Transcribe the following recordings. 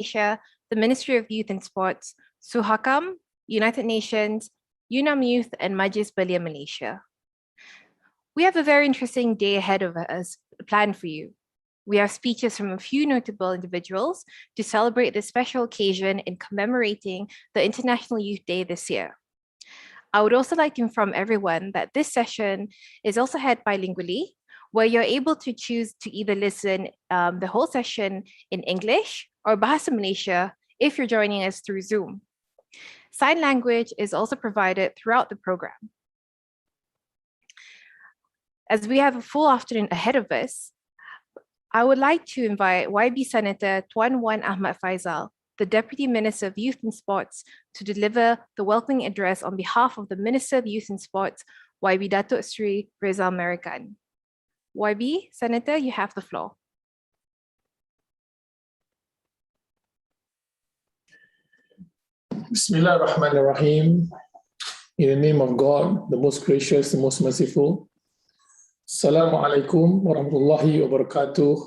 Malaysia, the Ministry of Youth and Sports, Suhakam, United Nations, UNAM Youth, and Majlis Belia Malaysia. We have a very interesting day ahead of us planned for you. We have speeches from a few notable individuals to celebrate this special occasion in commemorating the International Youth Day this year. I would also like to inform everyone that this session is also held bilingually, where you're able to choose to either listen the whole session in English or Bahasa Malaysia if you're joining us through Zoom. Sign language is also provided throughout the program. As we have a full afternoon ahead of us, I would like to invite YB Senator Tuan Wan Ahmad Faisal, the Deputy Minister of Youth and Sports, to deliver the welcoming address on behalf of the Minister of Youth and Sports, YB Datuk Sri Rizal Merican. YB, Senator, you have the floor. Bismillah ar-Rahman ar-Rahim. In the name of God, the most gracious, the most merciful. Assalamu alaikum wa rahmatullahi wa barakatuh.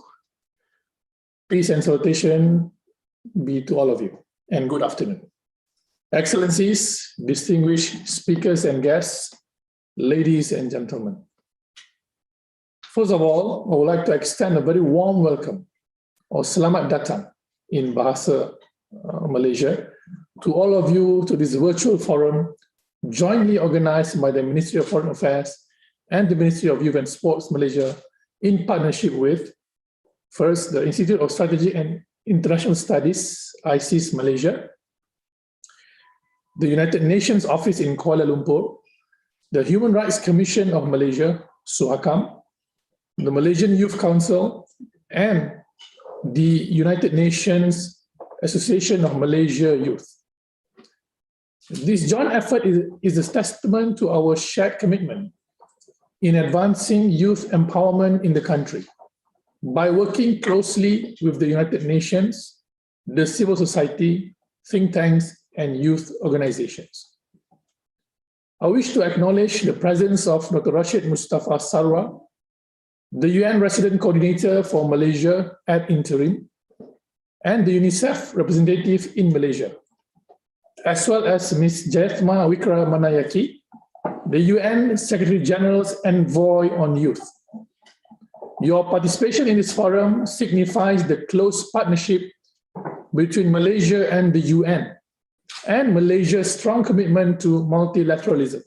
Peace and salutation be to all of you, and good afternoon. Excellencies, distinguished speakers and guests, ladies and gentlemen. First of all, I would like to extend a very warm welcome, or selamat datang in Bahasa Malaysia, to all of you to this virtual forum jointly organized by the Ministry of Foreign Affairs and the Ministry of Youth and Sports Malaysia in partnership with, first, the Institute of Strategic and International Studies, ISIS Malaysia, the United Nations Office in Kuala Lumpur, the Human Rights Commission of Malaysia, Suhakam, the Malaysian Youth Council, and the United Nations Association of Malaysia Youth. This joint effort is a testament to our shared commitment in advancing youth empowerment in the country by working closely with the United Nations, the civil society, think tanks, and youth organizations. I wish to acknowledge the presence of Dr. Rashid Mustafa Sarwa, the UN Resident Coordinator for Malaysia ad interim, and the UNICEF representative in Malaysia, as well as Ms. Jayatma Wikramanayake, the UN Secretary General's Envoy on Youth. Your participation in this forum signifies the close partnership between Malaysia and the UN, and Malaysia's strong commitment to multilateralism.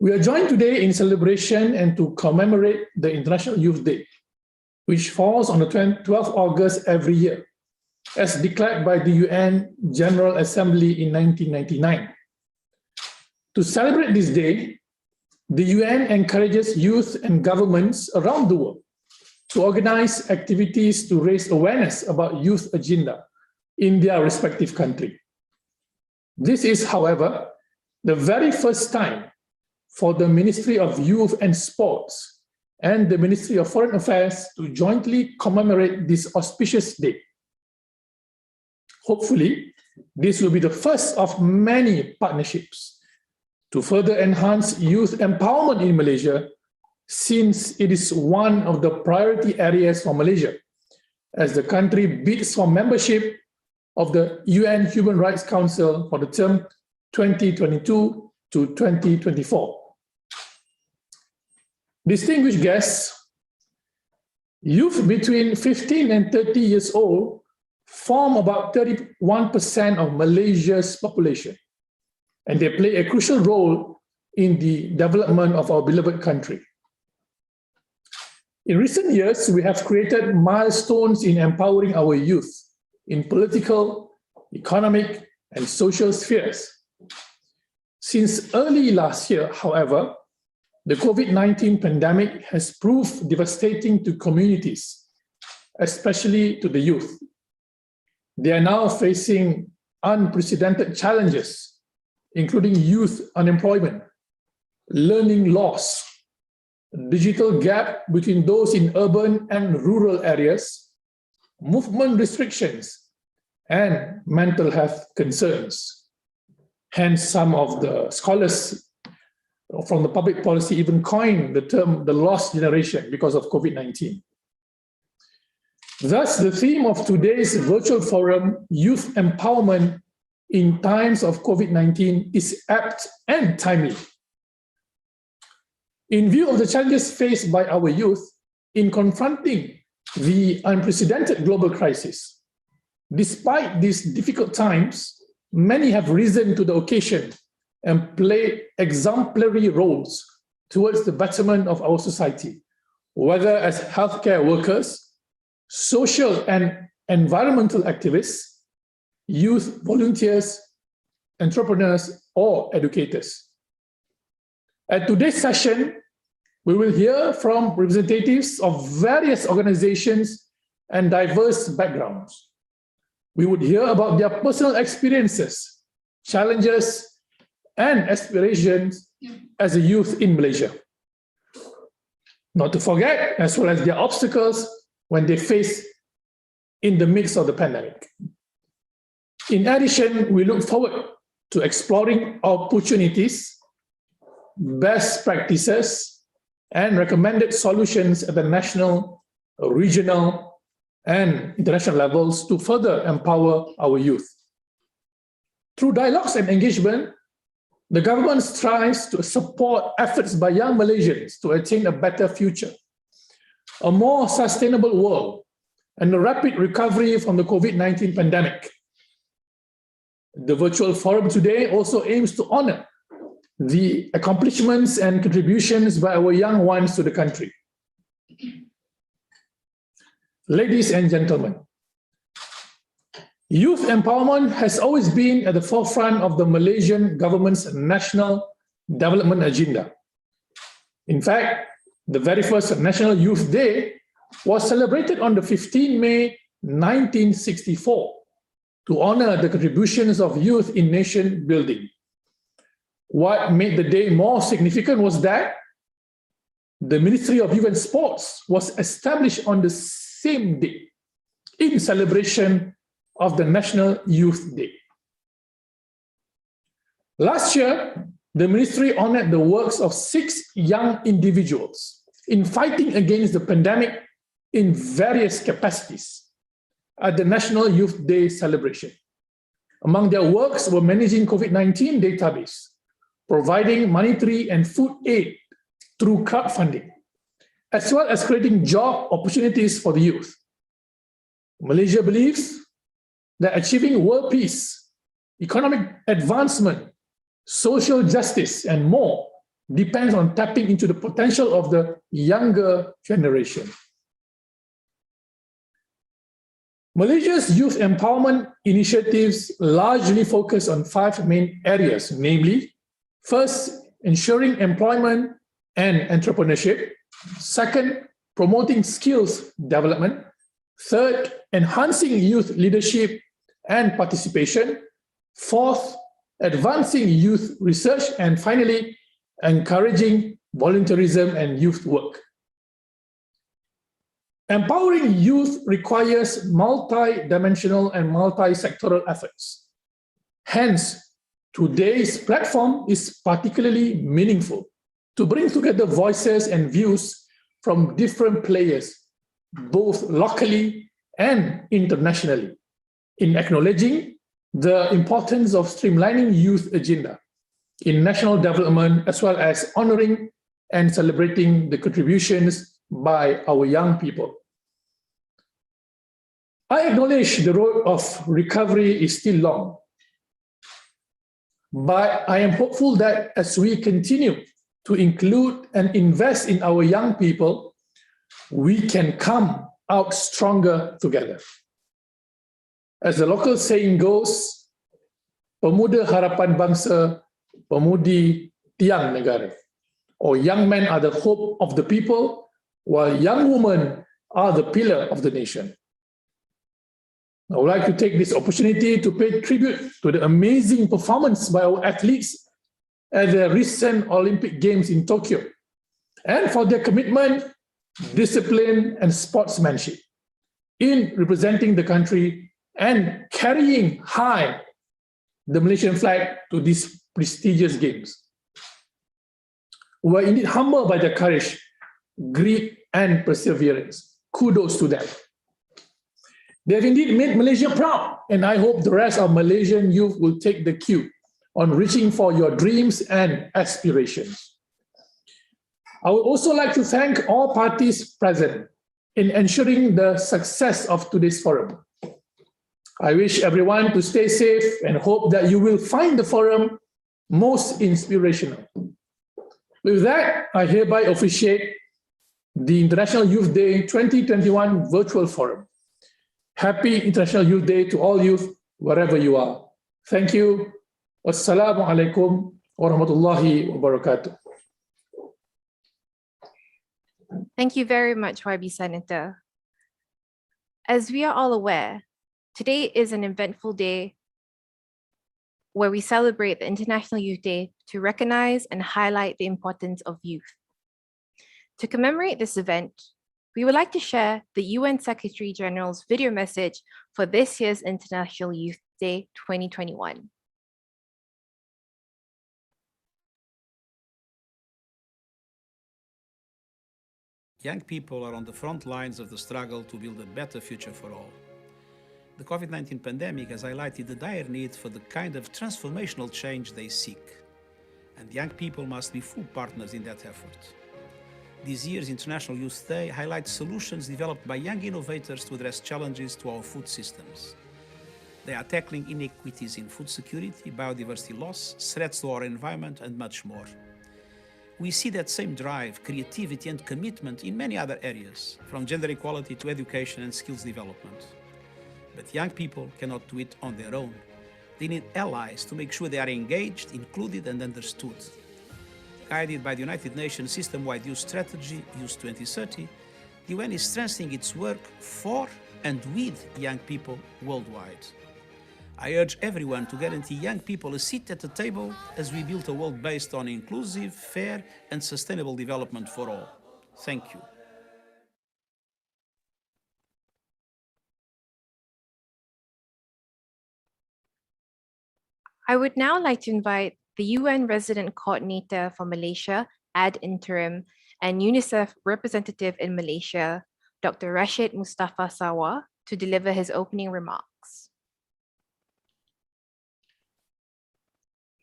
We are joined today in celebration and to commemorate the International Youth Day, which falls on the 12th August every year, as declared by the UN General Assembly in 1999. To celebrate this day, the UN encourages youth and governments around the world to organize activities to raise awareness about youth agenda in their respective country. This is, however, the very first time for the Ministry of Youth and Sports and the Ministry of Foreign Affairs to jointly commemorate this auspicious day. Hopefully, this will be the first of many partnerships to further enhance youth empowerment in Malaysia, since it is one of the priority areas for Malaysia, as the country bids for membership of the UN Human Rights Council for the term 2022 to 2024. Distinguished guests, youth between 15 and 30 years old form about 31% of Malaysia's population, and they play a crucial role in the development of our beloved country. In recent years, we have created milestones in empowering our youth in political, economic, and social spheres. Since early last year, however, the COVID-19 pandemic has proved devastating to communities, especially to the youth. They are now facing unprecedented challenges, including youth unemployment, learning loss, digital gap between those in urban and rural areas, movement restrictions, and mental health concerns. Hence, some of the scholars from the public policy even coined the term the lost generation because of COVID-19. Thus, the theme of today's virtual forum, Youth Empowerment in Times of COVID-19, is apt and timely. In view of the challenges faced by our youth in confronting the unprecedented global crisis, despite these difficult times, many have risen to the occasion and played exemplary roles towards the betterment of our society, whether as healthcare workers, social and environmental activists, youth volunteers, entrepreneurs, or educators. At today's session, we will hear from representatives of various organizations and diverse backgrounds. We would hear about their personal experiences, challenges, and aspirations as a youth in Malaysia. Not to forget, as well as their obstacles when they face in the midst of the pandemic. In addition, we look forward to exploring opportunities, best practices, and recommended solutions at the national, regional, and international levels to further empower our youth. Through dialogues and engagement, the government strives to support efforts by young Malaysians to attain a better future, a more sustainable world, and a rapid recovery from the COVID-19 pandemic. The virtual forum today also aims to honor the accomplishments and contributions by our young ones to the country. Ladies and gentlemen, youth empowerment has always been at the forefront of the Malaysian government's national development agenda. In fact, the very first National Youth Day was celebrated on the 15th May 1964 to honor the contributions of youth in nation building. What made the day more significant was that the Ministry of Youth and Sports was established on the same day in celebration of the National Youth Day. Last year, the ministry honored the works of 6 young individuals in fighting against the pandemic in various capacities at the National Youth Day celebration. Among their works were managing COVID-19 database, providing monetary and food aid through crowdfunding, as well as creating job opportunities for the youth. Malaysia believes that achieving world peace, economic advancement, social justice, and more depends on tapping into the potential of the younger generation. Malaysia's youth empowerment initiatives largely focus on 5 main areas, namely, first, ensuring employment and entrepreneurship. Second, promoting skills development. Third, enhancing youth leadership and participation. Fourth, advancing youth research. And finally, encouraging volunteerism and youth work. Empowering youth requires multi-dimensional and multi-sectoral efforts. Hence, today's platform is particularly meaningful to bring together voices and views from different players, both locally and internationally, in acknowledging the importance of streamlining youth agenda in national development, as well as honoring and celebrating the contributions by our young people. I acknowledge the road of recovery is still long, but I am hopeful that as we continue to include and invest in our young people, we can come out stronger together. As the local saying goes, pemuda harapan bangsa, pemudi tiang negara. Or young men are the hope of the people, while young women are the pillar of the nation. I would like to take this opportunity to pay tribute to the amazing performance by our athletes at the recent Olympic Games in Tokyo, and for their commitment, discipline, and sportsmanship in representing the country and carrying high the Malaysian flag to these prestigious games. We are indeed humbled by their courage, grit, and perseverance. Kudos to them. They have indeed made Malaysia proud, and I hope the rest of Malaysian youth will take the cue on reaching for your dreams and aspirations. I would also like to thank all parties present in ensuring the success of today's forum. I wish everyone to stay safe and hope that you will find the forum most inspirational. With that, I hereby officiate the International Youth Day 2021 Virtual Forum. Happy International Youth Day to all youth, wherever you are. Thank you. Wassalamu alaikum warahmatullahi wabarakatuh. Thank you very much, YB Senator. As we are all aware, today is an eventful day where we celebrate the International Youth Day to recognize and highlight the importance of youth. To commemorate this event, we would like to share the UN Secretary General's video message for this year's International Youth Day 2021. Young people are on the front lines of the struggle to build a better future for all. The COVID-19 pandemic has highlighted the dire need for the kind of transformational change they seek, and young people must be full partners in that effort. This year's International Youth Day highlights solutions developed by young innovators to address challenges to our food systems. They are tackling inequities in food security, biodiversity loss, threats to our environment, and much more. We see that same drive, creativity, and commitment in many other areas, from gender equality to education and skills development. But young people cannot do it on their own. They need allies to make sure they are engaged, included, and understood. Guided by the United Nations System-Wide Youth Strategy, Youth 2030, the UN is strengthening its work for and with young people worldwide. I urge everyone to guarantee young people a seat at the table as we build a world based on inclusive, fair, and sustainable development for all. Thank you. I would now like to invite the UN Resident Coordinator for Malaysia, ad interim, and UNICEF representative in Malaysia, Dr. Rashid Mustafa Sawa, to deliver his opening remarks.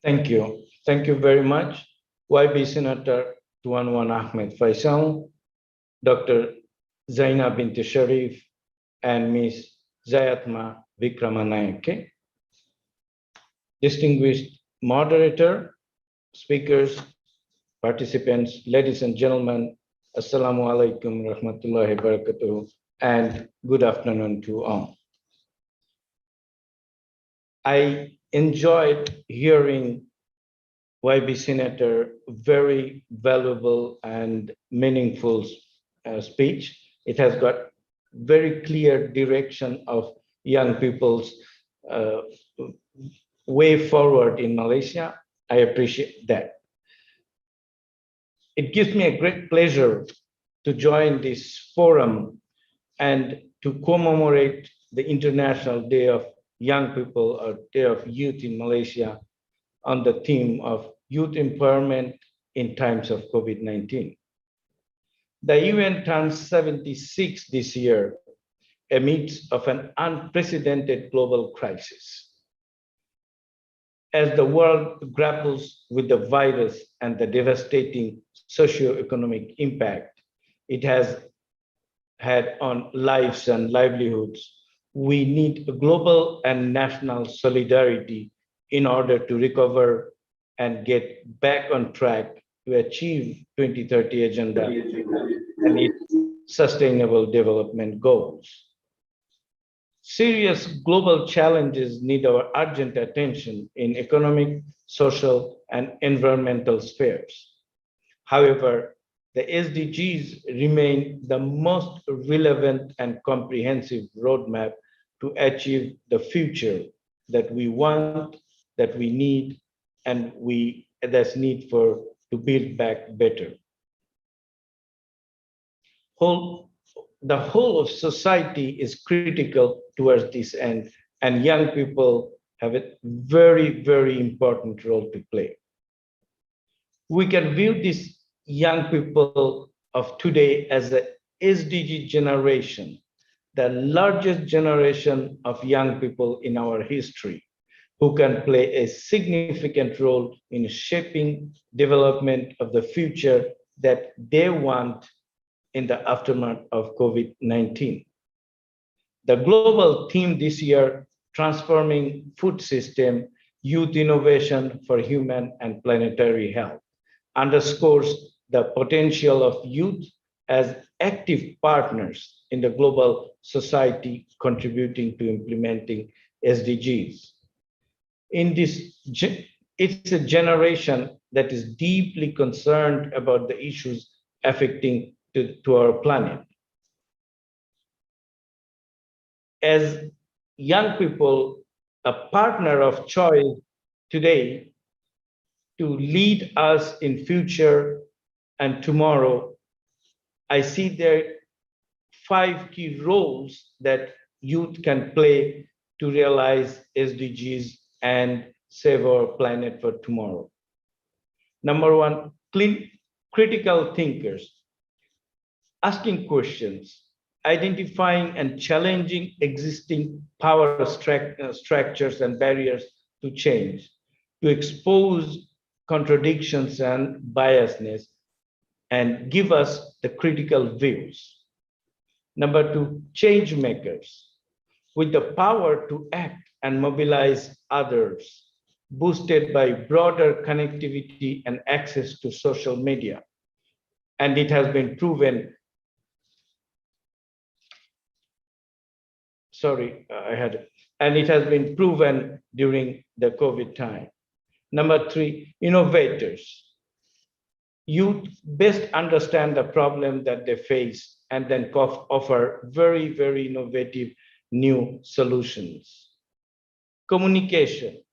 Thank you. Thank you very much, YB Senator Tuan Wan Ahmed Faisal, Dr. Zaina Binti Sharif, and Ms. Zayatma Vikramanayake. Distinguished moderator, speakers, participants, ladies and gentlemen, Assalamu alaikum rahmatullahi barakatuh, and good afternoon to all. I enjoyed hearing YB Senator very valuable and meaningful speech. It has got very clear direction of young people's way forward in Malaysia. I appreciate that. It gives me a great pleasure to join this forum and to commemorate the International Day of Young People or Day of Youth in Malaysia on the theme of youth empowerment in times of COVID-19. The UN turns 76 this year amidst of an unprecedented global crisis. As the world grapples with the virus and the devastating socio-economic impact it has had on lives and livelihoods, we need a global and national solidarity in order to recover and get back on track to achieve 2030 agenda and its sustainable development goals. Serious global challenges need our urgent attention in economic, social, and environmental spheres. However, the SDGs remain the most relevant and comprehensive roadmap to achieve the future that we want, that we need, and that's need for to build back better. The whole of society is critical towards this end, and young people have a very, very important role to play. We can view these young people of today as the SDG generation the largest generation of young people in our history who can play a significant role in shaping development of the future that they want in the aftermath of COVID-19. The global theme this year, Transforming Food System, Youth Innovation for Human and Planetary Health, underscores the potential of youth as active partners in the global society contributing to implementing SDGs. It's a generation that is deeply concerned about the issues affecting to our planet. As young people, a partner of choice today to lead us in future and tomorrow, I see there 5 key roles that youth can play to realize SDGs and save our planet for tomorrow. Number 1, critical thinkers, asking questions, identifying and challenging existing power structures and barriers to change, to expose contradictions and biasness, and give us the critical views. Number 2, change makers, with the power to act and mobilize others, boosted by broader connectivity and access to social media. And it has been proven, and it has been proven during the COVID time. Number 3, innovators. Youth best understand the problem that they face and then offer very, very innovative new solutions. Communication.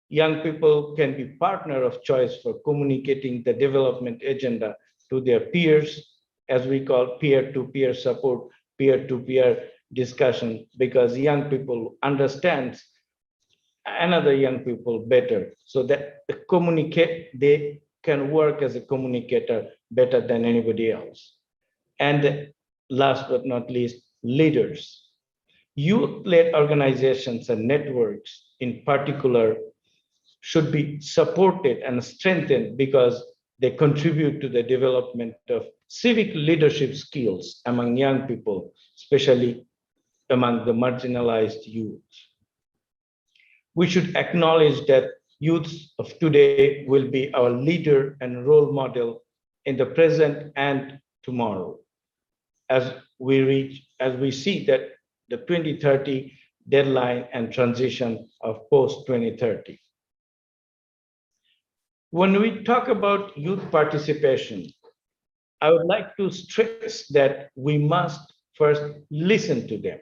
Young people can be partner of choice for communicating the development agenda to their peers, as we call peer-to-peer support, peer-to-peer discussion, because young people understand another young people better, so that they can work as a communicator better than anybody else. And last but not least, leaders. Youth-led organizations and networks in particular should be supported and strengthened because they contribute to the development of civic leadership skills among young people, especially among the marginalized youth. We should acknowledge that youths of today will be our leader and role model in the present and tomorrow, as we see that the 2030 deadline and transition of post-2030. When we talk about youth participation, I would like to stress that we must first listen to them.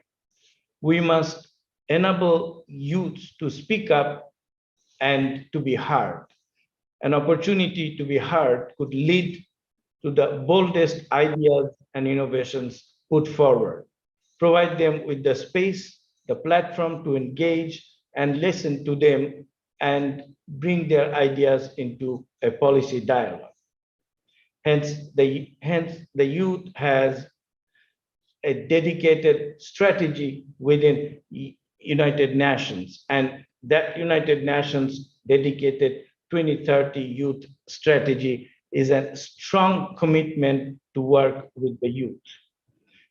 We must enable youth to speak up and to be heard. An opportunity to be heard could lead to the boldest ideas and innovations put forward. Provide them with the space, the platform to engage and listen to them and bring their ideas into a policy dialogue. Hence, the youth has a dedicated strategy within United Nations, and that United Nations dedicated 2030 youth strategy is a strong commitment to work with the youth.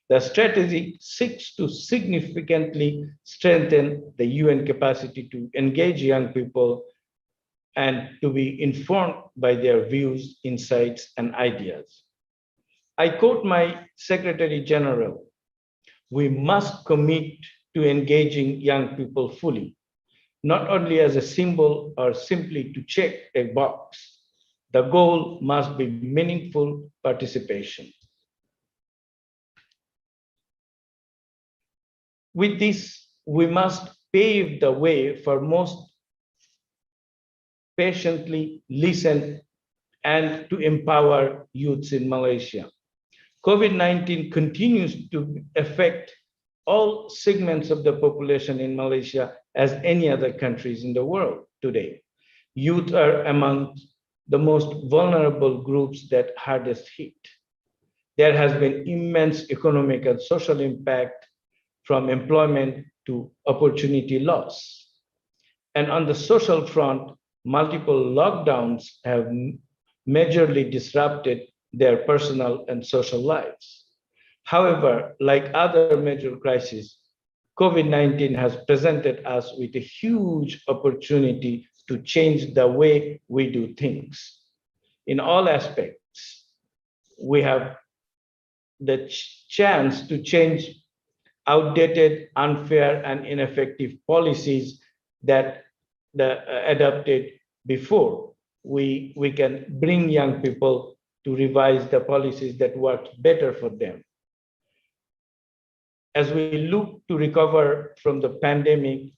The strategy seeks to significantly strengthen the UN capacity to engage young people and to be informed by their views, insights, and ideas. I quote my Secretary General, "We must commit to engaging young people fully, not only as a symbol or simply to check a box. The goal must be meaningful participation." With this, we must pave the way for most patiently listen and to empower youths in Malaysia. COVID-19 continues to affect all segments of the population in Malaysia as any other countries in the world today. Youth are among the most vulnerable groups that hardest hit. There has been immense economic and social impact from employment to opportunity loss. And on the social front, multiple lockdowns have majorly disrupted their personal and social lives. However, like other major crises, COVID-19 has presented us with a huge opportunity to change the way we do things. In all aspects, we have the chance to change outdated, unfair, and ineffective policies that adopted before. We can bring young people to revise the policies that work better for them. As we look to recover from the pandemic,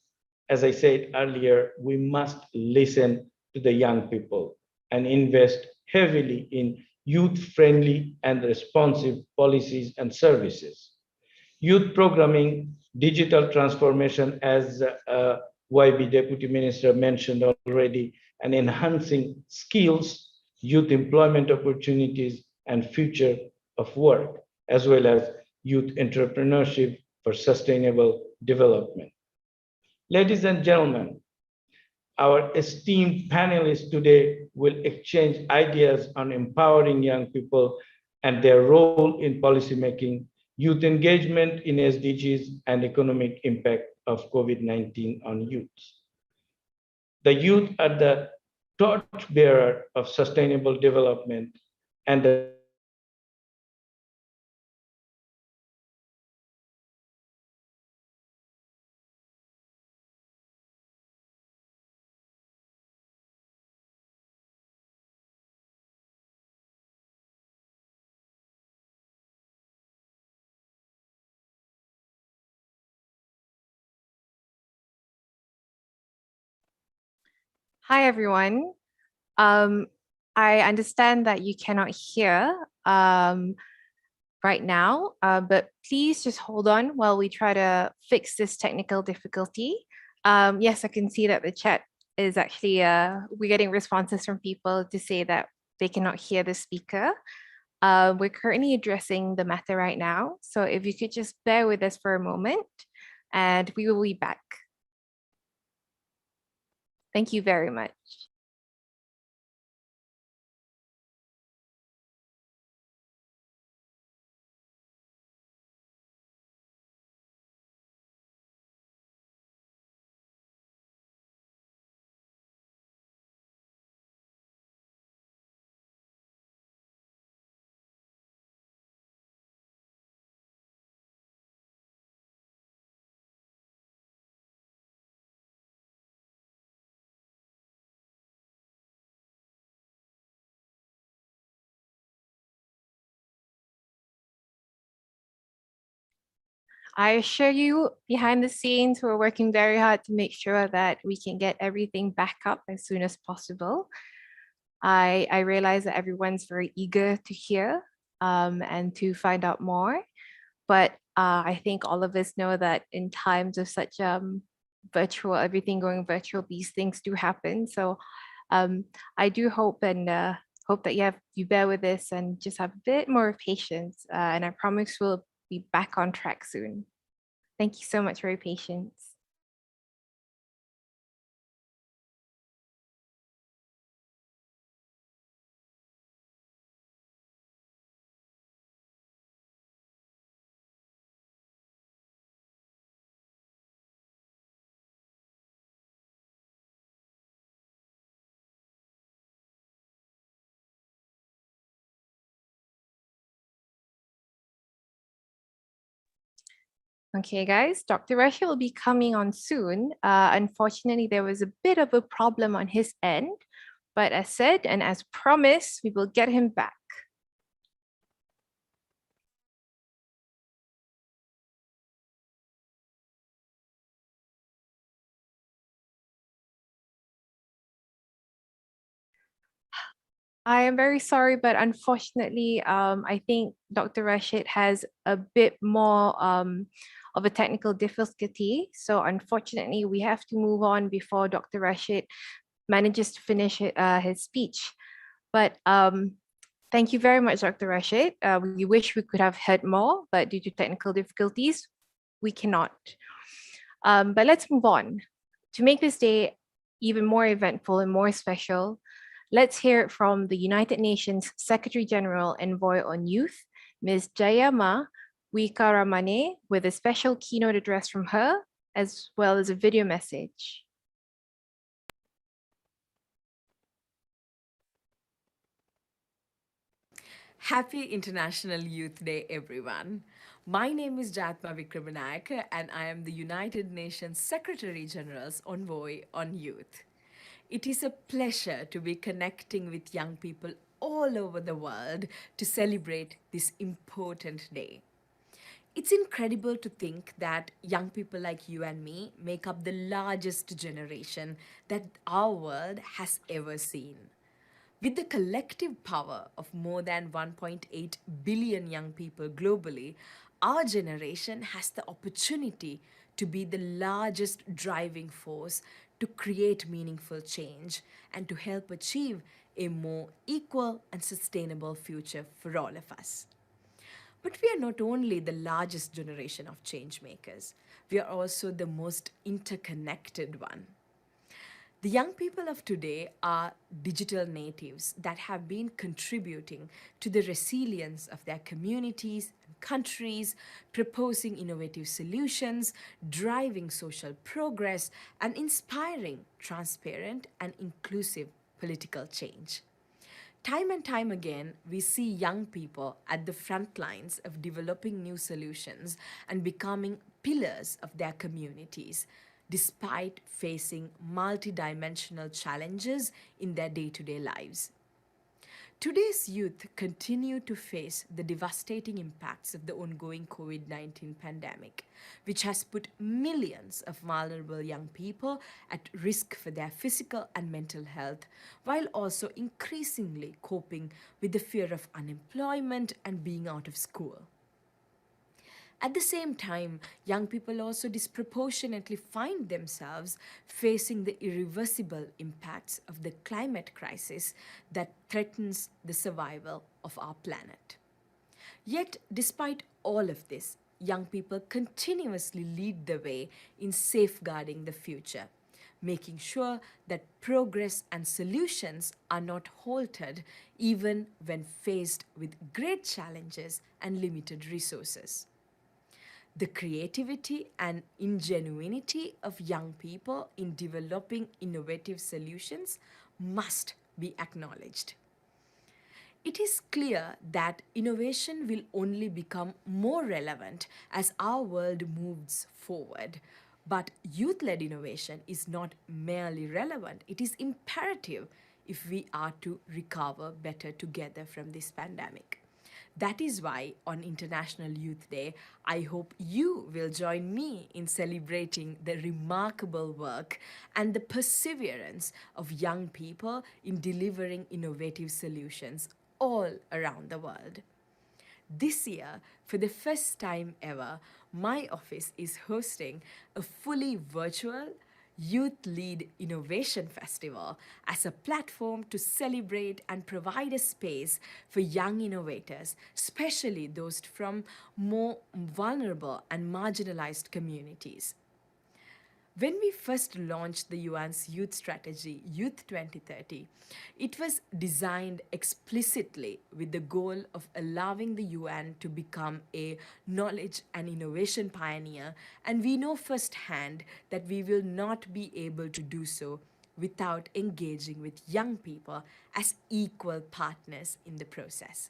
as I said earlier, we must listen to the young people and invest heavily in youth-friendly and responsive policies and services. Youth programming, digital transformation, as YB Deputy Minister mentioned already, and enhancing skills, youth employment opportunities, and future of work, as well as youth entrepreneurship for sustainable development. Ladies and gentlemen, our esteemed panelists today will exchange ideas on empowering young people and their role in policymaking, youth engagement in SDGs, and economic impact of COVID-19 on youth. The youth are the torchbearer of sustainable development and the Hi, everyone. I understand that you cannot hear right now, but please just hold on while we try to fix this technical difficulty. Yes, I can see that the chat is actually, we're getting responses from people to say that they cannot hear the speaker. We're currently addressing the matter right now. So if you could just bear with us for a moment and we will be back. Thank you very much. I assure you, behind the scenes, we're working very hard to make sure that we can get everything back up as soon as possible. I realize that everyone's very eager to hear and to find out more. But I think all of us know that in times of such virtual, everything going virtual, these things do happen. So I do hope and hope that you bear with this and just have a bit more patience. And I promise we'll be back on track soon. Thank you so much for your patience. Okay, guys, Dr. Rasha will be coming on soon. Unfortunately, there was a bit of a problem on his end, but as said and as promised, we will get him back. I am very sorry, but unfortunately, I think Dr. Rashid has a bit more of a technical difficulty. So unfortunately, we have to move on before Dr. Rashid manages to finish his speech. But thank you very much, Dr. Rashid. We wish we could have heard more, but due to technical difficulties, we cannot. But let's move on. To make this day even more eventful and more special, let's hear it from the United Nations Secretary General Envoy on Youth, Ms. Jayama Wikaramane, with a special keynote address from her, as well as a video message. Happy International Youth Day, everyone. My name is Jatma Vikramanayake, and I am the United Nations Secretary General's Envoy on Youth. It is a pleasure to be connecting with young people all over the world to celebrate this important day. It's incredible to think that young people like you and me make up the largest generation that our world has ever seen. With the collective power of more than 1.8 billion young people globally, our generation has the opportunity to be the largest driving force to create meaningful change and to help achieve a more equal and sustainable future for all of us. But we are not only the largest generation of change makers, we are also the most interconnected one. The young people of today are digital natives that have been contributing to the resilience of their communities and countries, proposing innovative solutions, driving social progress, and inspiring transparent and inclusive political change. Time and time again, we see young people at the front lines of developing new solutions and becoming pillars of their communities, despite facing multidimensional challenges in their day-to-day lives. Today's youth continue to face the devastating impacts of the ongoing COVID-19 pandemic, which has put millions of vulnerable young people at risk for their physical and mental health, while also increasingly coping with the fear of unemployment and being out of school. At the same time, young people also disproportionately find themselves facing the irreversible impacts of the climate crisis that threatens the survival of our planet. Yet, despite all of this, young people continuously lead the way in safeguarding the future, making sure that progress and solutions are not halted even when faced with great challenges and limited resources. The creativity and ingenuity of young people in developing innovative solutions must be acknowledged. It is clear that innovation will only become more relevant as our world moves forward. But youth-led innovation is not merely relevant, it is imperative if we are to recover better together from this pandemic. That is why on International Youth Day, I hope you will join me in celebrating the remarkable work and the perseverance of young people in delivering innovative solutions all around the world. This year, for the first time ever, my office is hosting a fully virtual Youth Lead Innovation Festival as a platform to celebrate and provide a space for young innovators, especially those from more vulnerable and marginalized communities. When we first launched the UN's youth strategy, Youth 2030, it was designed explicitly with the goal of allowing the UN to become a knowledge and innovation pioneer, and we know firsthand that we will not be able to do so without engaging with young people as equal partners in the process.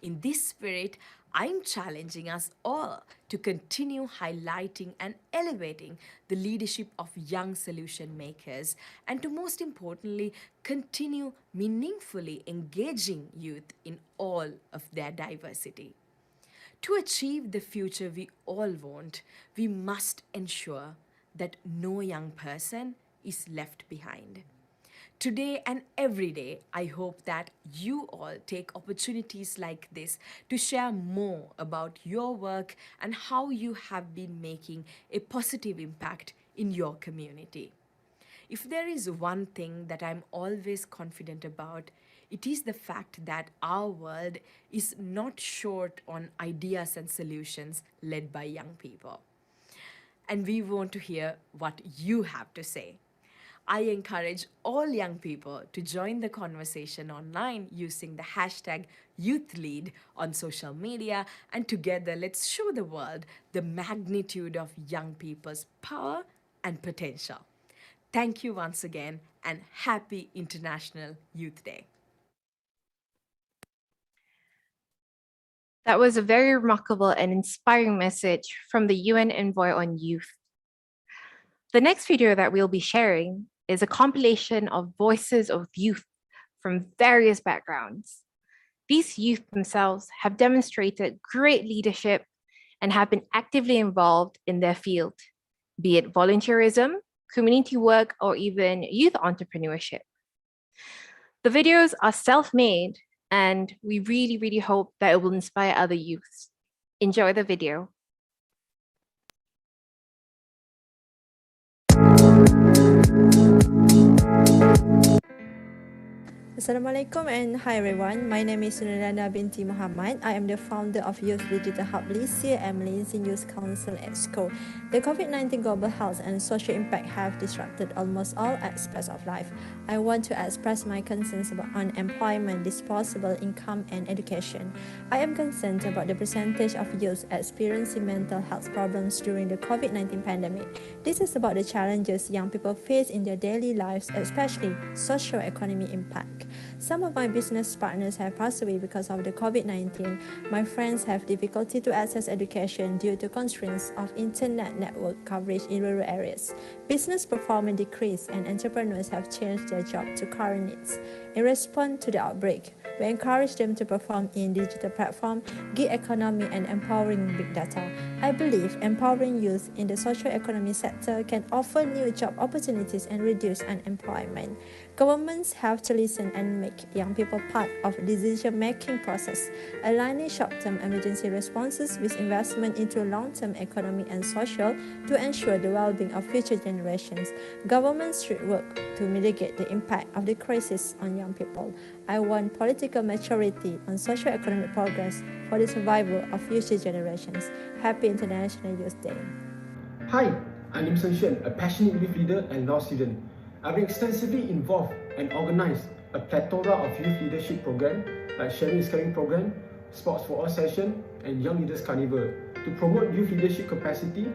In this spirit, I'm challenging us all to continue highlighting and elevating the leadership of young solution makers, and to most importantly, continue meaningfully engaging youth in all of their diversity. To achieve the future we all want, we must ensure that no young person is left behind. Today and every day, I hope that you all take opportunities like this to share more about your work and how you have been making a positive impact in your community. If there is one thing that I'm always confident about, It is the fact that our world is not short on ideas and solutions led by young people. And we want to hear what you have to say. I encourage all young people to join the conversation online using the hashtag YouthLead on social media, and together let's show the world the magnitude of young people's power and potential. Thank you once again, and happy International Youth Day. That was a very remarkable and inspiring message from the UN Envoy on Youth. The next video that we'll be sharing is a compilation of voices of youth from various backgrounds. These youth themselves have demonstrated great leadership and have been actively involved in their field, be it volunteerism, community work, or even youth entrepreneurship. The videos are self-made, and we really, really hope that it will inspire other youths. Enjoy the video. Assalamualaikum and hi everyone. My name is Nurana binti Muhammad. I am the founder of Youth Digital Hub Malaysia and Malaysian Youth Council EXCO. The COVID-19 global health and social impact have disrupted almost all aspects of life. I want to express my concerns about unemployment, disposable income and education. I am concerned about the percentage of youth experiencing mental health problems during the COVID-19 pandemic. This is about the challenges young people face in their daily lives, especially socio-economic impact. Some of my business partners have passed away because of the COVID-19. My friends have difficulty to access education due to constraints of internet network coverage in rural areas. Business performance decreased and entrepreneurs have changed their job to current needs. In response to the outbreak, we encourage them to perform in digital platform, gig economy and empowering big data. I believe empowering youth in the socio-economic sector can offer new job opportunities and reduce unemployment. Governments have to listen and make young people part of the decision-making process, aligning short-term emergency responses with investment into long-term economy and social to ensure the well-being of future generations. Governments should work to mitigate the impact of the crisis on young people. I want political maturity on socio-economic progress for the survival of future generations. Happy International Youth Day. Hi, I'm Lim Sen Xuan, a passionate youth leader and law student. I've been extensively involved and organized a plethora of youth leadership programs like Sharing is Caring program, Sports for All session, and Young Leaders Carnival to promote youth leadership capacity,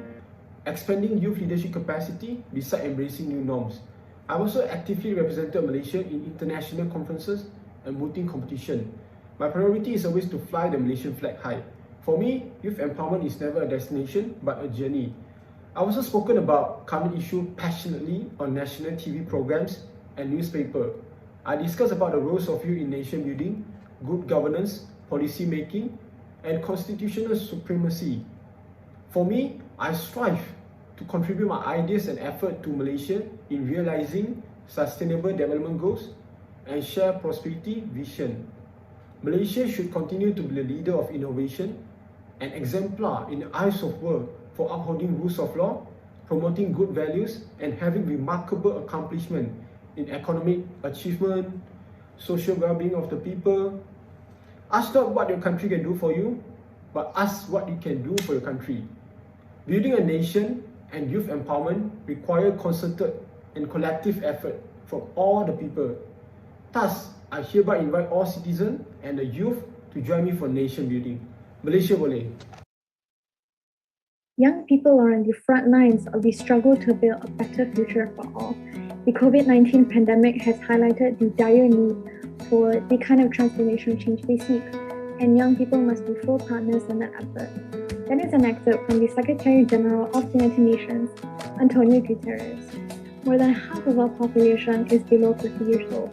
expanding youth leadership capacity beside embracing new norms. I've also actively represented Malaysia in international conferences and voting competition. My priority is always to fly the Malaysian flag high. For me, youth empowerment is never a destination but a journey. I've also spoken about current issue passionately on national TV programs and newspaper. I discuss about the roles of youth in nation building, good governance, policy making, and constitutional supremacy. For me, I strive to contribute my ideas and effort to Malaysia in realizing sustainable development goals and share prosperity vision. Malaysia should continue to be the leader of innovation and exemplar in the eyes of world for upholding rules of law, promoting good values, and having remarkable accomplishment in economic achievement, social well-being of the people. Ask not what your country can do for you, but ask what you can do for your country. Building a nation and youth empowerment require concerted and collective effort from all the people. Thus, I hereby invite all citizens and the youth to join me for nation building. Malaysia boleh. Young people are on the front lines of the struggle to build a better future for all. The COVID-19 pandemic has highlighted the dire need for the kind of transformational change they seek, and young people must be full partners in that effort. That is an excerpt from the Secretary General of the United Nations, Antonio Guterres. More than half of our population is below 50 years old.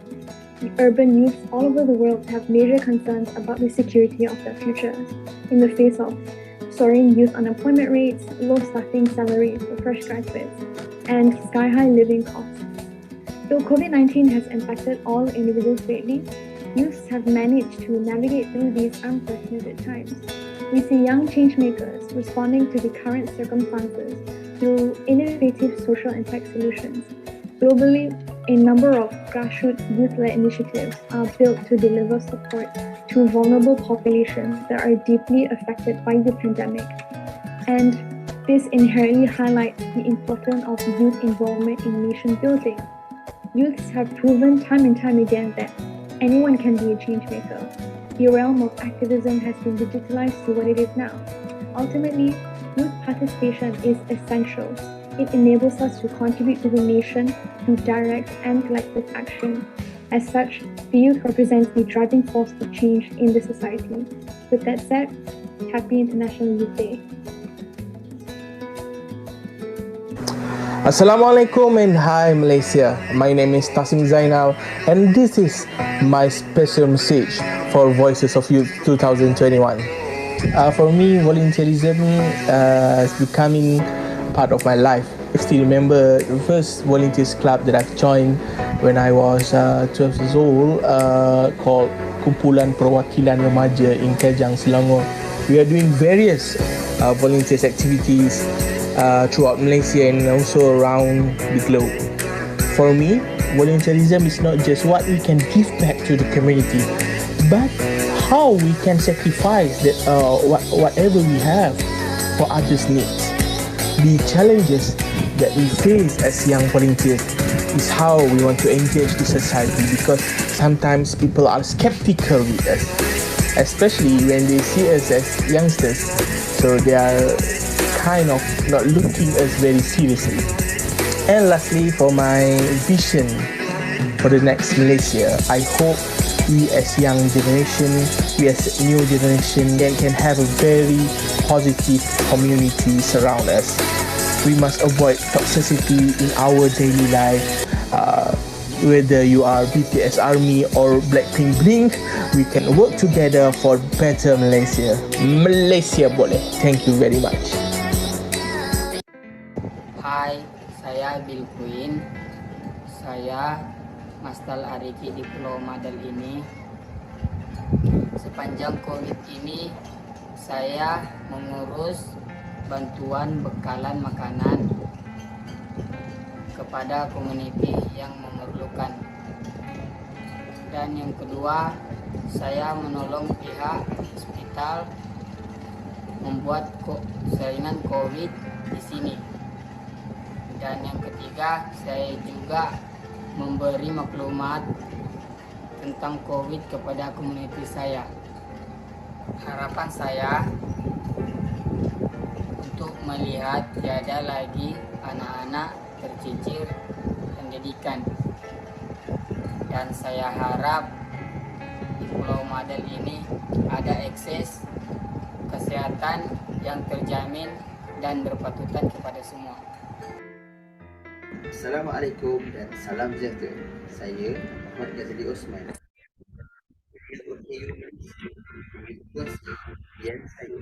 The urban youths all over the world have major concerns about the security of their futures in the face of soaring youth unemployment rates, low starting salaries for fresh graduates, and sky-high living costs. Though COVID-19 has impacted all individuals greatly, youths have managed to navigate through these unprecedented times. We see young changemakers responding to the current circumstances through innovative social impact solutions. Globally, a number of grassroots youth-led initiatives are built to deliver support to vulnerable populations that are deeply affected by the pandemic. And this inherently highlights the importance of youth involvement in nation building. Youths have proven time and time again that anyone can be a change maker. The realm of activism has been digitalized to what it is now. Ultimately, youth participation is essential. It enables us to contribute to the nation through direct and collective action. As such, the youth represents the driving force of change in the society. With that said, happy International Youth Day. Assalamualaikum and hi Malaysia. My name is Tasim Zainal and this is my special message for Voices of Youth 2021. For me, volunteerism is becoming part of my life. I still remember the first volunteers club that I've joined when I was 12 years old, called Kumpulan Perwakilan Remaja in Kejang, Selangor. We are doing various volunteers activities throughout Malaysia and also around the globe. For me, volunteerism is not just what we can give back to the community, but how we can sacrifice that, whatever we have for others' needs. The challenges that we face as young volunteers is how we want to engage the society, because sometimes people are skeptical with us, especially when they see us as youngsters, so they are kind of not looking us very seriously. And lastly, for my vision for the next Malaysia, I hope we as young generation, we as new generation can have a very positive community surround us. We must avoid toxicity in our daily life. Whether you are BTS Army or Blackpink Blink, we can work together for better Malaysia. Malaysia boleh. Thank you very much. Hai, saya Bill Queen. Saya Mastal Ariki di Pulau Madal ini. Sepanjang COVID ini, saya mengurus bantuan bekalan makanan kepada komuniti yang memerlukan. Dan yang kedua, saya menolong pihak hospital membuat saringan COVID di sini. Dan yang ketiga, saya juga memberi maklumat tentang COVID kepada komuniti saya. Harapan saya untuk melihat tiada lagi anak-anak tercicir pendidikan. Dan saya harap di Pulau Madal ini ada akses kesehatan yang terjamin dan berpatutan kepada semua. Assalamualaikum dan salam sejahtera. Saya Muhammad Ghazali Osman. Yang saya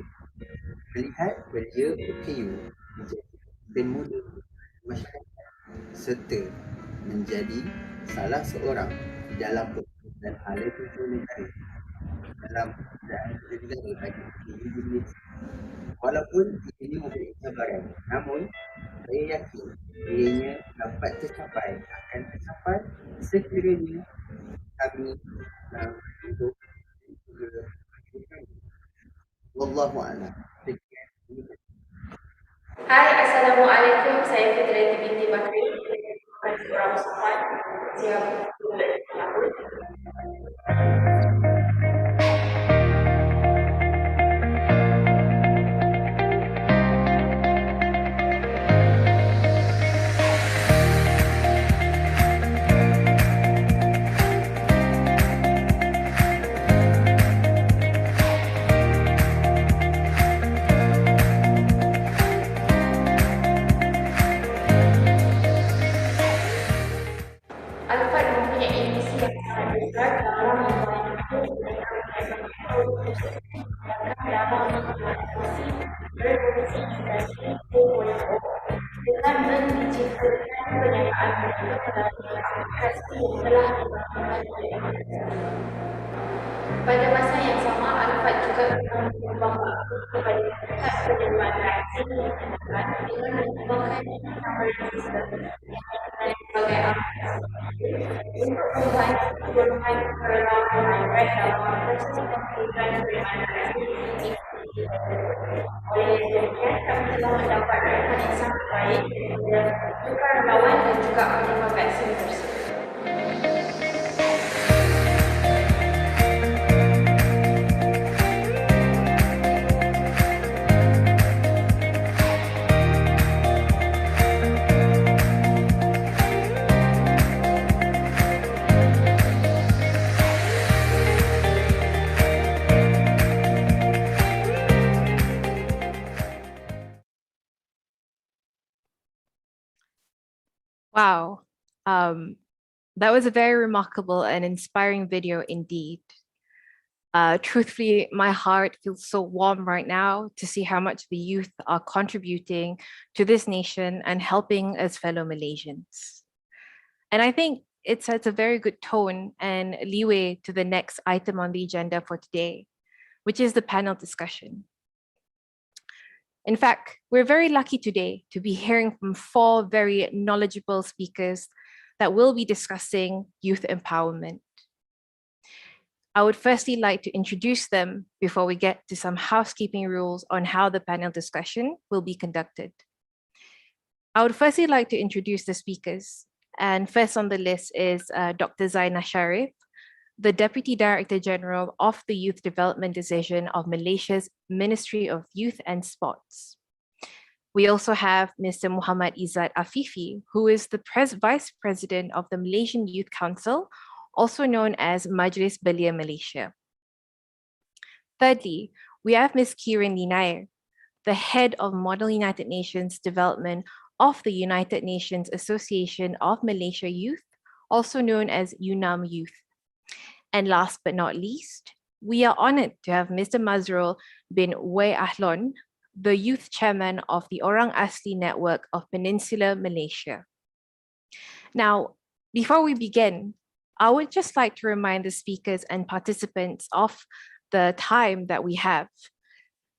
melihat belia OKU menjadi pemuda masyarakat serta menjadi salah seorang dalam dan hala tujuh negara dalam negara bagi Indigenous. Walaupun ini memberi cabaran, namun saya yakin ianya dapat tercapai, akan tercapai sekiranya kami hidup juga. Wallahu a'lam. Hai, Assalamualaikum. Saya Fitriyati binti Bakri. Bukan seorang sahabat yang pada masa yang sama, Alfat juga menyumbang waktu kepada pusat penyembuhan vaksin yang dengan mengembangkan sistem dan sebagai aplikasi untuk membantu perlawanan dalam proses pemberian kriminalisasi ini. Oleh demikian, kami telah mendapat rekan yang sangat baik daripada sukarelawan dan juga penerima vaksin tersebut. Wow. That was a very remarkable and inspiring video indeed. Truthfully, my heart feels so warm right now to see how much the youth are contributing to this nation and helping as fellow Malaysians. And I think it sets a very good tone and leeway to the next item on the agenda for today, which is the panel discussion. In fact, we're very lucky today to be hearing from 4 very knowledgeable speakers that will be discussing youth empowerment. I would firstly like to introduce them before we get to some housekeeping rules on how the panel discussion will be conducted. I would firstly like to introduce the speakers. And first on the list is Dr. Zainah Sharif, the Deputy Director General of the Youth Development Division of Malaysia's Ministry of Youth and Sports. We also have Mr. Muhammad Izzat Afifi, who is the Vice President of the Malaysian Youth Council, also known as Majlis Belia Malaysia. Thirdly, we have Ms. Kiran Linair, the Head of Model United Nations Development of the United Nations Association of Malaysia Youth, also known as UNAM Youth. And last but not least, we are honored to have Mr. Mazrul bin Wei Ahlon, the Youth Chairman of the Orang Asli Network of Peninsular Malaysia. Now, before we begin, I would just like to remind the speakers and participants of the time that we have.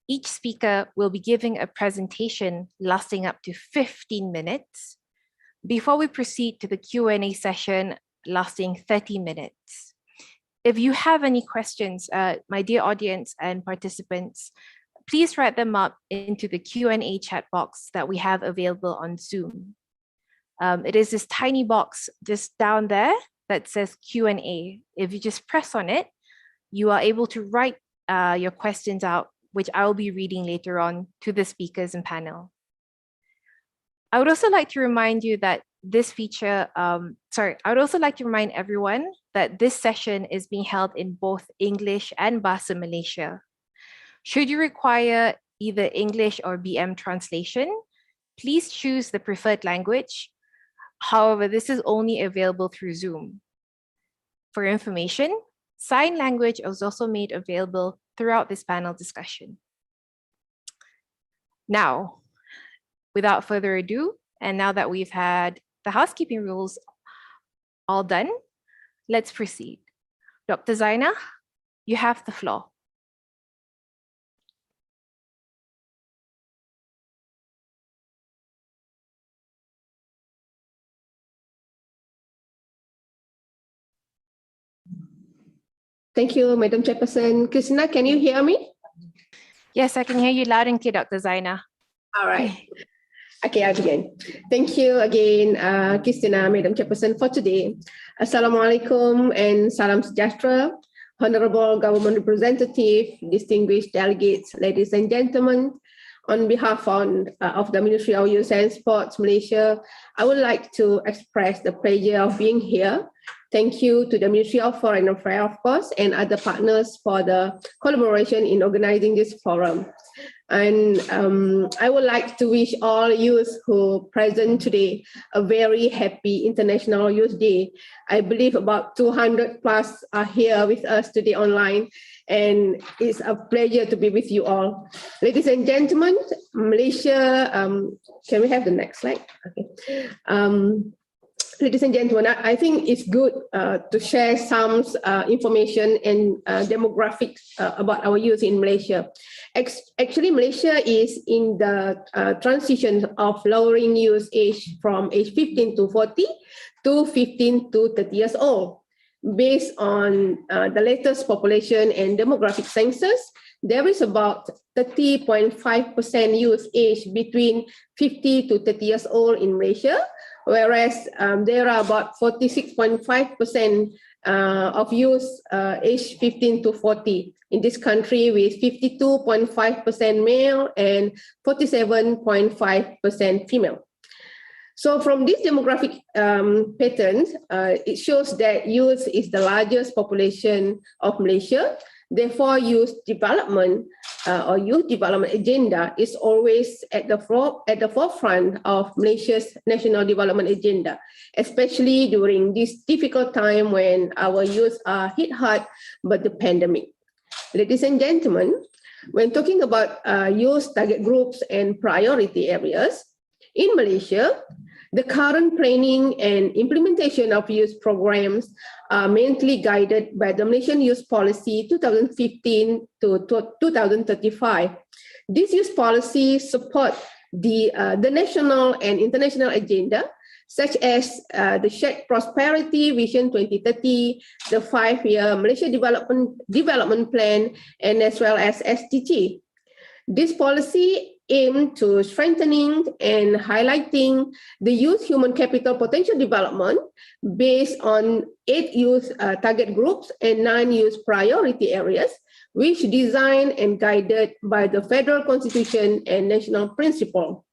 Each speaker will be giving a presentation lasting up to 15 minutes before we proceed to the Q&A session lasting 30 minutes. If you have any questions, my dear audience and participants, please write them up into the Q&A chat box that we have available on Zoom. It is this tiny box just down there that says Q&A. If you just press on it, you are able to write your questions out, which I will be reading later on to the speakers and panel. I would also like to remind you that I would also like to remind everyone that this session is being held in both English and Bahasa Malaysia. Should you require either English or BM translation, please choose the preferred language. However, this is only available through Zoom. For information, sign language is also made available throughout this panel discussion. Now, without further ado, and now that we've had the housekeeping rules all done, let's proceed. Dr. Zainah, you have the floor. Thank you, Madam Chairperson. Christina, can you hear me? Yes, I can hear you loud and clear, Dr. Zainah. All right. Okay, I'll begin. Thank you again, Christina, Madam Chairperson, for today. Assalamualaikum and salam sejahtera, Honorable Government Representative, distinguished delegates, ladies and gentlemen. On behalf of the Ministry of Youth and Sports Malaysia, I would like to express the pleasure of being here. Thank you to the Ministry of Foreign Affairs, of course, and other partners for the collaboration in organizing this forum. And I would like to wish all youth who present today a very happy International Youth Day. I believe about 200 plus are here with us today online, and it's a pleasure to be with you all. Ladies and gentlemen, Malaysia, can we have the next slide? Okay. ladies and gentlemen, I think it's good to share some information and demographics about our youth in Malaysia. Actually, Malaysia is in the transition of lowering youth age from age 15 to 40 to 15 to 30 years old. Based on the latest population and demographic census, there is about 30.5% youth age between 50 to 30 years old in Malaysia, whereas there are about 46.5% of youth aged 15 to 40 in this country, with 52.5% male and 47.5% female. So from this demographic pattern, it shows that youth is the largest population of Malaysia. Therefore, youth development or youth development agenda is always at the forefront of Malaysia's national development agenda, especially during this difficult time when our youth are hit hard by the pandemic. Ladies and gentlemen, when talking about youth target groups and priority areas, in Malaysia, the current planning and implementation of youth programs are mainly guided by the Malaysian Youth Policy 2015 to 2035. This youth policy supports the national and international agenda, such as the Shared Prosperity Vision 2030, the 5-year Malaysia Development Plan, and as well as SDG. This policy aims to strengthening and highlighting the youth human capital potential development based on 8 youth target groups and 9 youth priority areas, which designed and guided by the Federal Constitution and national principle.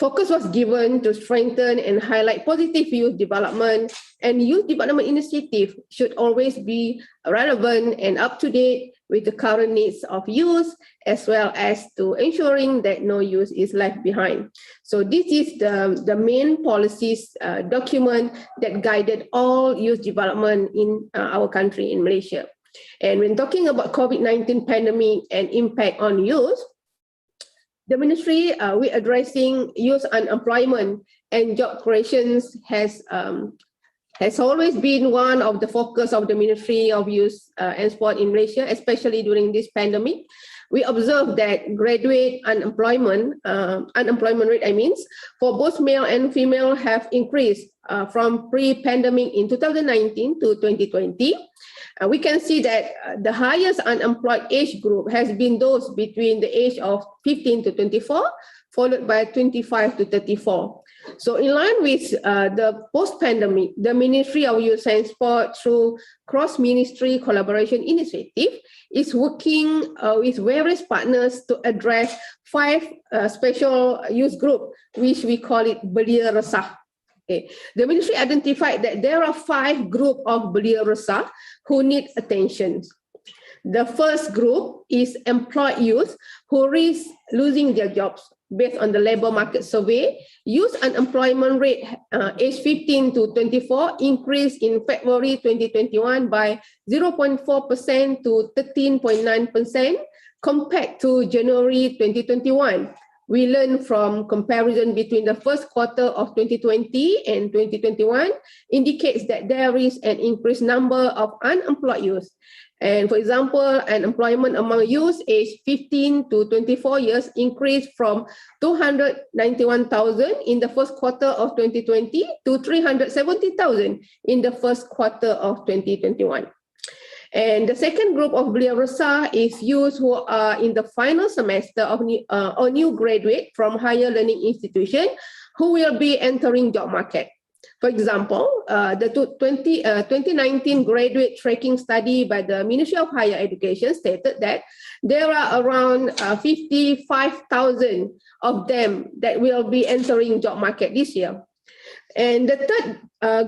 Focus was given to strengthen and highlight positive youth development, and youth development initiative should always be relevant and up to date with the current needs of youth, as well as to ensuring that no youth is left behind. So this is the main policies document that guided all youth development in our country, in Malaysia. And when talking about COVID-19 pandemic and impact on youth, the ministry, we're addressing youth unemployment and job creations has always been one of the focus of the Ministry of Youth and Sport in Malaysia, especially during this pandemic. We observed that graduate unemployment rate, for both male and female have increased from pre-pandemic in 2019 to 2020. We can see that the highest unemployed age group has been those between the age of 15 to 24, followed by 25 to 34. So in line with the post-pandemic, the Ministry of Youth and Sport, through cross-ministry collaboration initiative, is working with various partners to address 5 special youth group, which we call it Belia Resah. Okay. The ministry identified that there are 5 groups of belia resah who need attention. The first group is employed youth who risk losing their jobs. Based on the labor market survey, youth unemployment rate age 15 to 24 increased in February 2021 by 0.4% to 13.9% compared to January 2021. We learned from comparison between the first quarter of 2020 and 2021 indicates that there is an increased number of unemployed youth. And for example, unemployment among youth aged 15 to 24 years increased from 291,000 in the first quarter of 2020 to 370,000 in the first quarter of 2021. And the second group of belia resah is youth who are in the final semester of new graduate from higher learning institution who will be entering job market. For example, the 2019 graduate tracking study by the Ministry of Higher Education stated that there are around 55,000 of them that will be entering job market this year. And the third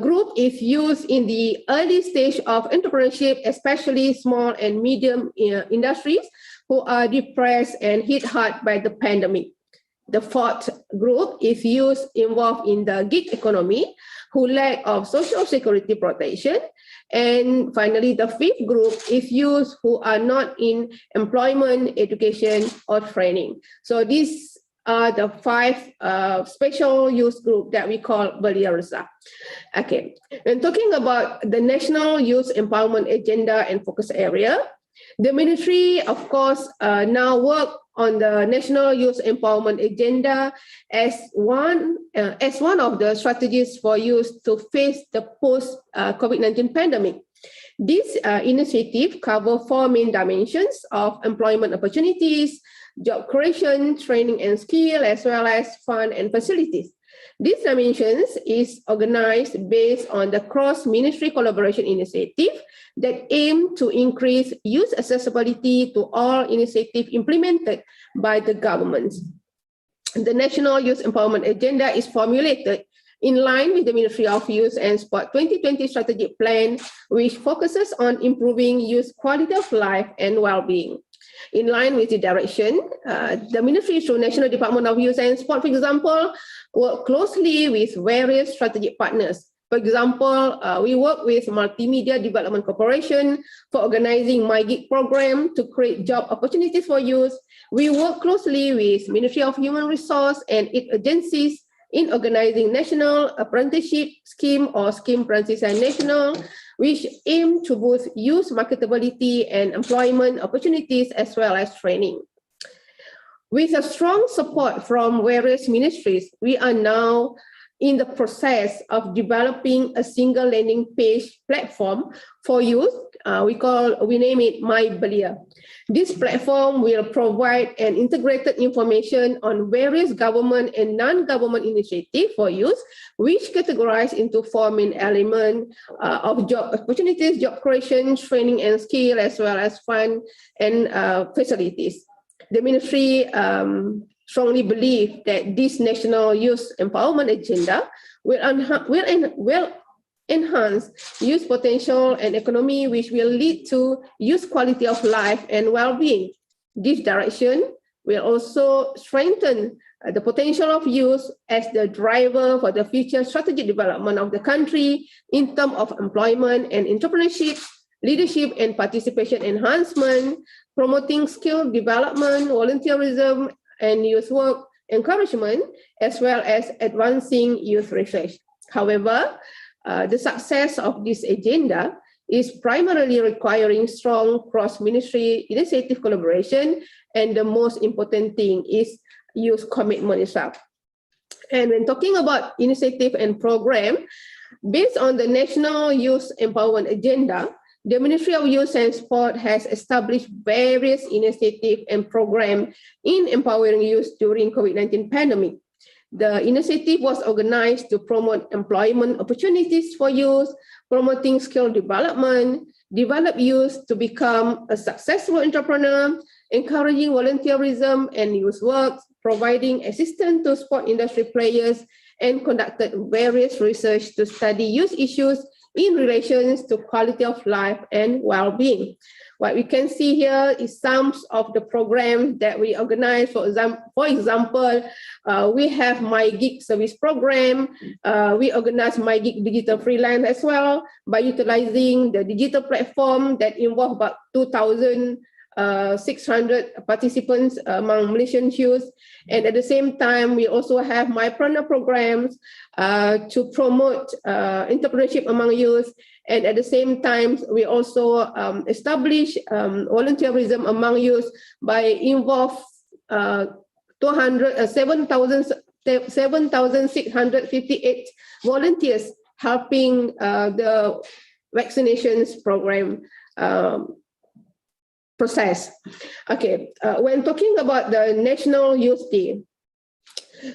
group is youth in the early stage of entrepreneurship, especially small and medium industries who are depressed and hit hard by the pandemic. The fourth group is youth involved in the gig economy who lack of social security protection. And finally, the fifth group is youth who are not in employment, education, or training. So these are the 5 special use group that we call Belia Resa. Okay, when talking about the National Youth Empowerment Agenda and Focus Area, the ministry, of course, now work on the National Youth Empowerment Agenda as one of the strategies for youth to face the post-COVID-19 pandemic. This initiative covers 4 main dimensions of employment opportunities, job creation, training and skill, as well as fund and facilities. These dimensions is organized based on the cross-ministry collaboration initiative that aim to increase youth accessibility to all initiatives implemented by the government. The National Youth Empowerment Agenda is formulated in line with the Ministry of Youth and Sport 2020 strategic plan, which focuses on improving youth quality of life and well-being. In line with the direction, the Ministry through National Department of Youth and Sport, for example, work closely with various strategic partners. For example, we work with Multimedia Development Corporation for organizing My Gig program to create job opportunities for youth. We work closely with Ministry of Human Resource and its agencies in organizing National Apprenticeship Scheme or Scheme Franciscan National, which aim to boost youth marketability and employment opportunities as well as training. With a strong support from various ministries, we are now in the process of developing a single landing page platform for youth. We name it My Belia. This platform will provide an integrated information on various government and non-government initiatives for youth, which categorize into 4 main elements of job opportunities, job creation, training and skill, as well as fund and facilities. The ministry strongly believe that this National Youth Empowerment Agenda will enhance youth potential and economy, which will lead to youth quality of life and well-being. This direction will also strengthen the potential of youth as the driver for the future strategic development of the country in terms of employment and entrepreneurship, leadership and participation enhancement, promoting skill development, volunteerism, and youth work encouragement, as well as advancing youth research. However, the success of this agenda is primarily requiring strong cross-ministry initiative collaboration, and the most important thing is youth commitment itself. And when talking about initiative and program, based on the National Youth Empowerment Agenda, the Ministry of Youth and Sport has established various initiatives and programs in empowering youth during COVID-19 pandemic. The initiative was organized to promote employment opportunities for youth, promoting skill development, develop youth to become a successful entrepreneur, encouraging volunteerism and youth work, providing assistance to sport industry players, and conducted various research to study youth issues in relation to quality of life and well-being. What we can see here is some of the programs that we organize. For example, we have My Gig service program. We organize My Gig digital freelance as well by utilizing the digital platform that involve about 2,600 participants among Malaysian youth. And at the same time, we also have mypreneur programs to promote entrepreneurship among youth. And at the same time, we also establish volunteerism among youth by involve 7,658 volunteers helping the vaccinations program process. Okay, when talking about the National Youth Day,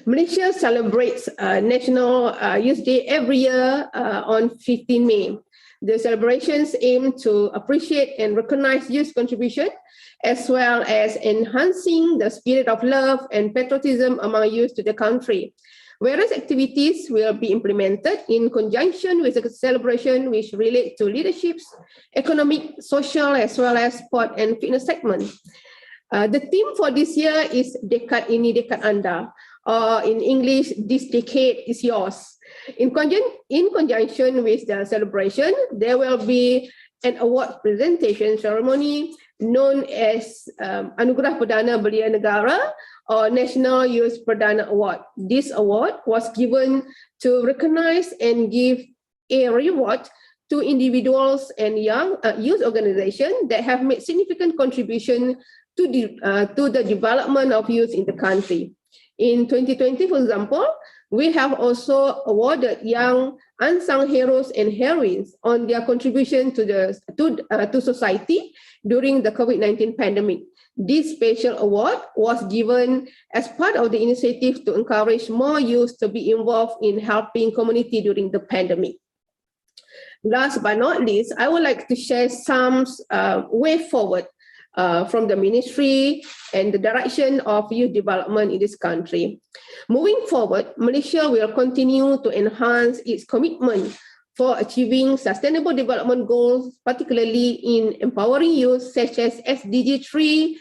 Malaysia celebrates National Youth Day every year on 15 May. The celebrations aim to appreciate and recognize youth contribution, as well as enhancing the spirit of love and patriotism among youth to the country. Various activities will be implemented in conjunction with the celebration, which relate to leaderships, economic, social, as well as sport and fitness segment. The theme for this year is Dekad Ini Dekad Anda, or in English, this decade is yours. In conjunction with the celebration, there will be an award presentation ceremony, known as Anugerah Perdana Belia Negara or National Youth Perdana Award. This award was given to recognize and give a reward to individuals and young youth organizations that have made significant contribution to the development of youth in the country. In 2020, for example, we have also awarded young unsung heroes and heroines on their contribution to society during the COVID-19 pandemic. This special award was given as part of the initiative to encourage more youth to be involved in helping community during the pandemic. Last but not least, I would like to share some way forward from the ministry and the direction of youth development in this country. Moving forward, Malaysia will continue to enhance its commitment for achieving sustainable development goals, particularly in empowering youth, such as SDG 3,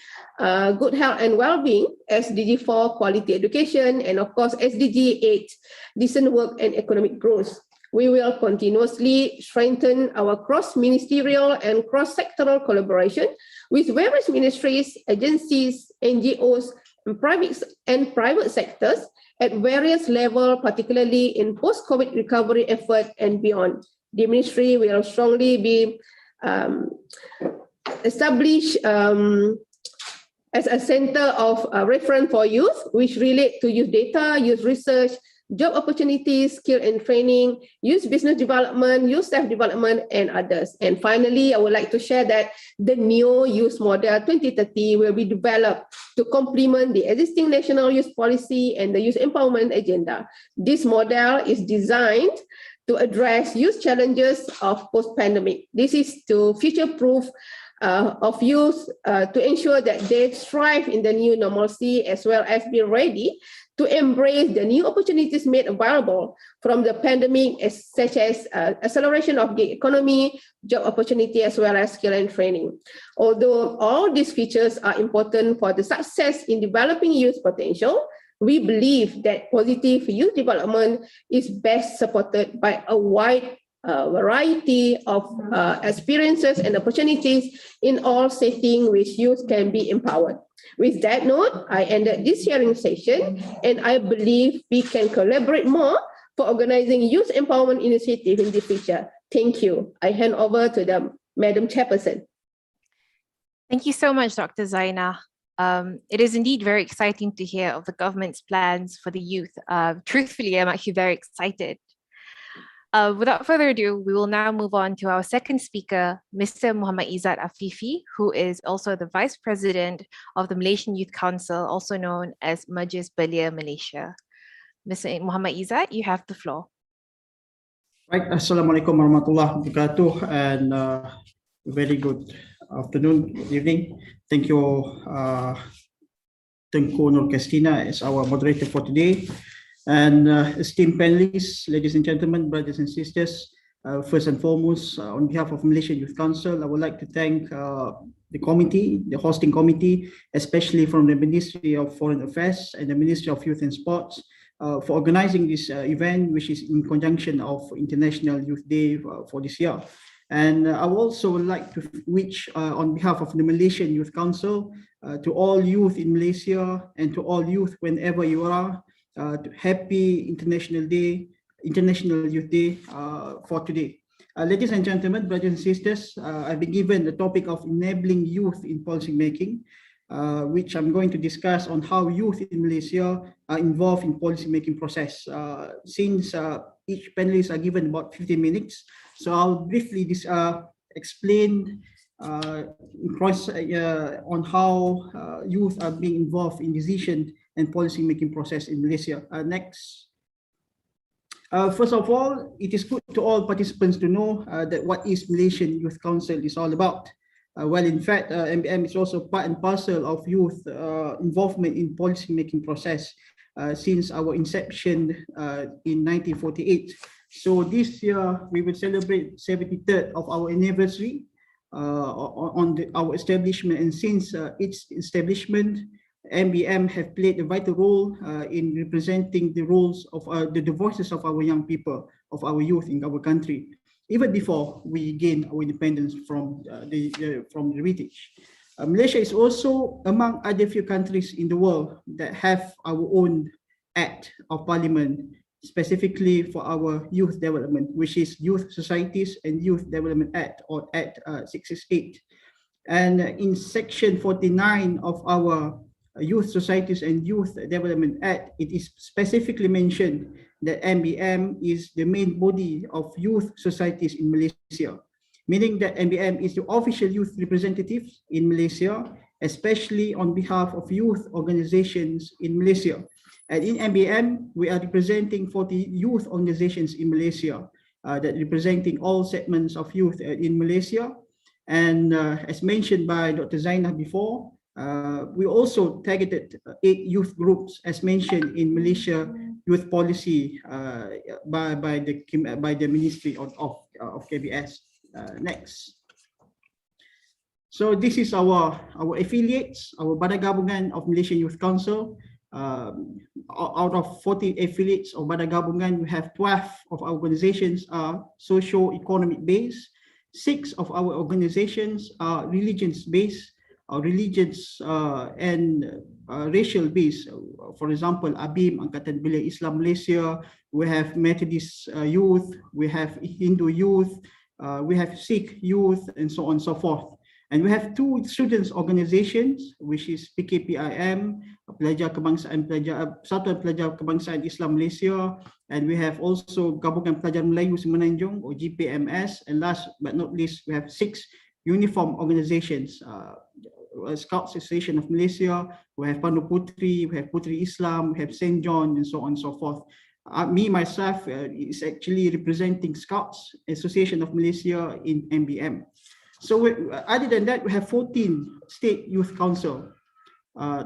good health and well-being, SDG 4, quality education, and of course SDG 8, decent work and economic growth. We will continuously strengthen our cross-ministerial and cross-sectoral collaboration with various ministries, agencies, NGOs, and private sectors at various levels, particularly in post-COVID recovery effort and beyond. The ministry will strongly be established as a center of reference for youth, which relate to youth data, youth research, job opportunities, skill and training, youth business development, youth staff development, and others. And finally, I would like to share that the new youth model 2030 will be developed to complement the existing national youth policy and the youth empowerment agenda. This model is designed to address youth challenges of post-pandemic. This is to future-proof of youth to ensure that they thrive in the new normalcy, as well as be ready to embrace the new opportunities made available from the pandemic, such as acceleration of the economy, job opportunity, as well as skill and training. Although all these features are important for the success in developing youth potential, we believe that positive youth development is best supported by a wide variety of experiences and opportunities in all settings which youth can be empowered. With that note, I ended this sharing session, and I believe we can collaborate more for organizing youth empowerment initiative in the future. Thank you. I hand over to the Madam Chairperson. Thank you so much, Dr. Zaina. It is indeed very exciting to hear of the government's plans for the youth. Truthfully, I'm actually very excited. Without further ado, we will now move on to our second speaker, Mr. Muhammad Izzat Afifi, who is also the Vice President of the Malaysian Youth Council, also known as Majlis Belia Malaysia. Mr. Muhammad Izzat, you have the floor. Right, Assalamualaikum warahmatullahi wabarakatuh, and very good afternoon, good evening. Thank you, Tengku Nur Kestina, as our moderator for today. And esteemed panelists, ladies and gentlemen, brothers and sisters, first and foremost, on behalf of Malaysian Youth Council, I would like to thank the committee, the hosting committee, especially from the Ministry of Foreign Affairs and the Ministry of Youth and Sports for organizing this event, which is in conjunction of International Youth Day for this year. And I would also like to wish, on behalf of the Malaysian Youth Council, to all youth in Malaysia and to all youth whenever you are, happy International Youth Day for today. Ladies and gentlemen, brothers and sisters, I've been given the topic of enabling youth in policy making, which I'm going to discuss on how youth in Malaysia are involved in policy making process. Since each panelist are given about 15 minutes, so I'll briefly explain on how youth are being involved in decision and policy-making process in Malaysia. Next. First of all, it is good to all participants to know that what is Malaysian Youth Council is all about. Well, in fact, MBM is also part and parcel of youth involvement in policy-making process since our inception in 1948. So this year, we will celebrate 73rd of our anniversary on our establishment, and since its establishment, MBM have played a vital role in representing the roles of the voices of our young people, of our youth in our country, even before we gained our independence from the British. Malaysia is also among other few countries in the world that have our own Act of Parliament specifically for our youth development, which is Youth Societies and Youth Development Act, or Act 668. And in section 49 of our Youth Societies and Youth Development Act, it is specifically mentioned that MBM is the main body of youth societies in Malaysia, meaning that MBM is the official youth representative in Malaysia, especially on behalf of youth organizations in Malaysia. And in MBM, we are representing 40 youth organizations in Malaysia that representing all segments of youth in Malaysia. And as mentioned by Dr. Zainah before, we also targeted 8 youth groups as mentioned in Malaysia Youth Policy by the Ministry of KBS. Next. So this is our affiliates, our Badan Gabungan of Malaysian Youth Council. Out of 40 affiliates of Badan Gabungan, we have 12 of our organizations are socio-economic based. 6 of our organizations are religions based, religions and racial based. For example, ABIM, Angkatan Belia Islam Malaysia, we have Methodist youth, we have Hindu youth, we have Sikh youth, and so on and so forth. And we have 2 students organizations, which is PKPIM, Pelajar Kebangsaan Persatuan Pelajar Kebangsaan Islam Malaysia, and we have also Gabungan Pelajar Melayu Semenanjung, or GPMS, and last but not least, we have 6 uniform organizations, Scouts Association of Malaysia, we have Pandu Putri, we have Putri Islam, we have St. John, and so on and so forth. Me, myself, is actually representing Scouts Association of Malaysia in MBM. So other than that, we have 14 state youth council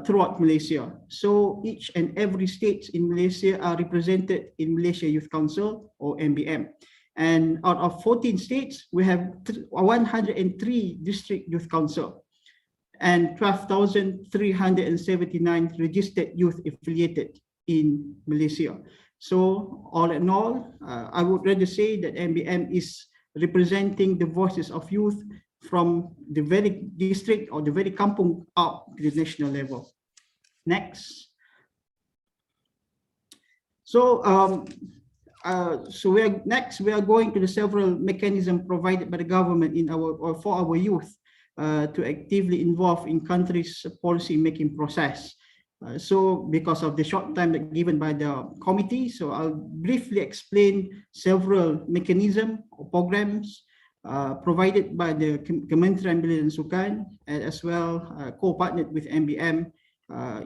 throughout Malaysia. So each and every state in Malaysia are represented in Malaysia Youth Council, or MBM. And out of 14 states, we have 103 district youth council and 12,379 registered youth affiliated in Malaysia. So all in all, I would rather say that MBM is representing the voices of youth from the very district or the very kampung up to the national level. Next. So we are going to the several mechanisms provided by the government in for our youth to actively involve in country's policy making process. So because of the short time given by the committee, so I'll briefly explain several mechanisms or programs provided by the Kementerian Belia dan Sukan, and as well co-partnered with MBM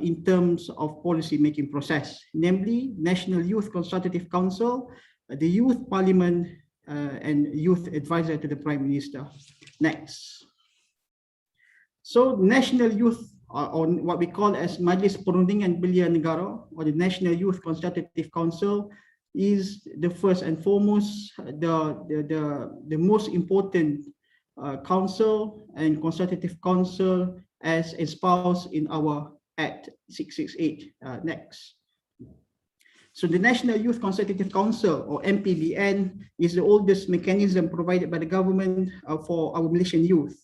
in terms of policy making process, namely National Youth Consultative Council, the Youth Parliament, and Youth Advisor to the Prime Minister. Next. So National Youth, or what we call as Majlis Perundingan Belia Negara, or the National Youth Consultative Council, is the first and foremost the most important council and consultative council as espoused in our Act 668. Next. So the National Youth Consultative Council, or NPBN, is the oldest mechanism provided by the government for our Malaysian youth.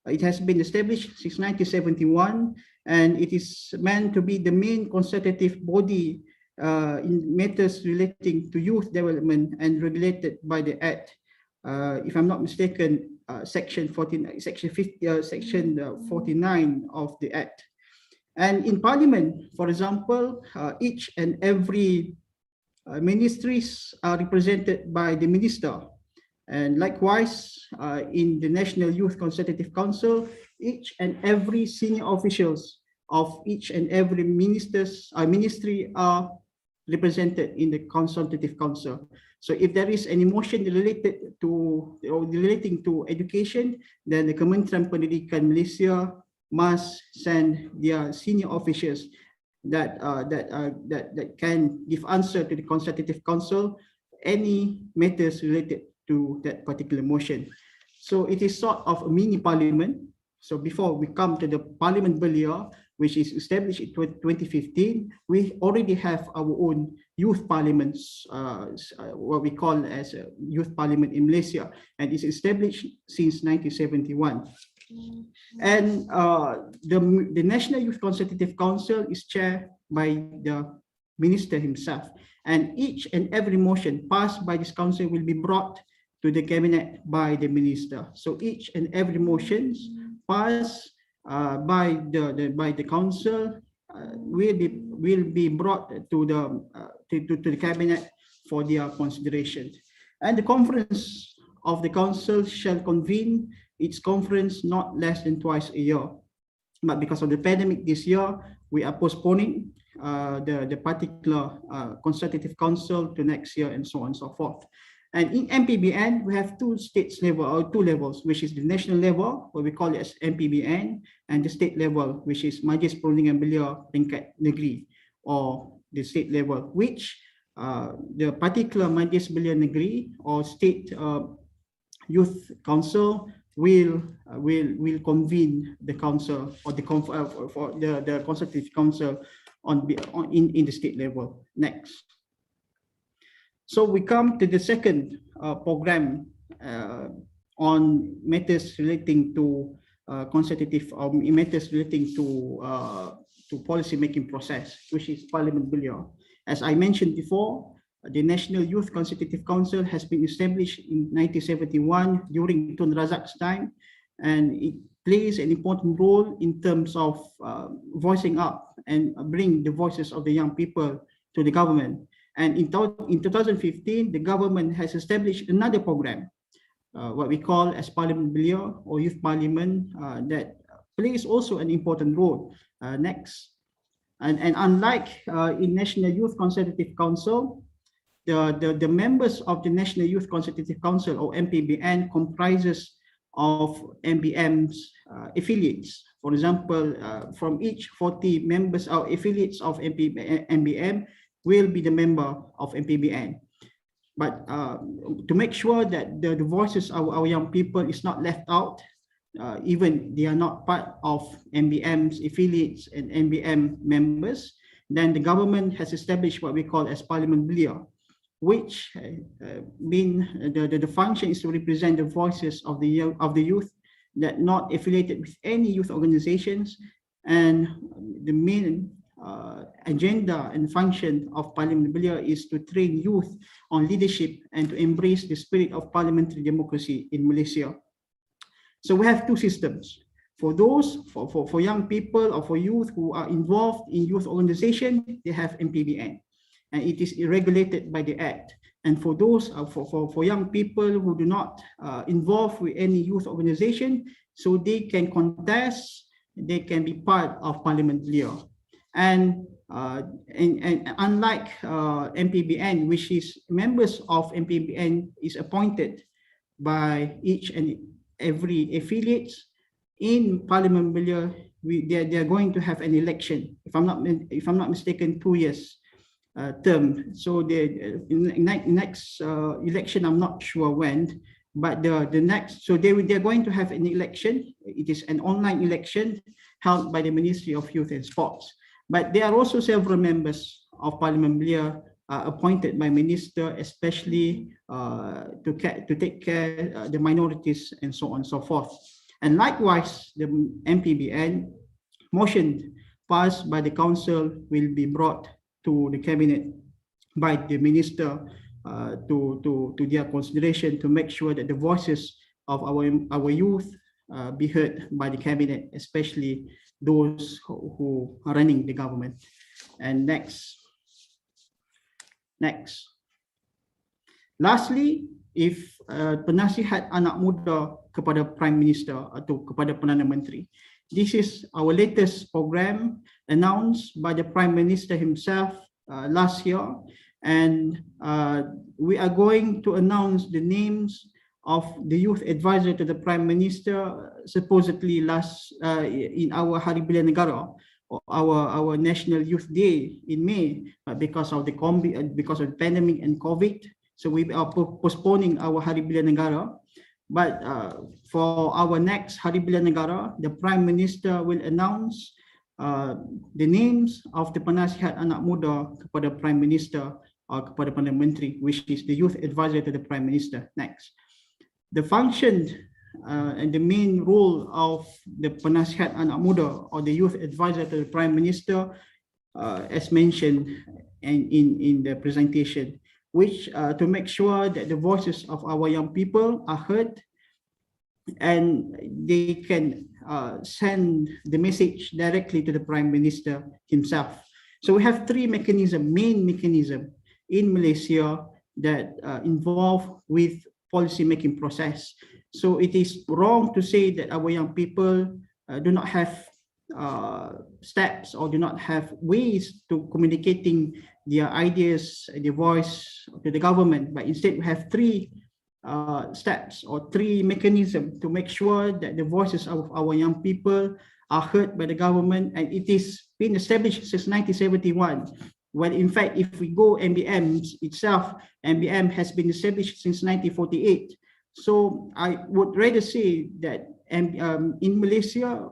It has been established since 1971, and it is meant to be the main consultative body in matters relating to youth development and regulated by the Act. If I'm not mistaken, Section 49 of the Act. And in Parliament, for example, each and every ministries are represented by the minister. And likewise, in the National Youth Consultative Council, each and every senior officials of each and every ministry are represented in the consultative council. So if there is any motion related to or relating to education, then the Kementerian Pendidikan Malaysia must send their senior officials that can give answer to the consultative council any matters related to that particular motion. So it is sort of a mini parliament. So before we come to the Parliament Belia, which is established in 2015, we already have our own youth parliaments, what we call as a youth parliament in Malaysia, and it's established since 1971. And the National Youth Consultative Council is chaired by the minister himself. And each and every motion passed by this council will be brought to the cabinet by the minister. So each and every motion passed by the council will be brought to the cabinet for their consideration. And the conference of the council shall convene its conference not less than twice a year. But because of the pandemic this year, we are postponing the particular consultative council to next year, and so on and so forth. And in MPBN, we have two levels, which is the national level, where we call it as MPBN, and the state level, which is Majlis Perundingan Belia Tingkat Negeri, or the state level, which the particular Majlis Belia Negeri or state youth council will convene the council or the consultative council in the state level. Next. So we come to the second program on matters relating to consultative matters relating to policy making process, which is Parliament Belia. As I mentioned before, the National Youth Consultative Council has been established in 1971 during Tun Razak's time, and it plays an important role in terms of voicing up and bring the voices of the young people to the government. And in 2015, the government has established another program, what we call as Parliament Belia or Youth Parliament, that plays also an important role. Next. And unlike in National Youth Consultative Council, the members of the National Youth Consultative Council or MPBN comprises of MBM's affiliates. For example, from each 40 members or affiliates of MBM will be the member of MPBN. But to make sure that the voices of our young people is not left out, even they are not part of MBM's affiliates and MBM members, then the government has established what we call as Parliament Belia, which the function is to represent the voices of the youth that not affiliated with any youth organizations, and the main agenda and function of Parliament Belia is to train youth on leadership and to embrace the spirit of parliamentary democracy in Malaysia. So we have two systems. For those, for young people or for youth who are involved in youth organization, they have MPBN, and it is regulated by the Act. And for those, for young people who do not involve with any youth organization, so they can contest, they can be part of Parliament Belia. And unlike MPBN, which is members of MPBN is appointed by each and every affiliate, in Parliament Belia, they are going to have an election. If I'm not mistaken, 2 years term. So the next election, I'm not sure when, but the next, so they're going to have an election. It is an online election held by the Ministry of Youth and Sports. But there are also several members of Parliament Belia appointed by minister, especially to take care the minorities and so on and so forth. And likewise, the MPBN motion passed by the council will be brought to the cabinet by the minister to their consideration, to make sure that the voices of our youth be heard by the cabinet, especially those who are running the government. And next. Lastly, if penasihat anak muda kepada Prime Minister atau kepada Perdana Menteri, this is our latest program announced by the Prime Minister himself last year, and we are going to announce the names of the youth advisor to the Prime Minister supposedly in our Hari Belia Negara, or our National Youth Day in May, but because of the pandemic and COVID, so we are postponing our Hari Belia Negara. But for our next Hari Belia Negara, the Prime Minister will announce the names of the penasihat anak muda kepada Prime Minister or kepada Perdana Menteri, which is the youth advisor to the Prime Minister. Next. The function and the main role of the Penasihat Anak Muda or the youth advisor to the Prime Minister, as mentioned in the presentation, which to make sure that the voices of our young people are heard and they can send the message directly to the Prime Minister himself. So we have three main mechanism in Malaysia that involve with policy making process. So it is wrong to say that our young people do not have steps or do not have ways to communicating their ideas, their voice to the government, but instead we have three steps or three mechanisms to make sure that the voices of our young people are heard by the government, and it is been established since 1971. When in fact, if we go MBM itself, MBM has been established since 1948. So I would rather say that in Malaysia,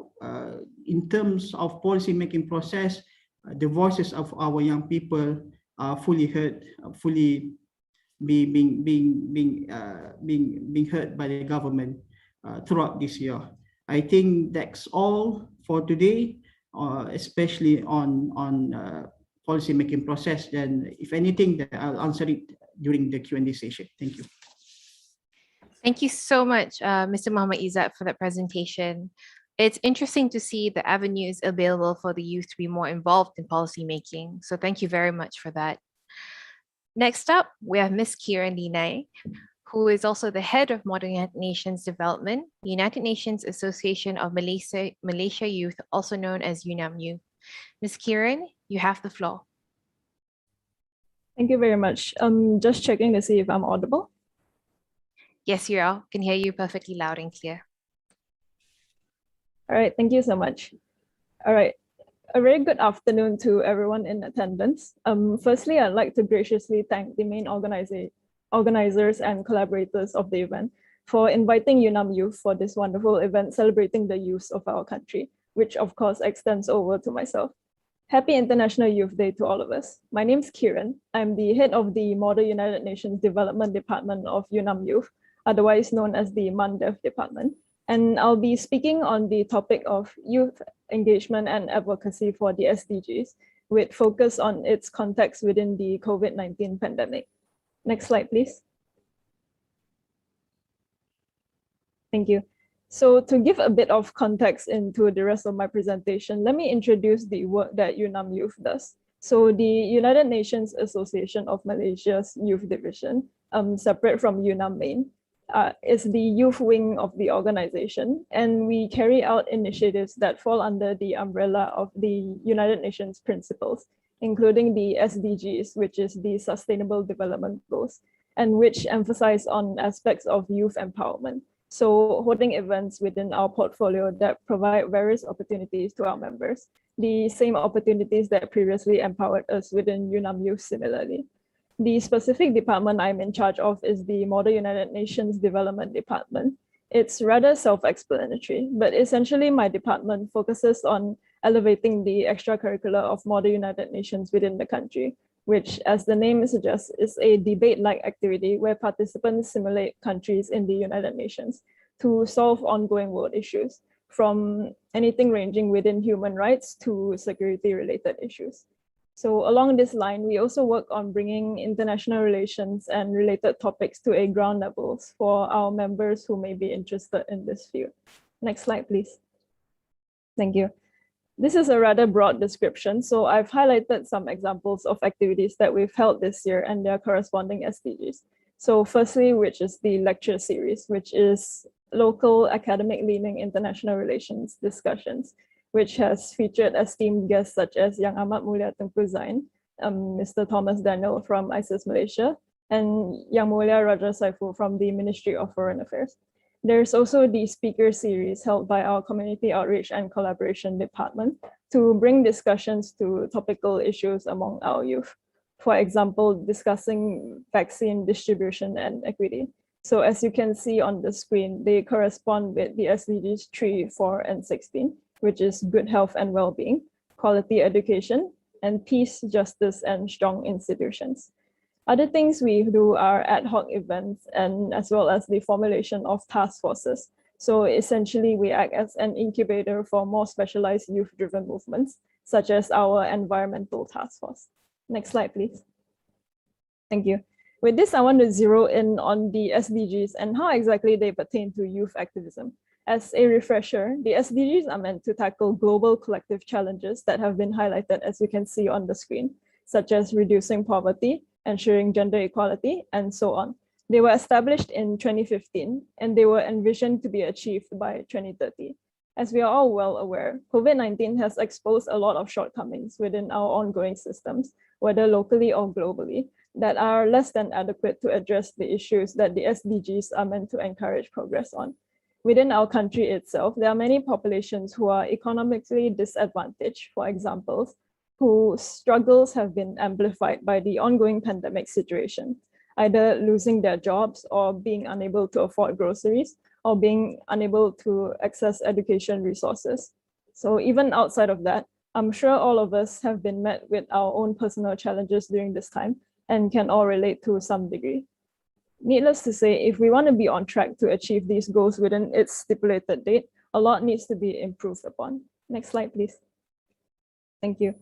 in terms of policy making process, the voices of our young people are fully heard, fully being heard by the government throughout this year. I think that's all for today, especially on policy making process. Then, if anything, I'll answer it during the Q&A session. Thank you. Thank you so much, Mr. Muhammad Izzat, for that presentation. It's interesting to see the avenues available for the youth to be more involved in policy making. So thank you very much for that. Next up, we have Ms. Kieran Linai, who is also the head of Modern United Nations Development, United Nations Association of Malaysia Youth, also known as UNAM Youth. Ms. Kieran, you have the floor. Thank you very much. Just checking to see if I'm audible. Yes, you are. Can hear you perfectly loud and clear. All right, thank you so much. All right, a very good afternoon to everyone in attendance. Firstly, I'd like to graciously thank the main organizers and collaborators of the event for inviting UNAM Youth for this wonderful event celebrating the youth of our country, which of course extends over to myself. Happy International Youth Day to all of us. My name is Kieran. I'm the head of the Modern United Nations Development Department of UNAM Youth, otherwise known as the MUNDEV Department. And I'll be speaking on the topic of youth engagement and advocacy for the SDGs, with focus on its context within the COVID-19 pandemic. Next slide, please. Thank you. So to give a bit of context into the rest of my presentation, let me introduce the work that UNAM Youth does. So the United Nations Association of Malaysia's Youth Division, separate from UNAM Main, is the youth wing of the organization, and we carry out initiatives that fall under the umbrella of the United Nations principles, including the SDGs, which is the Sustainable Development Goals, and which emphasize on aspects of youth empowerment. So holding events within our portfolio that provide various opportunities to our members, the same opportunities that previously empowered us within UNAM Youth similarly. The specific department I'm in charge of is the Modern United Nations Development Department. It's rather self-explanatory, but essentially my department focuses on elevating the extracurricular of Modern United Nations within the country, which, as the name suggests, is a debate-like activity where participants simulate countries in the United Nations to solve ongoing world issues, from anything ranging within human rights to security-related issues. So along this line, we also work on bringing international relations and related topics to a ground level for our members who may be interested in this field. Next slide, please. Thank you. This is a rather broad description, so I've highlighted some examples of activities that we've held this year and their corresponding SDGs. So firstly, which is the lecture series, which is local academic leaning international relations discussions, which has featured esteemed guests such as Yang Amat Mulia Tengku Zain, Mr. Thomas Daniel from ISIS Malaysia, and Yang Mulia Raja Saiful from the Ministry of Foreign Affairs. There's also the speaker series held by our Community Outreach and Collaboration Department to bring discussions to topical issues among our youth. For example, discussing vaccine distribution and equity. So as you can see on the screen, they correspond with the SDGs 3, 4, and 16, which is good health and well-being, quality education, and peace, justice, and strong institutions. Other things we do are ad hoc events and as well as the formulation of task forces So essentially, we act as an incubator for more specialized youth-driven movements, such as our environmental task force. Next slide, please. Thank you. With this, I want to zero in on the SDGs and how exactly they pertain to youth activism. As a refresher, the SDGs are meant to tackle global collective challenges that have been highlighted, as you can see on the screen, such as reducing poverty, ensuring gender equality, and so on. They were established in 2015, and they were envisioned to be achieved by 2030. As we are all well aware, COVID-19 has exposed a lot of shortcomings within our ongoing systems, whether locally or globally, that are less than adequate to address the issues that the SDGs are meant to encourage progress on. Within our country itself, there are many populations who are economically disadvantaged, for example, whose struggles have been amplified by the ongoing pandemic situation, either losing their jobs or being unable to afford groceries or being unable to access education resources. So even outside of that, I'm sure all of us have been met with our own personal challenges during this time and can all relate to some degree. Needless to say, if we want to be on track to achieve these goals within its stipulated date, a lot needs to be improved upon. Next slide, please. Thank you.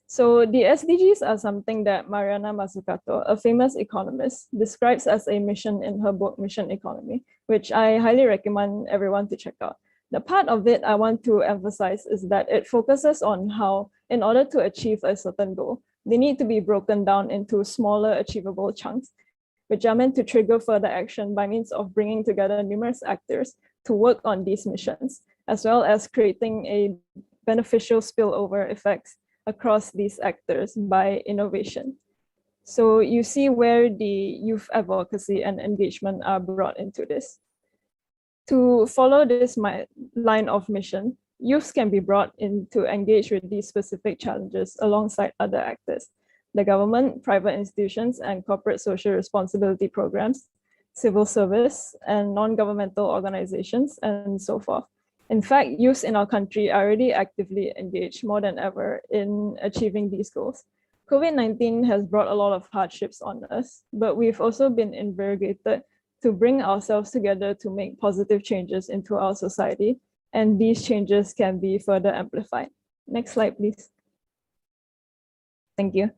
So the SDGs are something that Mariana Mazzucato, a famous economist, describes as a mission in her book, Mission Economy, which I highly recommend everyone to check out. The part of it I want to emphasize is that it focuses on how, in order to achieve a certain goal, they need to be broken down into smaller achievable chunks, which are meant to trigger further action by means of bringing together numerous actors to work on these missions, as well as creating a beneficial spillover effects across these actors by innovation. So you see where the youth advocacy and engagement are brought into this. To follow this line of mission, youths can be brought in to engage with these specific challenges alongside other actors, the government, private institutions, and corporate social responsibility programs, civil service, and non-governmental organizations, and so forth. In fact, youths in our country are already actively engaged more than ever in achieving these goals. COVID-19 has brought a lot of hardships on us, but we've also been invigorated to bring ourselves together to make positive changes into our society, and these changes can be further amplified. Next slide, please. Thank you.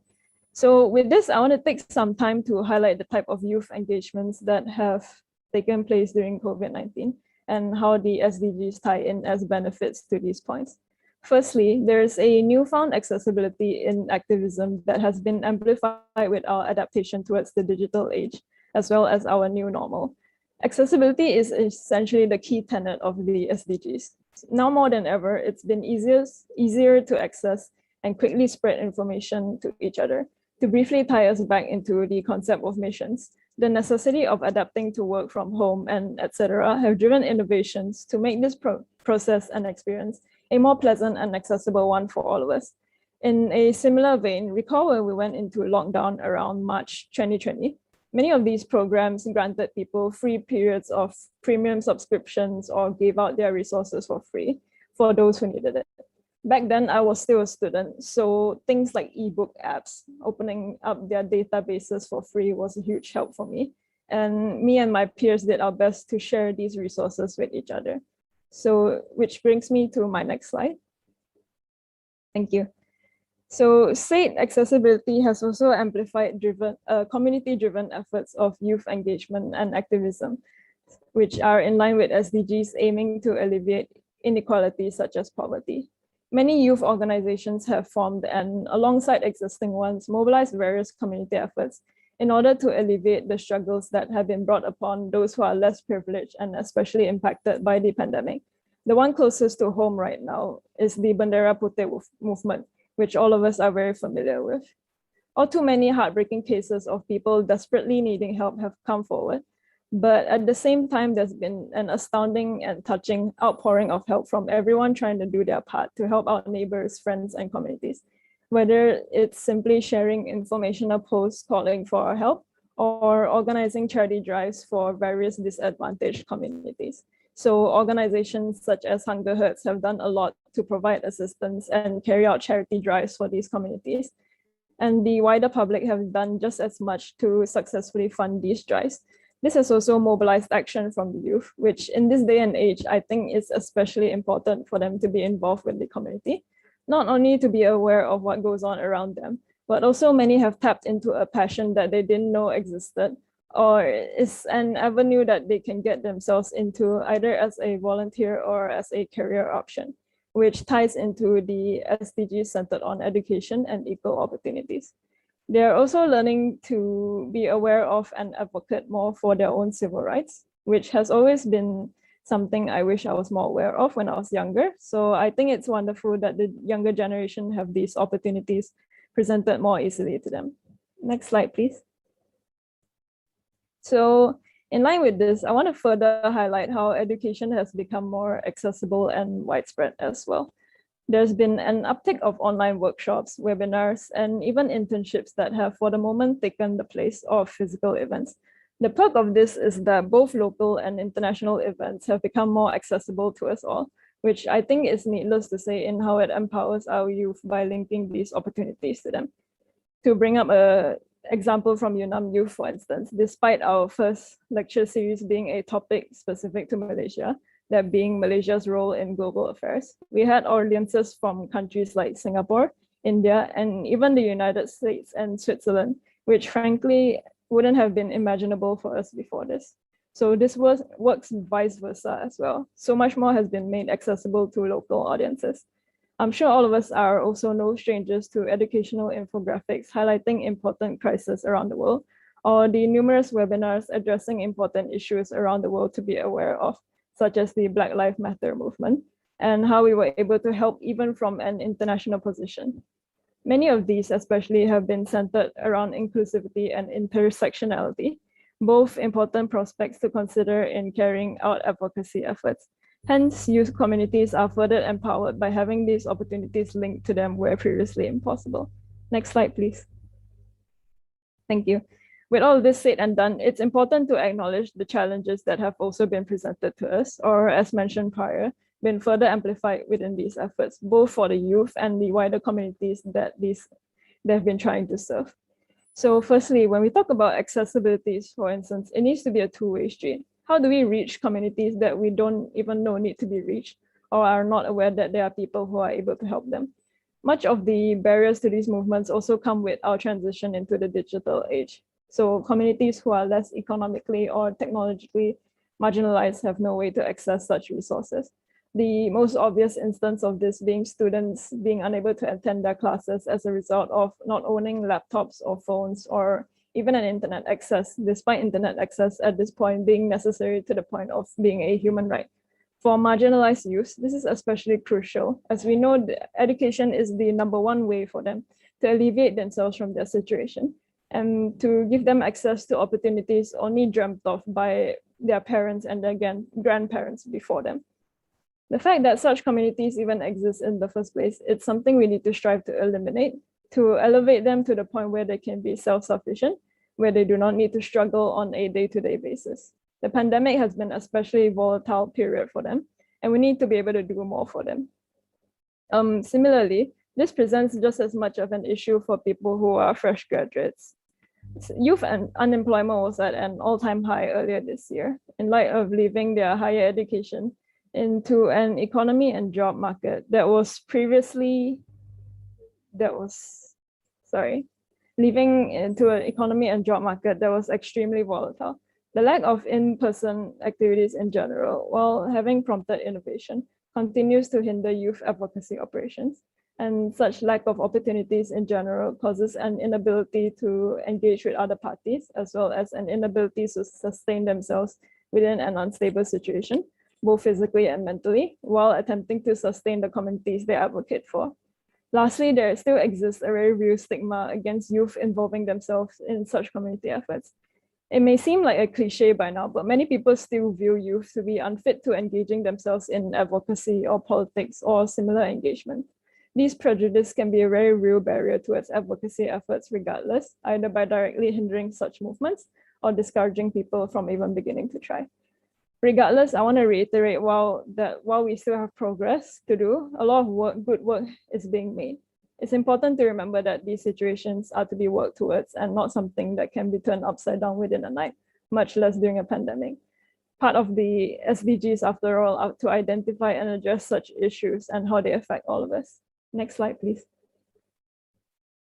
So with this, I want to take some time to highlight the type of youth engagements that have taken place during COVID-19 and how the SDGs tie in as benefits to these points. Firstly, there's a newfound accessibility in activism that has been amplified with our adaptation towards the digital age, as well as our new normal. Accessibility is essentially the key tenet of the SDGs. Now more than ever, it's been easier to access and quickly spread information to each other. To briefly tie us back into the concept of missions, the necessity of adapting to work from home and etc. have driven innovations to make this process and experience a more pleasant and accessible one for all of us. In a similar vein, recall when we went into lockdown around March 2020, many of these programs granted people free periods of premium subscriptions or gave out their resources for free for those who needed it. Back then, I was still a student, so things like ebook apps, opening up their databases for free was a huge help for me. And me and my peers did our best to share these resources with each other. So, which brings me to my next slide. Thank you. So, said accessibility has also amplified community-driven efforts of youth engagement and activism, which are in line with SDGs aiming to alleviate inequalities such as poverty. Many youth organizations have formed and, alongside existing ones, mobilized various community efforts in order to alleviate the struggles that have been brought upon those who are less privileged and especially impacted by the pandemic. The one closest to home right now is the Bendera Putih movement, which all of us are very familiar with. All too many heartbreaking cases of people desperately needing help have come forward. But at the same time, there's been an astounding and touching outpouring of help from everyone trying to do their part to help our neighbors, friends, and communities. Whether it's simply sharing informational posts calling for our help or organizing charity drives for various disadvantaged communities. So organizations such as Hunger Hertz have done a lot to provide assistance and carry out charity drives for these communities. And the wider public have done just as much to successfully fund these drives. This has also mobilized action from the youth, which in this day and age, I think is especially important for them to be involved with the community, not only to be aware of what goes on around them, but also many have tapped into a passion that they didn't know existed, or is an avenue that they can get themselves into either as a volunteer or as a career option, which ties into the SDGs centered on education and equal opportunities. They are also learning to be aware of and advocate more for their own civil rights, which has always been something I wish I was more aware of when I was younger. So I think it's wonderful that the younger generation have these opportunities presented more easily to them. Next slide, please. So in line with this, I want to further highlight how education has become more accessible and widespread as well. There's been an uptick of online workshops, webinars, and even internships that have for the moment taken the place of physical events. The perk of this is that both local and international events have become more accessible to us all, which I think is needless to say in how it empowers our youth by linking these opportunities to them. To bring up an example from UNAM Youth, for instance, despite our first lecture series being a topic specific to Malaysia, that being Malaysia's role in global affairs, we had audiences from countries like Singapore, India, and even the United States and Switzerland, which frankly wouldn't have been imaginable for us before this. So this works vice versa as well. So much more has been made accessible to local audiences. I'm sure all of us are also no strangers to educational infographics highlighting important crises around the world, or the numerous webinars addressing important issues around the world to be aware of, such as the Black Lives Matter movement, and how we were able to help even from an international position. Many of these especially have been centered around inclusivity and intersectionality, both important prospects to consider in carrying out advocacy efforts. Hence, youth communities are further empowered by having these opportunities linked to them where previously impossible. Next slide, please. Thank you. With all this said and done, it's important to acknowledge the challenges that have also been presented to us, or as mentioned prior, been further amplified within these efforts, both for the youth and the wider communities that they've been trying to serve. So firstly, when we talk about accessibilities, for instance, it needs to be a two-way street. How do we reach communities that we don't even know need to be reached, or are not aware that there are people who are able to help them? Much of the barriers to these movements also come with our transition into the digital age. So communities who are less economically or technologically marginalized have no way to access such resources. The most obvious instance of this being students being unable to attend their classes as a result of not owning laptops or phones or even an internet access, despite internet access at this point being necessary to the point of being a human right. For marginalized youth, this is especially crucial, as we know that education is the #1 way for them to alleviate themselves from their situation and to give them access to opportunities only dreamt of by their parents and their grandparents before them. The fact that such communities even exist in the first place, it's something we need to strive to eliminate, to elevate them to the point where they can be self-sufficient, where they do not need to struggle on a day-to-day basis. The pandemic has been especially volatile period for them, and we need to be able to do more for them. Similarly, this presents just as much of an issue for people who are fresh graduates. Youth and unemployment was at an all-time high earlier this year, in light of leaving their higher education into an economy and job market that was leaving into an economy and job market that was extremely volatile. The lack of in-person activities in general, while having prompted innovation, continues to hinder youth advocacy operations. And such lack of opportunities in general causes an inability to engage with other parties, as well as an inability to sustain themselves within an unstable situation, both physically and mentally, while attempting to sustain the communities they advocate for. Lastly, there still exists a very real stigma against youth involving themselves in such community efforts. It may seem like a cliche by now, but many people still view youth to be unfit to engaging themselves in advocacy or politics or similar engagement. These prejudices can be a very real barrier towards advocacy efforts regardless, either by directly hindering such movements or discouraging people from even beginning to try. Regardless, I want to reiterate while we still have progress to do, a lot of good work is being made. It's important to remember that these situations are to be worked towards and not something that can be turned upside down within a night. much less during a pandemic. Part of the SDGs, after all, are to identify and address such issues and how they affect all of us. Next slide, please.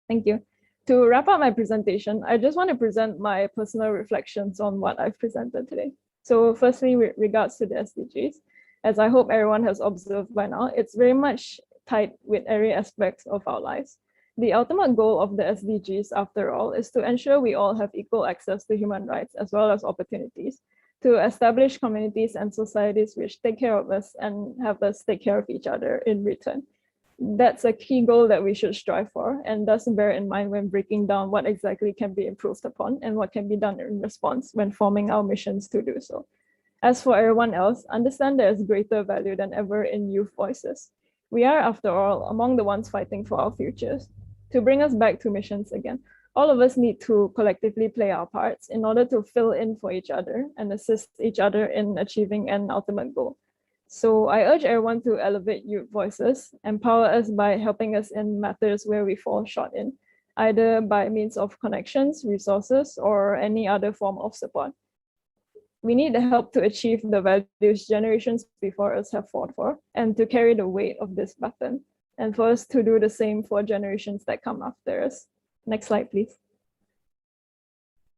Thank you. To wrap up my presentation, I just want to present my personal reflections on what I've presented today. So firstly, with regards to the SDGs, as I hope everyone has observed by now, it's very much tied with every aspect of our lives. The ultimate goal of the SDGs, after all, is to ensure we all have equal access to human rights as well as opportunities, to establish communities and societies which take care of us and have us take care of each other in return. That's a key goal that we should strive for, and thus bear in mind when breaking down what exactly can be improved upon and what can be done in response when forming our missions to do so. As for everyone else, understand there is greater value than ever in youth voices. We are, after all, among the ones fighting for our futures. To bring us back to missions again, all of us need to collectively play our parts in order to fill in for each other and assist each other in achieving an ultimate goal. So I urge everyone to elevate youth voices, empower us by helping us in matters where we fall short in, either by means of connections, resources, or any other form of support. We need the help to achieve the values generations before us have fought for, and to carry the weight of this baton, and for us to do the same for generations that come after us. Next slide, please.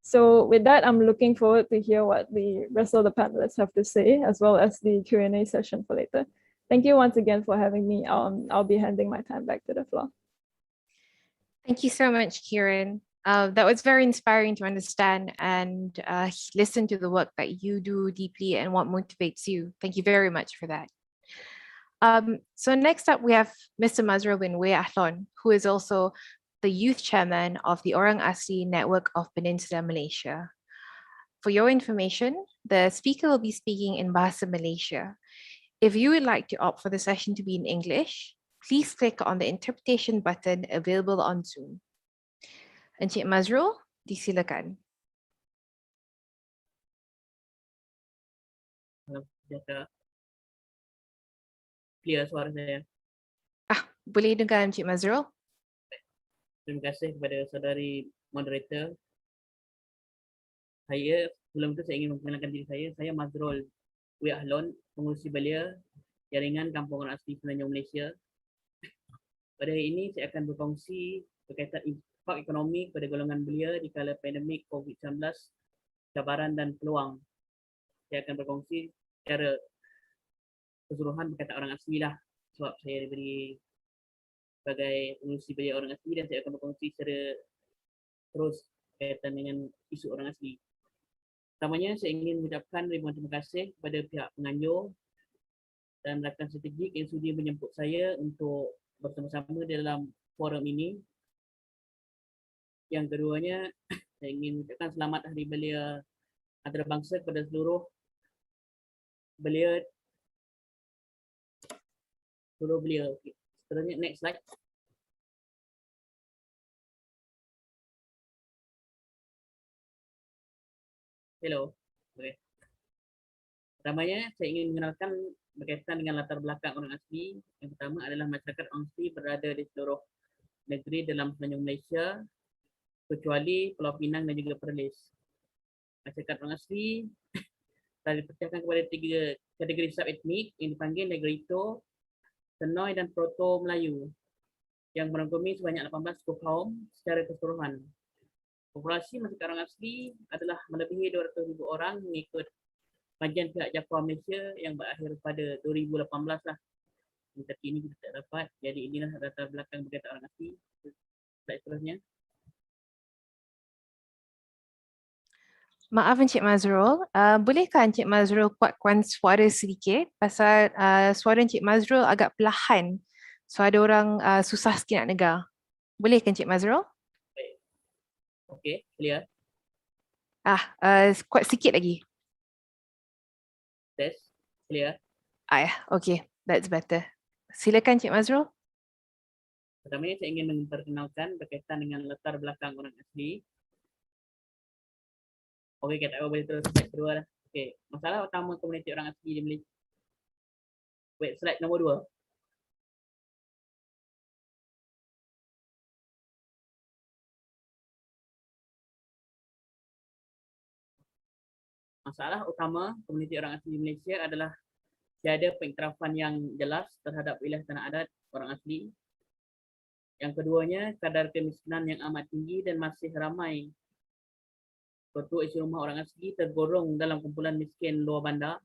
So with that, I'm looking forward to hear what the rest of the panelists have to say, as well as the Q&A session for later. Thank you once again for having me. I'll be handing my time back to the floor. Thank you so much, Kieran. That was very inspiring to understand and listen to the work that you do deeply and what motivates you. Thank you very much for that. So next up, we have Mr. Mazrul bin Wei Ahlon, who is also the youth chairman of the Orang Asli Network of Peninsular Malaysia. For your information, the speaker will be speaking in Bahasa Malaysia. If you would like to opt for the session to be in English, please click on the interpretation button available on Zoom. Encik Mazrul, disilakan. Clear suara saya. Boleh dengar Encik Mazrul? Terima kasih kepada saudari moderator. Saya, sebelum itu saya ingin memperkenalkan diri saya. Saya Mazrul bin Wei Ahlon, pengurusi belia Jaringan Kampung Orang Asli Semenanjung Malaysia. Pada hari ini saya akan berkongsi berkaitan impak ekonomi kepada golongan belia di kala pandemik COVID-19, cabaran dan peluang. Saya akan berkongsi secara keseluruhan berkaitan orang asli lah, sebab saya diberi sebagai pengurusi belia orang asli dan saya akan berkongsi secara terus berkaitan dengan isu orang asli. Pertamanya saya ingin mengucapkan ribuan terima kasih kepada pihak penganjur dan rakan strategik yang sudi menjemput saya untuk bersama-sama dalam forum ini. Yang keduanya, saya ingin mengucapkan selamat Hari Belia Antarabangsa kepada seluruh belia. Okay. Seterusnya, next slide. Hello. Okay. Pertamanya, saya ingin mengenalkan berkaitan dengan latar belakang orang asli. Yang pertama adalah masyarakat orang asli berada di seluruh negeri dalam Semenanjung Malaysia, kecuali Pulau Pinang dan juga Perlis. Masyarakat orang asli telah dipecahkan kepada 3 kategori sub-etnik yang dipanggil Negrito, Senoi dan Proto Melayu yang merangkumi sebanyak 18 suku kaum secara keseluruhan. Populasi masyarakat orang asli adalah melebihi 200,000 orang mengikut kajian pihak Jakwa Malaysia yang berakhir pada 2018 lah. Yang terkini kita tak dapat. Jadi inilah latar belakang berkaitan orang asli. Slide seterusnya. Maaf Encik Mazrul, bolehkah Encik Mazrul kuatkan suara sedikit pasal suara Encik Mazrul agak perlahan. So ada orang susah sikit nak dengar. Boleh ke Encik Mazrul? Okey, clear. Kuat sikit lagi. Test, clear. Okay, that's better. Silakan Encik Mazrul. Pertamanya saya ingin memperkenalkan berkaitan dengan latar belakang orang asli. Okey, kita boleh terus slide kedua lah. Okey, masalah utama komuniti orang asli di Malaysia. Wait, slide nombor 2. Masalah utama komuniti orang asli di Malaysia adalah tiada pengiktirafan yang jelas terhadap wilayah tanah adat orang asli. Yang keduanya, kadar kemiskinan yang amat tinggi dan masih ramai ketua isi rumah orang asli tergolong dalam kumpulan miskin luar bandar.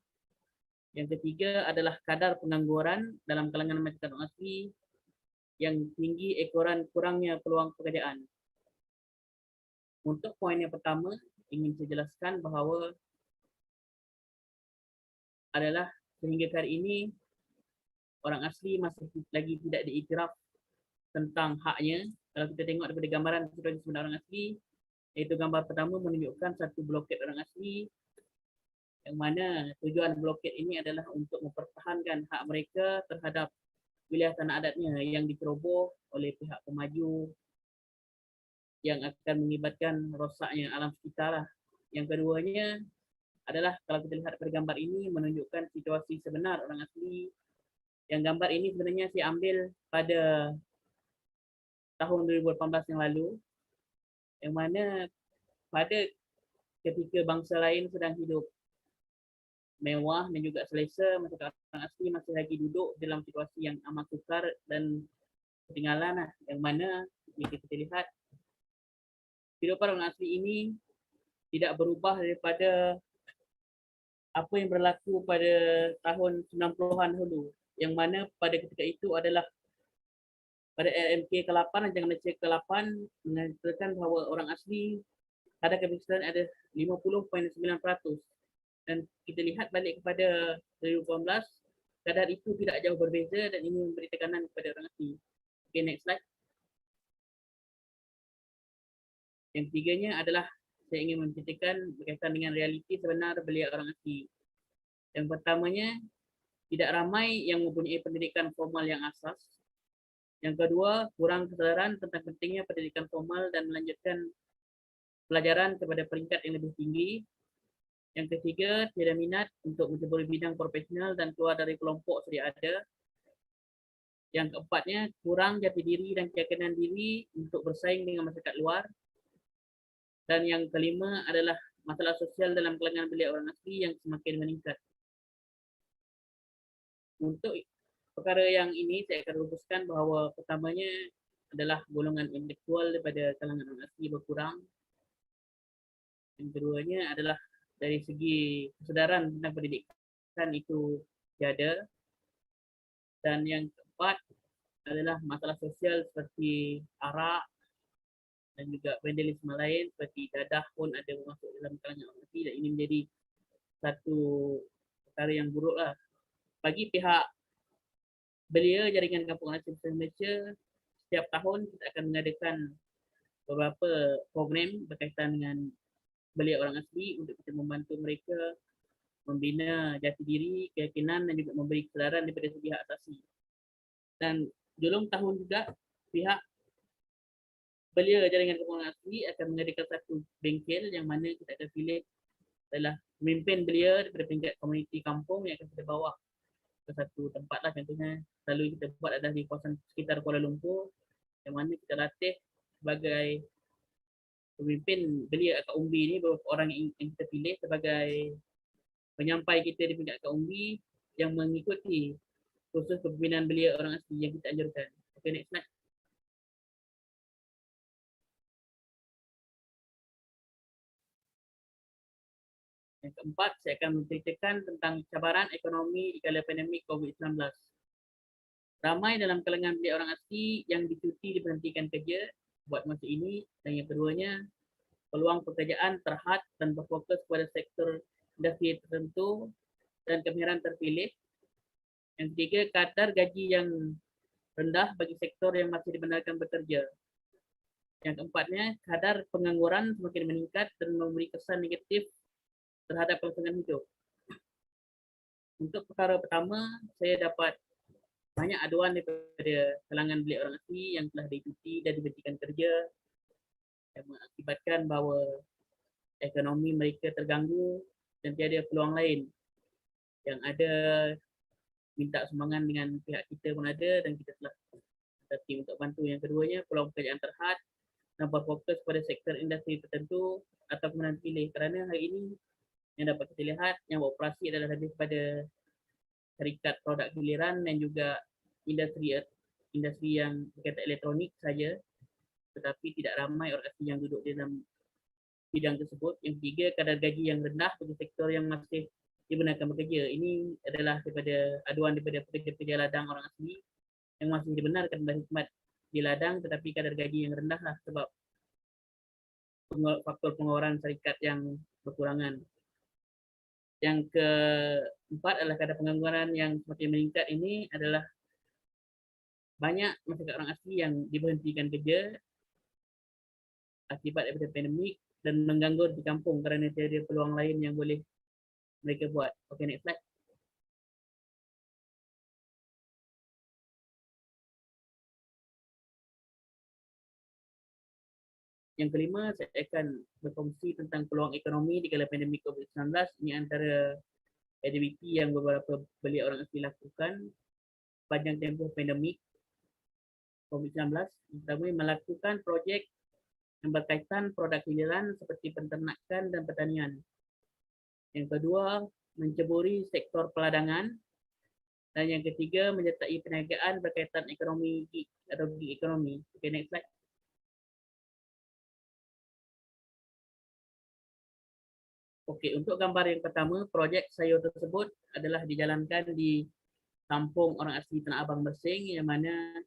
Yang ketiga adalah kadar pengangguran dalam kalangan masyarakat orang asli yang tinggi ekoran kurangnya peluang pekerjaan. Untuk poin yang pertama, ingin saya jelaskan bahawa adalah sehingga hari ini orang asli masih lagi tidak diiktiraf tentang haknya. Kalau kita tengok daripada gambaran situasi sebenar orang asli, iaitu gambar pertama menunjukkan satu bloket orang asli yang mana tujuan bloket ini adalah untuk mempertahankan hak mereka terhadap wilayah tanah adatnya yang diceroboh oleh pihak pemaju yang akan mengibatkan rosaknya alam sekitar lah. Yang keduanya adalah kalau kita lihat pada gambar ini menunjukkan situasi sebenar orang asli. Yang gambar ini sebenarnya saya ambil pada tahun 2018 yang lalu, yang mana pada ketika bangsa lain sedang hidup mewah dan juga selesa, masyarakat orang asli masih lagi duduk dalam situasi yang amat sukar dan ketinggalan lah. Yang mana jika kita lihat kehidupan orang asli ini tidak berubah daripada apa yang berlaku pada tahun 90-an dahulu, yang mana pada ketika itu adalah pada LMK ke-8 Rancangan Malaysia ke-8 mengatakan bahawa orang asli kadar kemiskinan ada 50.9%, dan kita lihat balik kepada 2018 kadar itu tidak jauh berbeza dan ini memberi tekanan kepada orang asli. Okay, next slide. Yang ketiganya adalah saya ingin menceritakan berkaitan dengan realiti sebenar belia orang asli. Yang pertamanya, tidak ramai yang mempunyai pendidikan formal yang asas. Yang kedua, kurang kesedaran tentang pentingnya pendidikan formal dan melanjutkan pelajaran kepada peringkat yang lebih tinggi. Yang ketiga, tiada minat untuk menceburi bidang profesional dan keluar dari kelompok sedia ada. Yang keempatnya, kurang jati diri dan keyakinan diri untuk bersaing dengan masyarakat luar. Dan yang kelima adalah masalah sosial dalam kalangan belia orang asli yang semakin meningkat. Untuk perkara yang ini saya akan rumuskan bahawa pertamanya adalah golongan intelektual daripada kalangan orang asli berkurang. Yang keduanya adalah dari segi kesedaran tentang pendidikan itu tiada. Dan yang keempat adalah masalah sosial seperti arak dan juga vandalisme lain seperti dadah pun ada masuk dalam kalangan orang asli, dan ini menjadi satu perkara yang buruk lah. Bagi pihak belia Jaringan Kampung Asli Malaysia, setiap tahun kita akan mengadakan beberapa program berkaitan dengan belia orang asli untuk kita membantu mereka membina jati diri, keyakinan dan juga memberi kesedaran daripada segi hak asasi. Dan julung tahun juga pihak belia Jaringan Kampung Asli akan mengadakan satu bengkel yang mana kita akan pilih adalah pemimpin belia daripada peringkat komuniti kampung yang akan kita bawa ke satu tempat lah. Contohnya selalu kita buat adalah di kawasan sekitar Kuala Lumpur, yang mana kita latih sebagai pemimpin belia akad umbi ni, beberapa orang yang kita pilih sebagai penyampai kita di peringkat akad umbi yang mengikuti kursus kepimpinan belia orang asli yang kita anjurkan. Okay, next slide. Yang keempat, saya akan menceritakan tentang cabaran ekonomi di kala pandemik COVID-19. Ramai dalam kalangan belia orang asli yang dicuti diberhentikan kerja buat masa ini. Dan yang keduanya, peluang pekerjaan terhad dan berfokus pada sektor industri tertentu dan kemahiran terpilih. Yang ketiga, kadar gaji yang rendah bagi sektor yang masih dibenarkan bekerja. Yang keempatnya, kadar pengangguran semakin meningkat dan memberi kesan negatif terhadap kelangsungan hidup. Untuk perkara pertama, saya dapat banyak aduan daripada kalangan belia orang asli yang telah dicuti dan diberikan kerja yang mengakibatkan bahawa ekonomi mereka terganggu dan tiada peluang lain. Yang ada minta sumbangan dengan pihak kita pun ada dan kita telah ada tim untuk bantu. Yang keduanya, peluang pekerjaan terhad dan berfokus pada sektor industri tertentu atau kemudian pilih, kerana hari ini Yang dapat kita lihat, yang beroperasi adalah lebih pada syarikat produk giliran dan juga industri yang berkaitan elektronik saja, tetapi tidak ramai orang asli yang duduk di dalam bidang tersebut. Yang ketiga, kadar gaji yang rendah bagi sektor yang masih dibenarkan bekerja. Ini adalah daripada aduan daripada pekerja-pekerja ladang orang asli yang masih dibenarkan berkhidmat di ladang, tetapi kadar gaji yang rendah lah sebab faktor pengeluaran syarikat yang berkurangan. Yang keempat adalah kadar pengangguran yang semakin meningkat. Ini adalah banyak masyarakat orang asli yang diberhentikan kerja akibat daripada pandemik dan mengganggu di kampung kerana tiada peluang lain yang boleh mereka buat. Okay, next slide. Yang kelima, saya akan berkongsi tentang peluang ekonomi di kala pandemik COVID-19. Ini antara aktiviti yang beberapa belia orang asli lakukan sepanjang tempoh pandemik COVID-19. Pertama, melakukan projek yang berkaitan produk hiliran seperti penternakan dan pertanian. Yang kedua, menceburi sektor peladangan. Dan yang ketiga, menyertai perniagaan berkaitan ekonomi gig atau gig ekonomi. Okay, next slide. Okey, untuk gambar yang pertama, projek sayur tersebut adalah dijalankan di kampung orang asli Tanah Abang Mersing yang mana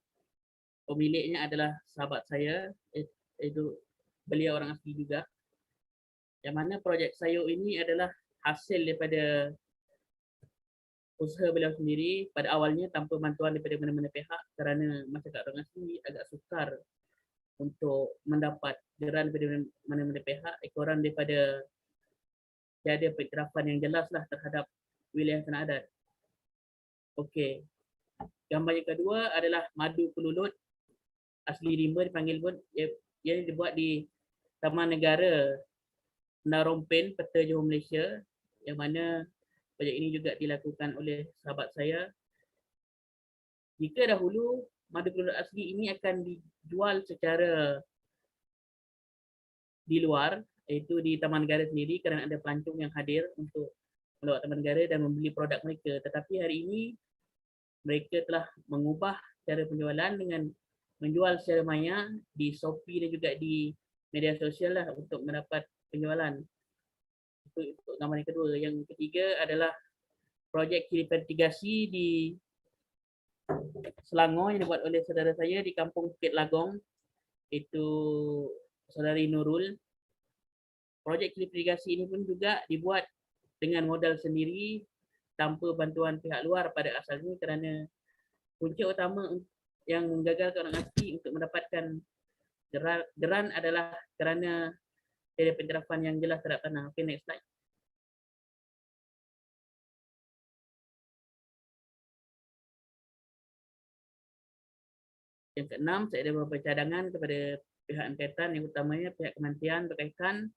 pemiliknya adalah sahabat saya, iaitu beliau orang asli juga. Yang mana projek sayur ini adalah hasil daripada usaha beliau sendiri pada awalnya tanpa bantuan daripada mana-mana pihak kerana masyarakat orang asli agak sukar untuk mendapat geran daripada mana-mana pihak ekoran daripada tiada pengiktirafan yang jelas lah terhadap wilayah tanah adat. Okey. Gambar yang kedua adalah madu pelulut asli rimba dipanggil pun. Ia dibuat di Taman Negara Narompen, Peta Johor Malaysia, yang mana projek ini juga dilakukan oleh sahabat saya. Jika dahulu madu pelulut asli ini akan dijual secara di luar, iaitu di Taman Negara sendiri kerana ada pelancong yang hadir untuk melawat Taman Negara dan membeli produk mereka. Tetapi hari ini mereka telah mengubah cara penjualan dengan menjual secara maya di Shopee dan juga di media sosial lah untuk mendapat penjualan. Itu gambar yang kedua. Yang ketiga adalah projek kirifertigasi di Selangor yang dibuat oleh saudara saya di Kampung Bukit Lagong, iaitu saudari Nurul. Projek irigasi ini pun juga dibuat dengan modal sendiri tanpa bantuan pihak luar pada asalnya kerana punca utama yang menggagalkan orang asli untuk mendapatkan geran adalah kerana tiada pengiktirafan yang jelas terhadap tanah. Okay, next slide. Yang keenam, saya ada beberapa cadangan kepada pihak berkaitan. Yang utamanya pihak kementerian berkaitan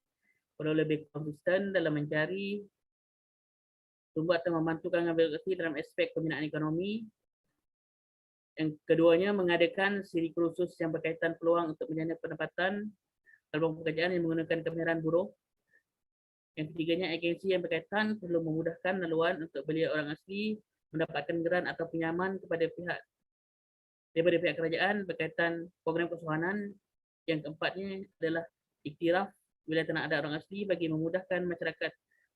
perlu lebih konsisten dalam mencari sumber atau membantu kalangan birokrasi dalam aspek pembinaan ekonomi. Yang keduanya, mengadakan siri kursus yang berkaitan peluang untuk menjana pendapatan dalam pekerjaan yang menggunakan kemahiran buruh. Yang ketiganya, agensi yang berkaitan perlu memudahkan laluan untuk belia orang asli mendapatkan geran atau pinjaman kepada daripada pihak kerajaan berkaitan program kesusahanan. Yang keempatnya adalah iktiraf wilayah tanah adat orang asli bagi memudahkan masyarakat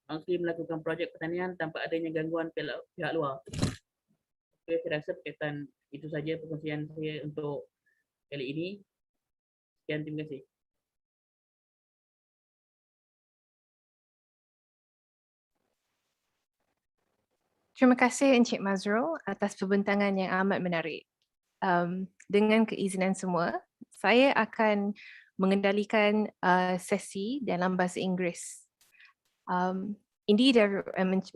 orang asli melakukan projek pertanian tanpa adanya gangguan pihak luar. Okay, saya rasa berkaitan itu saja perkongsian saya untuk kali ini. Sekian, terima kasih. Terima kasih Encik Mazrul atas pembentangan yang amat menarik. Dengan keizinan semua, saya akan mengendalikan sesi dalam bahasa Inggeris. Indeed,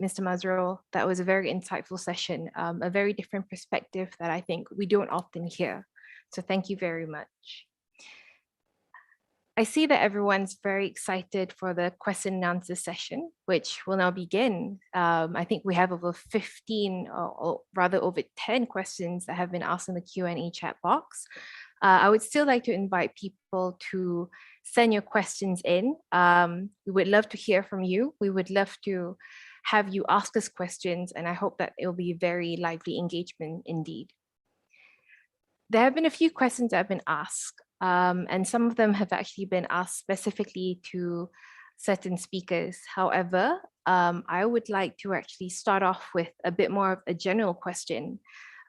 Mr. Mazrul, that was a very insightful session, a very different perspective that I think we don't often hear. So thank you very much. I see that everyone's very excited for the question and answer session, which will now begin. I think we have over 15, or rather over 10 questions that have been asked in the Q&A chat box. I would still like to invite people to send your questions in. We would love to hear from you. We would love to have you ask us questions, and I hope that it will be a very lively engagement indeed. There have been a few questions that have been asked, and some of them have actually been asked specifically to certain speakers. However, I would like to actually start off with a bit more of a general question.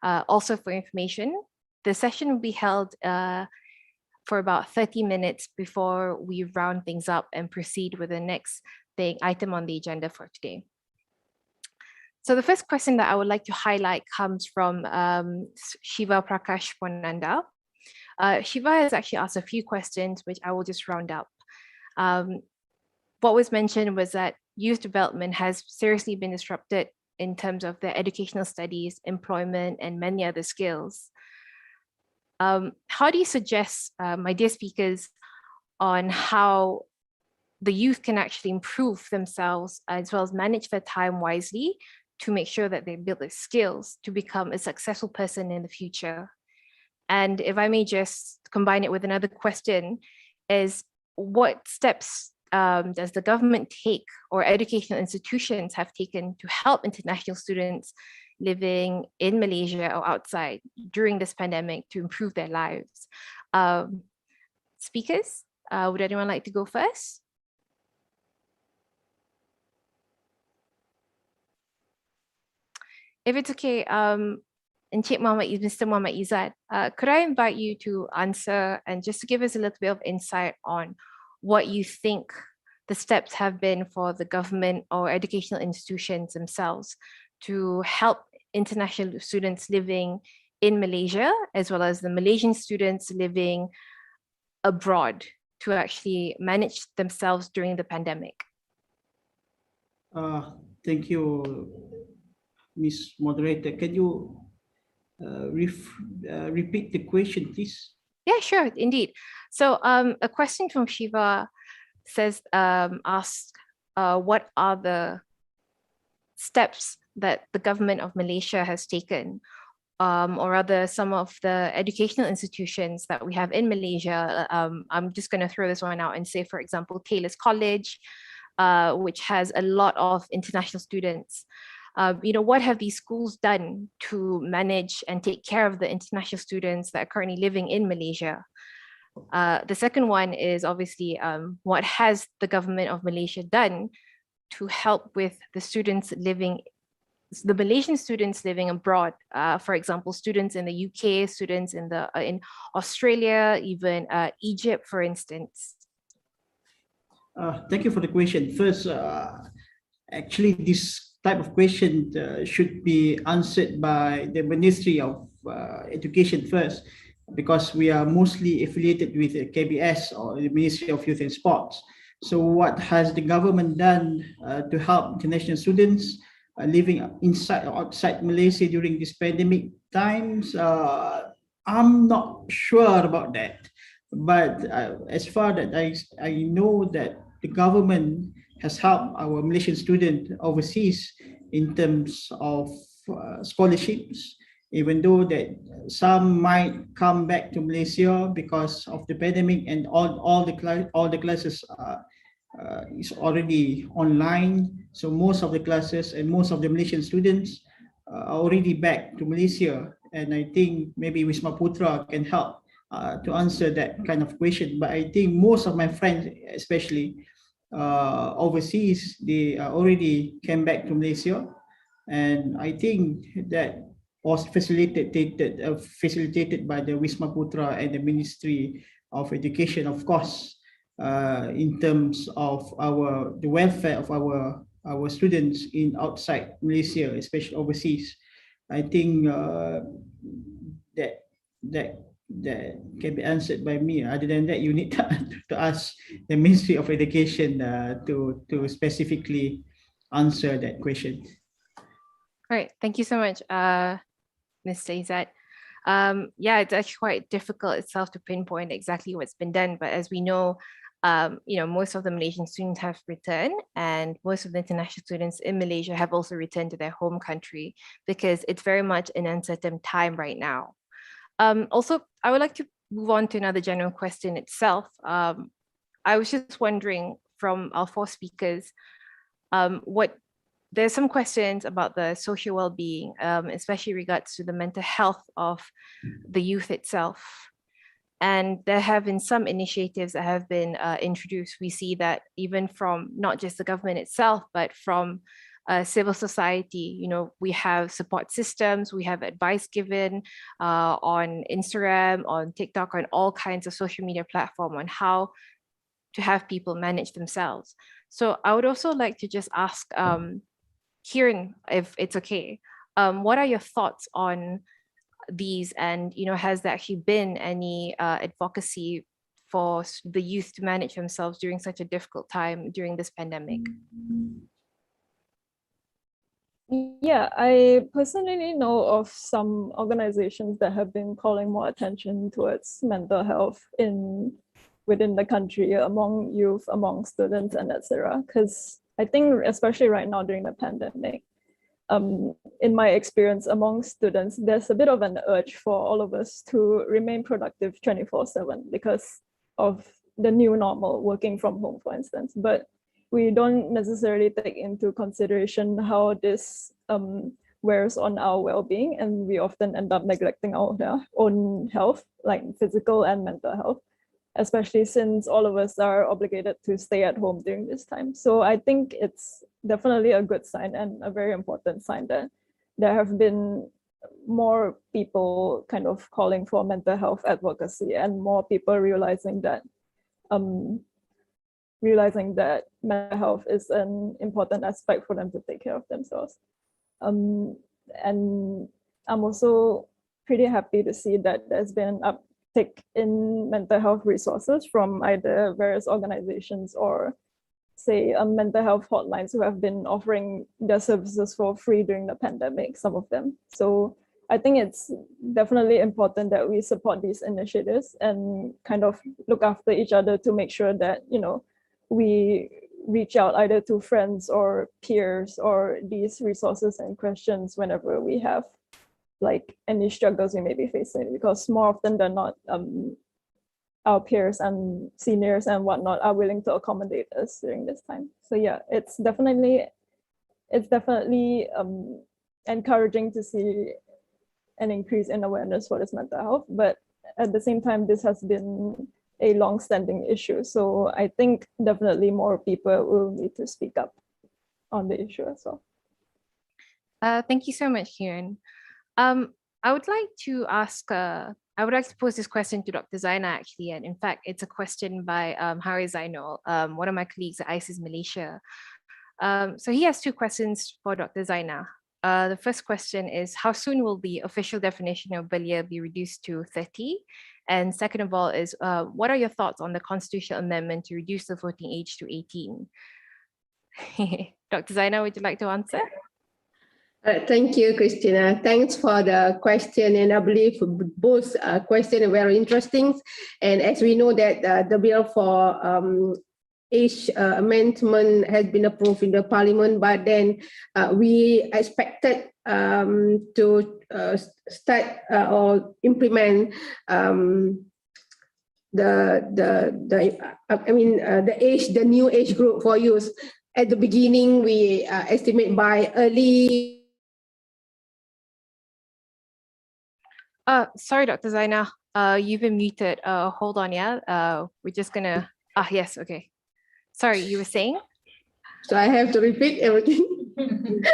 Also for information, the session will be held for about 30 minutes before we round things up and proceed with the next item on the agenda for today. So the first question that I would like to highlight comes from Shiva Prakash Ponanda. Shiva has actually asked a few questions, which I will just round up. What was mentioned was that youth development has seriously been disrupted in terms of their educational studies, employment, and many other skills. How do you suggest, my dear speakers, on how the youth can actually improve themselves as well as manage their time wisely to make sure that they build their skills to become a successful person in the future? And if I may just combine it with another question, is what steps does the government take or educational institutions have taken to help international students living in Malaysia or outside during this pandemic to improve their lives? Speakers, would anyone like to go first? If it's okay, Encik Mr. Muhammad Izzat, could I invite you to answer and just to give us a little bit of insight on what you think the steps have been for the government or educational institutions themselves to help international students living in Malaysia, as well as the Malaysian students living abroad, to actually manage themselves during the pandemic? Thank you, Ms. Moderator. Can you repeat the question, please? Yeah, sure, indeed. So a question from Shiva says, ask what are the steps that the government of Malaysia has taken, or rather some of the educational institutions that we have in Malaysia. I'm just going to throw this one out and say, for example, Taylor's College, which has a lot of international students. What have these schools done to manage and take care of the international students that are currently living in Malaysia? The second one is obviously what has the government of Malaysia done to help with the Malaysian students living abroad? For example, students in the UK, students in Australia, even Egypt, for instance. Thank you for the question. First, actually, this type of question should be answered by the Ministry of Education first, because we are mostly affiliated with the KBS, or the Ministry of Youth and Sports. So what has the government done to help international students living inside or outside Malaysia during this pandemic times? I'm not sure about that. But as far as I know, that the government has helped our Malaysian students overseas in terms of scholarships, even though that some might come back to Malaysia because of the pandemic, and all the classes is already online. So most of the classes and most of the Malaysian students are already back to Malaysia. And I think maybe Wisma Putra can help to answer that kind of question. But I think most of my friends, especially overseas, they already came back to Malaysia. And I think that was facilitated by the Wisma Putra and the Ministry of Education, of course, in terms of the welfare of our students in outside Malaysia, especially overseas. I think that can be answered by me. Other than that, you need to ask the Ministry of Education to specifically answer that question. All right, thank you so much, Mr. Izzat. Yeah, it's actually quite difficult itself to pinpoint exactly what's been done, but as we know, most of the Malaysian students have returned, and most of the international students in Malaysia have also returned to their home country, because it's very much an uncertain time right now. Also, I would like to move on to another general question itself. I was just wondering from our four speakers, there's some questions about the social well-being, especially regards to the mental health of the youth itself. And there have been some initiatives that have been introduced. We see that even from not just the government itself, but from civil society, we have support systems, we have advice given on Instagram, on TikTok, on all kinds of social media platforms on how to have people manage themselves. So I would also like to just ask Kieran, if it's okay, what are your thoughts on these, and has there actually been any advocacy for the youth to manage themselves during such a difficult time during this pandemic? Yeah, I personally know of some organizations that have been calling more attention towards mental health within the country, among youth, among students, and etc. Because I think especially right now during the pandemic, in my experience among students, there's a bit of an urge for all of us to remain productive 24/7 because of the new normal, working from home, for instance. But we don't necessarily take into consideration how this wears on our well-being, and we often end up neglecting our own health, like physical and mental health, especially since all of us are obligated to stay at home during this time. So I think it's definitely a good sign and a very important sign that there have been more people kind of calling for mental health advocacy and more people realizing that mental health is an important aspect for them to take care of themselves. And I'm also pretty happy to see that there's been an uptick in mental health resources from either various organizations or say mental health hotlines who have been offering their services for free during the pandemic, some of them. So I think it's definitely important that we support these initiatives and kind of look after each other to make sure that, we reach out either to friends or peers or these resources and questions whenever we have like any struggles we may be facing, because more often than not, our peers and seniors and whatnot are willing to accommodate us during this time. So yeah, it's definitely encouraging to see an increase in awareness for this mental health, but at the same time, this has been a long-standing issue. So I think definitely more people will need to speak up on the issue as well. Thank you so much, Kieran. I would like to pose this question to Dr. Zaina actually, and in fact, it's a question by Hari Zainal, one of my colleagues at ISIS Malaysia. So he has two questions for Dr. Zaina. The first question is, how soon will the official definition of belia be reduced to 30? And second of all is, what are your thoughts on the constitutional amendment to reduce the voting age to 18? Dr. Zaina, would you like to answer? Thank you, Christina. Thanks for the question, and I believe both questions are very interesting. And as we know that the bill for age amendment has been approved in the parliament, but then we expected to start or implement the new age group for youth. At the beginning, we estimate by early. Sorry, Dr. Zaina, you've been muted. Hold on, yeah. We're just gonna. Yes, okay. Sorry, you were saying? So I have to repeat everything.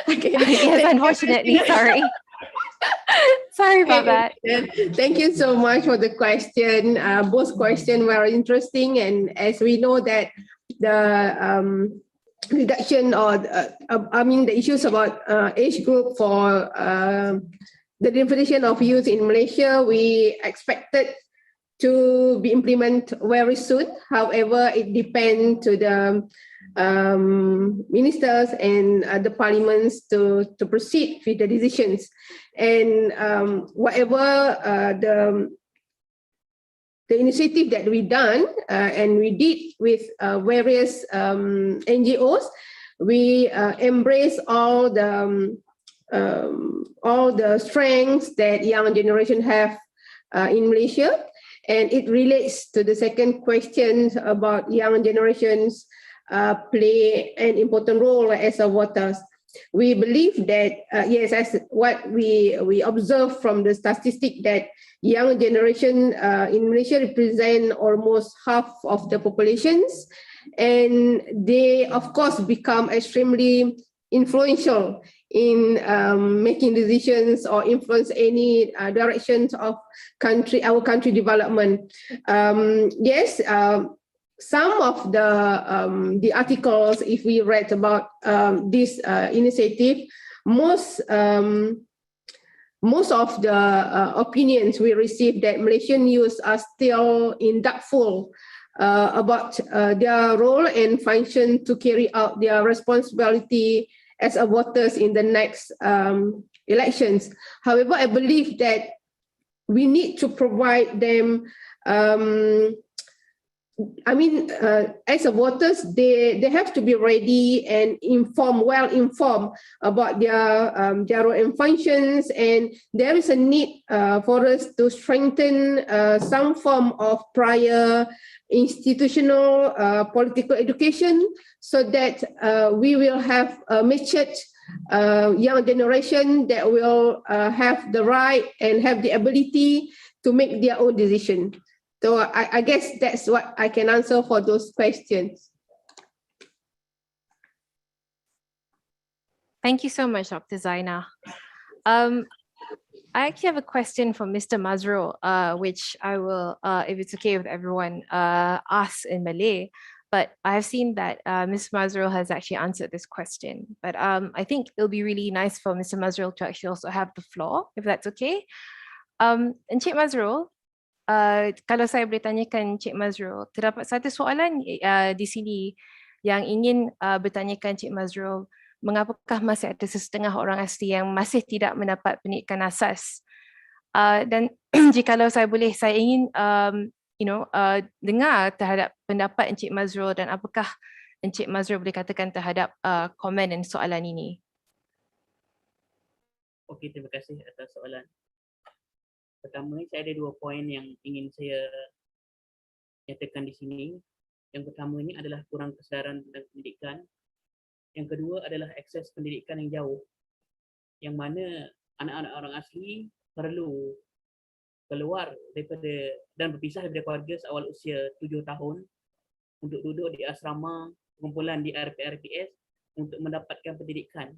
Okay. Yes, unfortunately, sorry. Sorry about that. Thank you so much for the question. Both questions were interesting, and as we know that the reduction or the issues about age group for the definition of youth in Malaysia, we expected to be implemented very soon. However, it depends to the ministers and the parliaments to proceed with the decisions. And whatever the initiative that we done and we did with various NGOs, we embrace all the strengths that young generation have in Malaysia. And it relates to the second question about young generations play an important role as a voters. We believe that, yes, as what we observe from the statistic, that young generation in Malaysia represent almost half of the populations, and they of course become extremely influential in making decisions or influence any directions of our country development. Yes, some of the articles, if we read about this initiative, most of the opinions we received that Malaysian youth are still in doubtful about their role and function to carry out their responsibility as a voters in the next elections. However, I believe that we need to provide them as a voters, they have to be ready and well informed about their role and functions, and there is a need for us to strengthen some form of prior institutional political education, so that we will have a matured young generation that will have the right and have the ability to make their own decision. So I guess that's what I can answer for those questions. Thank you so much, Dr. Zaina. I actually have a question for Mr. Mazrul, which I will, if it's okay with everyone, ask in Malay. But I have seen that Ms. Mazrul has actually answered this question. But I think it'll be really nice for Mr. Mazrul to actually also have the floor, if that's okay. Encik Mazrul, kalau saya boleh tanyakan Encik Mazrul, terdapat satu soalan di sini yang ingin bertanyakan Encik Mazrul, mengapakah masih ada setengah orang asli yang masih tidak mendapat pendidikan asas? Dan jikalau saya boleh, saya ingin dengar terhadap pendapat Encik Mazrul dan apakah Encik Mazrul boleh katakan terhadap komen dan soalan ini. Okey, terima kasih atas soalan. Pertama, saya ada 2 poin yang ingin saya nyatakan di sini. Yang pertama ini adalah kurang kesedaran tentang pendidikan. Yang kedua adalah akses pendidikan yang jauh, yang mana anak-anak orang asli perlu keluar daripada dan berpisah daripada keluarga seawal usia 7 tahun untuk duduk di asrama kumpulan di RPRPS untuk mendapatkan pendidikan.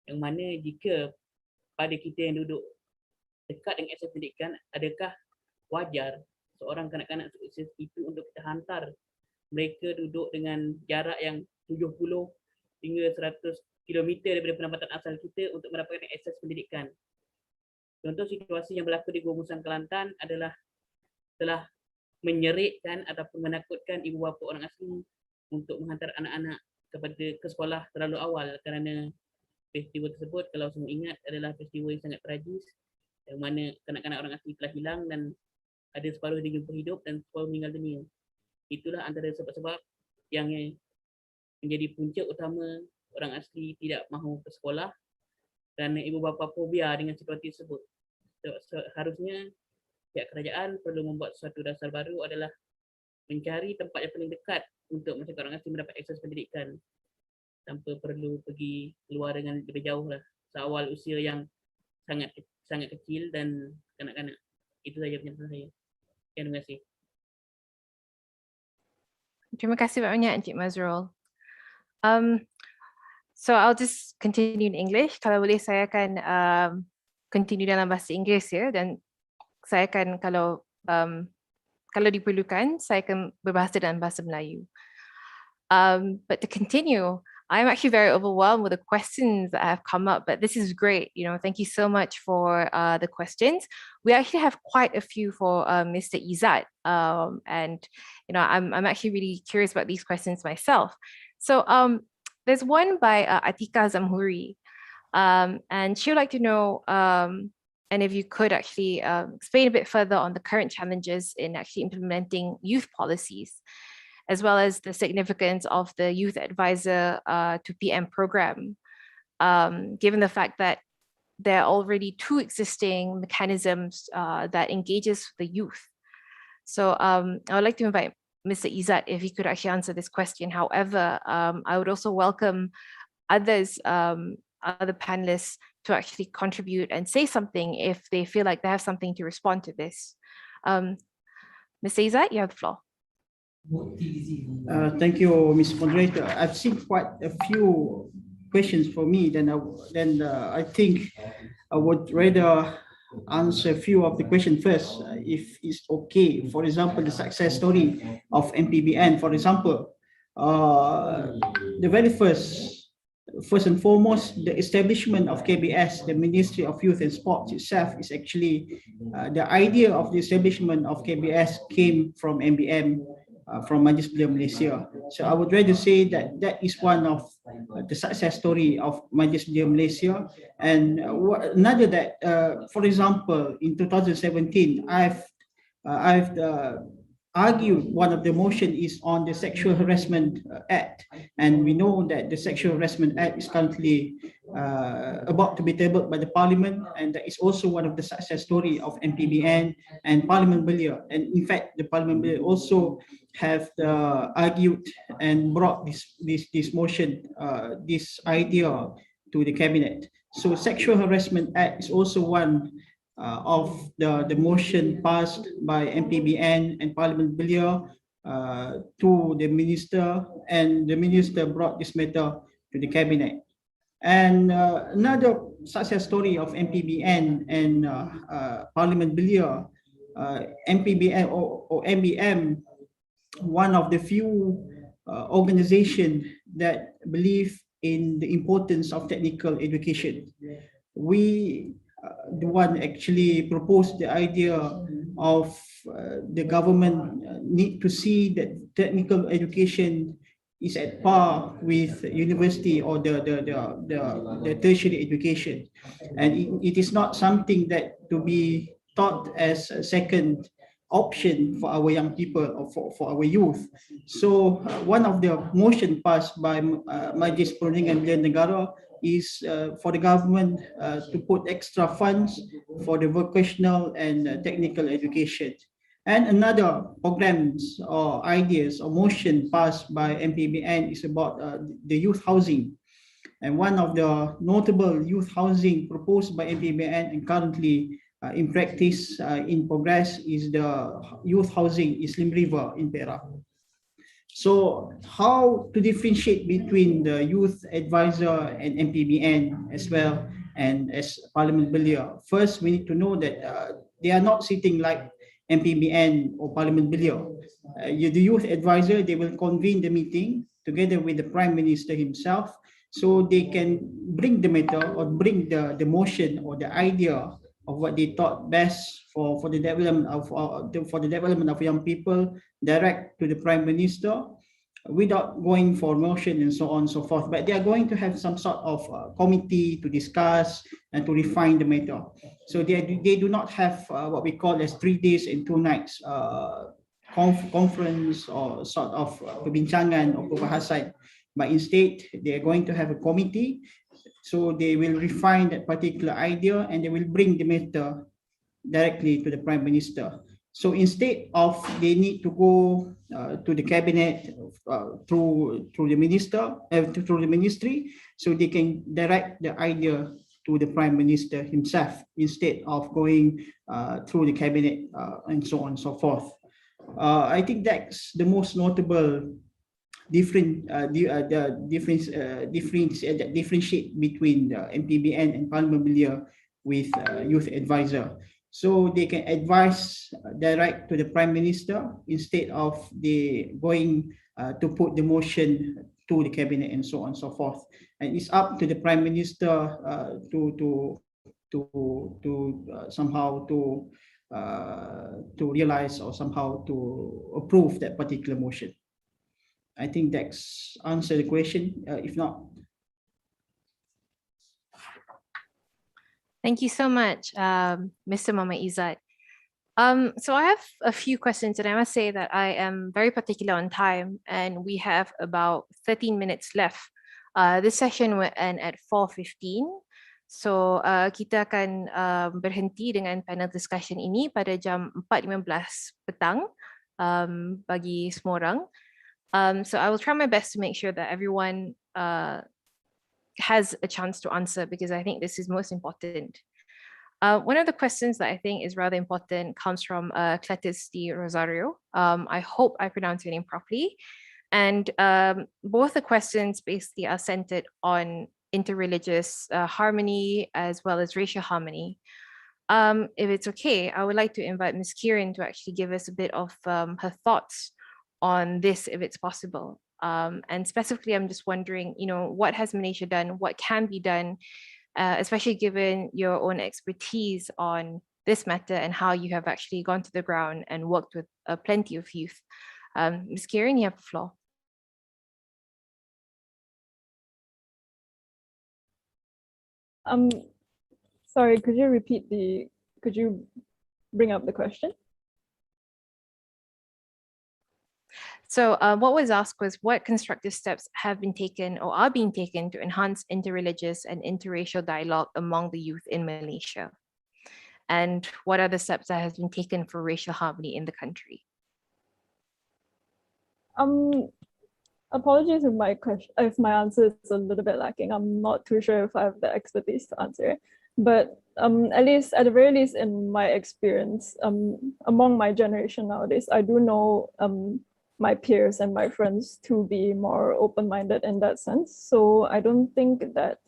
Yang mana jika pada kita yang duduk dekat dengan akses pendidikan, adakah wajar seorang kanak-kanak seusia itu untuk kita hantar mereka duduk dengan jarak yang 70 hingga 100 km daripada penempatan asal kita untuk mendapatkan akses pendidikan? Contoh situasi yang berlaku di Gua Musang, Kelantan adalah telah menyerikkan ataupun menakutkan ibu bapa orang asli untuk menghantar anak-anak ke sekolah terlalu awal, kerana peristiwa tersebut, kalau semua ingat, adalah peristiwa yang sangat tragis, yang mana kanak-kanak orang asli telah hilang dan ada separuh dijumpa hidup dan separuh meninggal dunia. Itulah antara sebab-sebab yang menjadi punca utama orang asli tidak mahu ke sekolah, kerana ibu bapa fobia dengan situasi tersebut. Seharusnya pihak kerajaan perlu membuat suatu dasar baru, adalah mencari tempat yang paling dekat untuk masyarakat orang asli mendapat akses pendidikan tanpa perlu pergi keluar dengan lebih jauh lah, seawal usia yang sangat kecil dan kanak-kanak. Itu saja penjelasan saya. Terima kasih. Terima kasih banyak Encik Mazrul. So I'll just continue in English. Kalau boleh saya akan continue dalam bahasa Inggeris ya, dan saya akan kalau diperlukan saya akan berbahasa dalam bahasa Melayu. But to continue, I'm actually very overwhelmed with the questions that have come up, but this is great. Thank you so much for the questions. We actually have quite a few for Mr. Izzat, and I'm actually really curious about these questions myself. So there's one by Atika Zamhuri, and she would like to know, and if you could actually explain a bit further on the current challenges in actually implementing youth policies, as well as the significance of the Youth Advisor to PM program, given the fact that there are already 2 existing mechanisms that engages the youth. So I would like to invite Mr. Izzat if he could actually answer this question. However, I would also welcome others, other panelists to actually contribute and say something if they feel like they have something to respond to this. Mr. Izzat, you have the floor. Thank you, Mr. Moderator. I've seen quite a few questions for me. Then I think I would rather answer a few of the questions first, if it's okay. For example, the success story of MPBN, for example, the very first and foremost, the establishment of KBS, the Ministry of Youth and Sports itself, is actually the idea of the establishment of KBS came from MBM, from Majlis Belia Malaysia. So I would rather say that that is one of the success story of Majlis Belia Malaysia. And another that, for example, in 2017, I've argued one of the motion is on the Sexual Harassment Act, and we know that the Sexual Harassment Act is currently about to be tabled by the Parliament, and that is also one of the success story of MPBN and Parliament Belia. And in fact, the Parliament Belia also have argued and brought this motion, this idea to the cabinet. So Sexual Harassment Act is also one of the motion passed by MPBN and Parliament Belia to the minister, and the minister brought this matter to the cabinet. And another success story of MPBN and Parliament Belia, MPBN or MBM, one of the few organizations that believe in the importance of technical education. We, the one actually proposed the idea of the government need to see that technical education is at par with university or the tertiary education, and it is not something that to be taught as a second option for our young people or for our youth. So one of the motion passed by Majlis Perundingan Belia Negara is for the government to put extra funds for the vocational and technical education. And another programs or ideas or motion passed by MPBN is about the youth housing. And one of the notable youth housing proposed by MPBN and currently in practice, in progress, is the youth housing in Slim River in Perak. So how to differentiate between the youth advisor and MPBN as well, and as Parliament Belia? First, we need to know that they are not sitting like MPBN or Parliament Belia. The youth advisor, they will convene the meeting together with the Prime Minister himself, so they can bring the matter or bring the motion or the idea of what they thought best for the development of young people direct to the Prime Minister, without going for motion and so on and so forth. But they are going to have some sort of committee to discuss and to refine the matter. So they do not have what we call as 3 days and 2 nights conference or sort of perbincangan or perbahasan, but instead they are going to have a committee. So they will refine that particular idea and they will bring the matter directly to the Prime Minister. So instead of they need to go to the cabinet through the minister, through the ministry, so they can direct the idea to the Prime Minister himself instead of going through the cabinet and so on and so forth. I think that's the most notable differentiate between the MPBN and Parliament Belia with youth advisor. So they can advise direct to the Prime Minister instead of the going to put the motion to the cabinet and so on and so forth. And it's up to the Prime Minister to somehow to realize or somehow to approve that particular motion. I think that's answer the question. If not. Thank you so much, Mr. Muhammad Izzat. So I have a few questions, and I must say that I am very particular on time, and we have about 13 minutes left. This session will end at 4:15. So kita akan berhenti dengan panel discussion ini pada jam 4.15 petang bagi semua orang. So I will try my best to make sure that everyone has a chance to answer, because I think this is most important. One of the questions that I think is rather important comes from Cletus Di Rosario. I hope I pronounced your name properly. And both the questions basically are centered on interreligious harmony as well as racial harmony. If it's okay, I would like to invite Ms. Kieran to actually give us a bit of her thoughts on this, if it's possible. And specifically, I'm just wondering, what has Malaysia done? What can be done, especially given your own expertise on this matter and how you have actually gone to the ground and worked with plenty of youth. Ms. Kieran, you have the floor. Sorry, could you bring up the question? So what was asked was, what constructive steps have been taken or are being taken to enhance interreligious and interracial dialogue among the youth in Malaysia? And what are the steps that have been taken for racial harmony in the country? Apologies if my answer is a little bit lacking. I'm not too sure if I have the expertise to answer it. But at the very least, in my experience, among my generation nowadays, I do know my peers and my friends to be more open-minded in that sense. So I don't think that,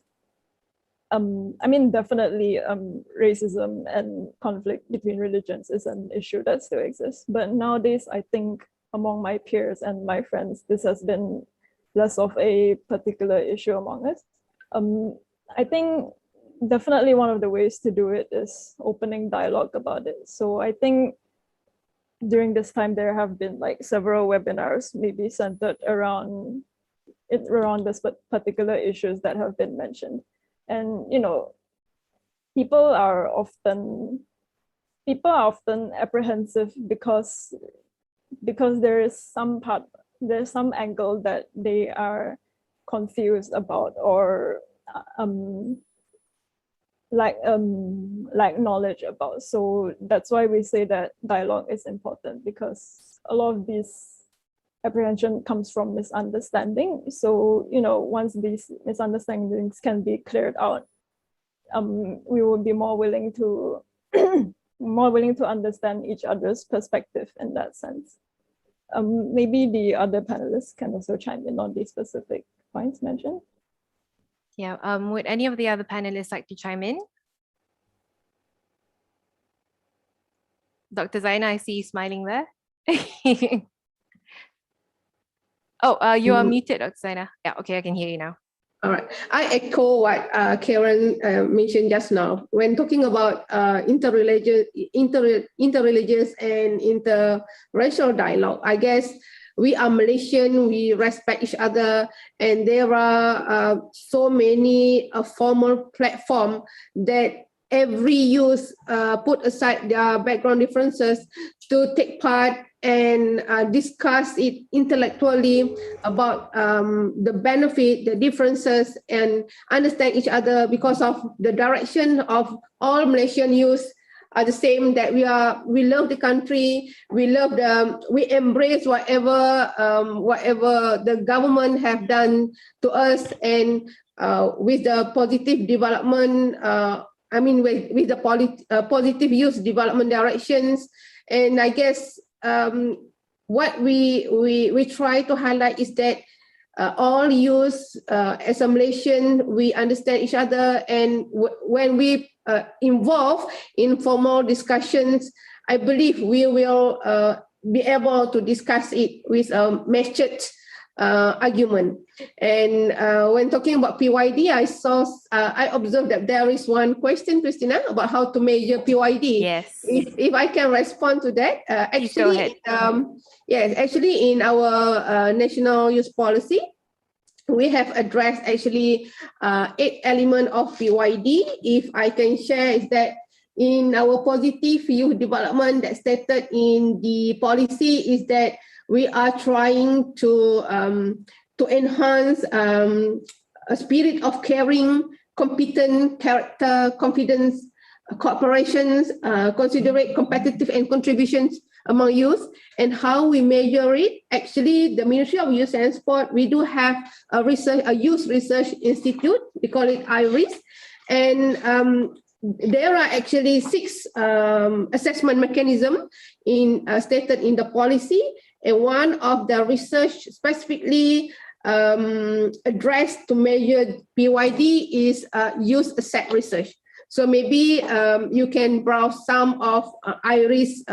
definitely racism and conflict between religions is an issue that still exists. But nowadays, I think among my peers and my friends, this has been less of a particular issue among us. I think definitely one of the ways to do it is opening dialogue about it. So I think during this time, there have been like several webinars maybe centered around this particular issues that have been mentioned. And, people are often apprehensive because there's some angle that they are confused about or lack knowledge about. So that's why we say that dialogue is important, because a lot of this apprehension comes from misunderstanding. So, once these misunderstandings can be cleared out, we will be more willing to understand each other's perspective in that sense. Maybe the other panelists can also chime in on these specific points mentioned. Yeah, would any of the other panelists like to chime in? Dr. Zaina, I see you smiling there. Oh, you are muted, Dr. Zaina. Yeah, okay, I can hear you now. All right. I echo what Karen mentioned just now. When talking about interreligious and interracial dialogue, I guess we are Malaysian, we respect each other, and there are so many formal platforms that every youth put aside their background differences to take part and discuss it intellectually about the benefit, the differences, and understand each other, because of the direction of all Malaysian youth are the same, that we love the country, we embrace whatever the government have done to us, and with the positive development, with the positive youth development directions. And I guess what we try to highlight is that all youth, as a Malaysian, we understand each other, and when we involve in formal discussions, I believe we will be able to discuss it with a matured argument. And when talking about PYD, I observed that there is one question, Christina, about how to measure PYD. Yes. If I can respond to that, actually, actually in our national youth policy, we have addressed actually 8 elements of PYD. If I can share, is that in our positive youth development that stated in the policy is that we are trying to enhance a spirit of caring, competent, character, confidence, cooperations, considerate, competitive, and contributions among youth, and how we measure it. Actually, the Ministry of Youth and Sport, we do have a youth research institute. We call it IRIS, and there are actually 6 assessment mechanisms stated in the policy, and one of the research specifically addressed to measure PYD is youth asset research. So maybe you can browse some of IRIS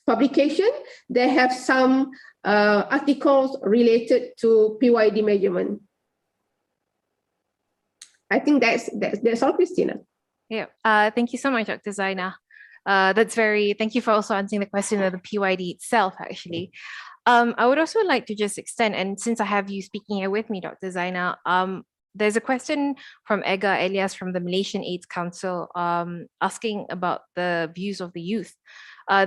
publication. They have some articles related to PYD measurement. I think that's all, Christina. Yeah, thank you so much, Dr. Zaina. Thank you for also answering the question of the PYD itself, actually. I would also like to just extend, and since I have you speaking here with me, Dr. Zaina, there's a question from Ega Elias from the Malaysian AIDS Council asking about the views of the youth.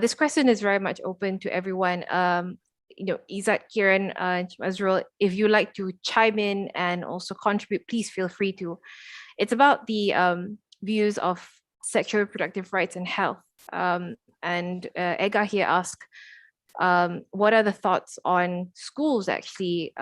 This question is very much open to everyone. Izzat, Kieran, Azrul, if you'd like to chime in and also contribute, please feel free to. It's about the views of sexual reproductive rights and health. And Ega here asks, what are the thoughts on schools actually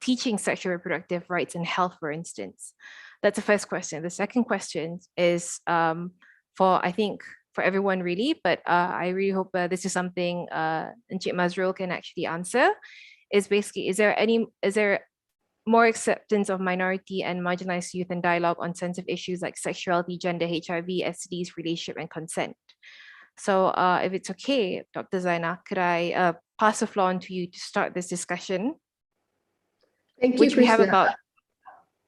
teaching sexual reproductive rights and health, for instance? That's the first question. The second question is I think, for everyone really, but I really hope this is something Encik Mazrul can actually answer, is basically, is there more acceptance of minority and marginalized youth and dialogue on sensitive issues like sexuality, gender, HIV, STDs, relationship, and consent? So if it's okay, Dr. Zaina, could I pass the floor on to you to start this discussion? Thank you, which we have Krishna.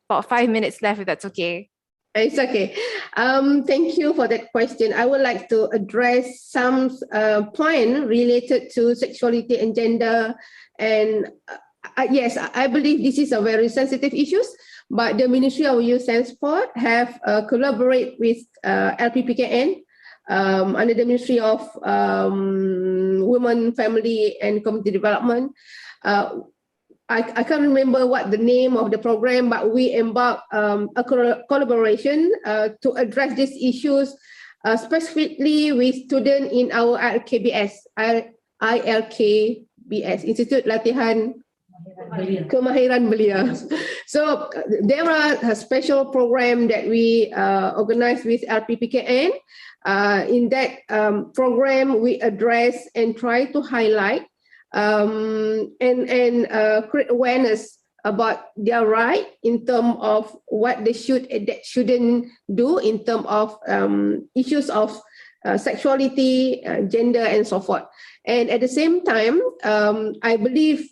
about 5 minutes left, if that's okay. It's okay. Thank you for that question. I would like to address some point related to sexuality and gender. And yes, I believe this is a very sensitive issue, but the Ministry of Youth and Sport have collaborated with LPPKN under the Ministry of Women, Family and Community Development. I can't remember what the name of the program, but we embarked a collaboration to address these issues specifically with students in our ILKBS, Institute Latihan Kemahiran Belia. So there are a special program that we organize with LPPKN. In that program, we address and try to highlight and create awareness about their right in terms of what they should and shouldn't do in terms of issues of sexuality, gender, and so forth. And at the same time, I believe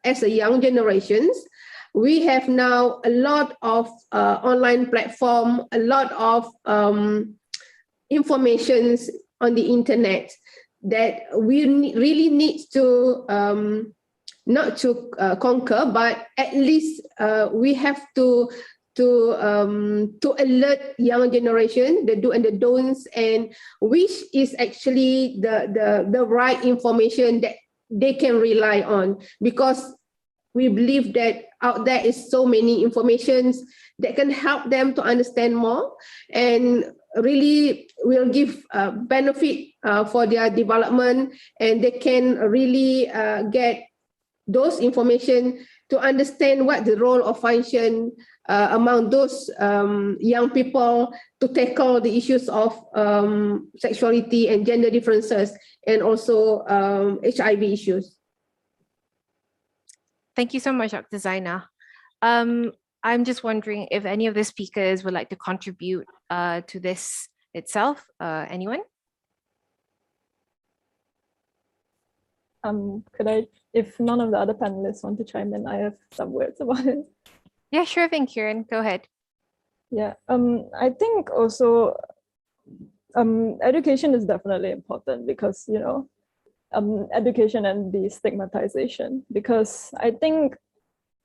as a young generations, we have now a lot of online platform, a lot of informations on the internet that we really need to not to conquer, but at least we have to alert young generation the do and the don'ts, and which is actually the right information that they can rely on, because we believe that out there is so many informations that can help them to understand more and really will give benefit for their development, and they can really get those information to understand what the role of function among those young people to tackle the issues of sexuality and gender differences, and also HIV issues. Thank you so much, Dr. Zaina. I'm just wondering if any of the speakers would like to contribute to this itself. Anyone? Could I, if none of the other panelists want to chime in, I have some words about it. Yeah, sure thing, Kieran. Go ahead. Yeah, I think also education is definitely important, because, you know, education and destigmatization, because I think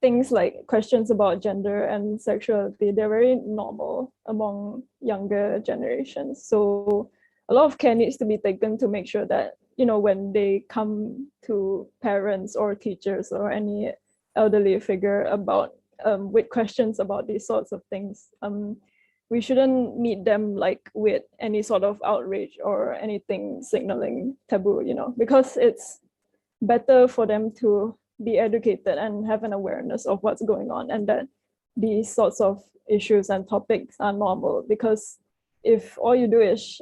things like questions about gender and sexuality, they're very normal among younger generations. So a lot of care needs to be taken to make sure that, you know, when they come to parents or teachers or any elderly figure about with questions about these sorts of things. We shouldn't meet them like with any sort of outrage or anything signaling taboo, you know, because it's better for them to be educated and have an awareness of what's going on, and that these sorts of issues and topics are normal. Because if all you do is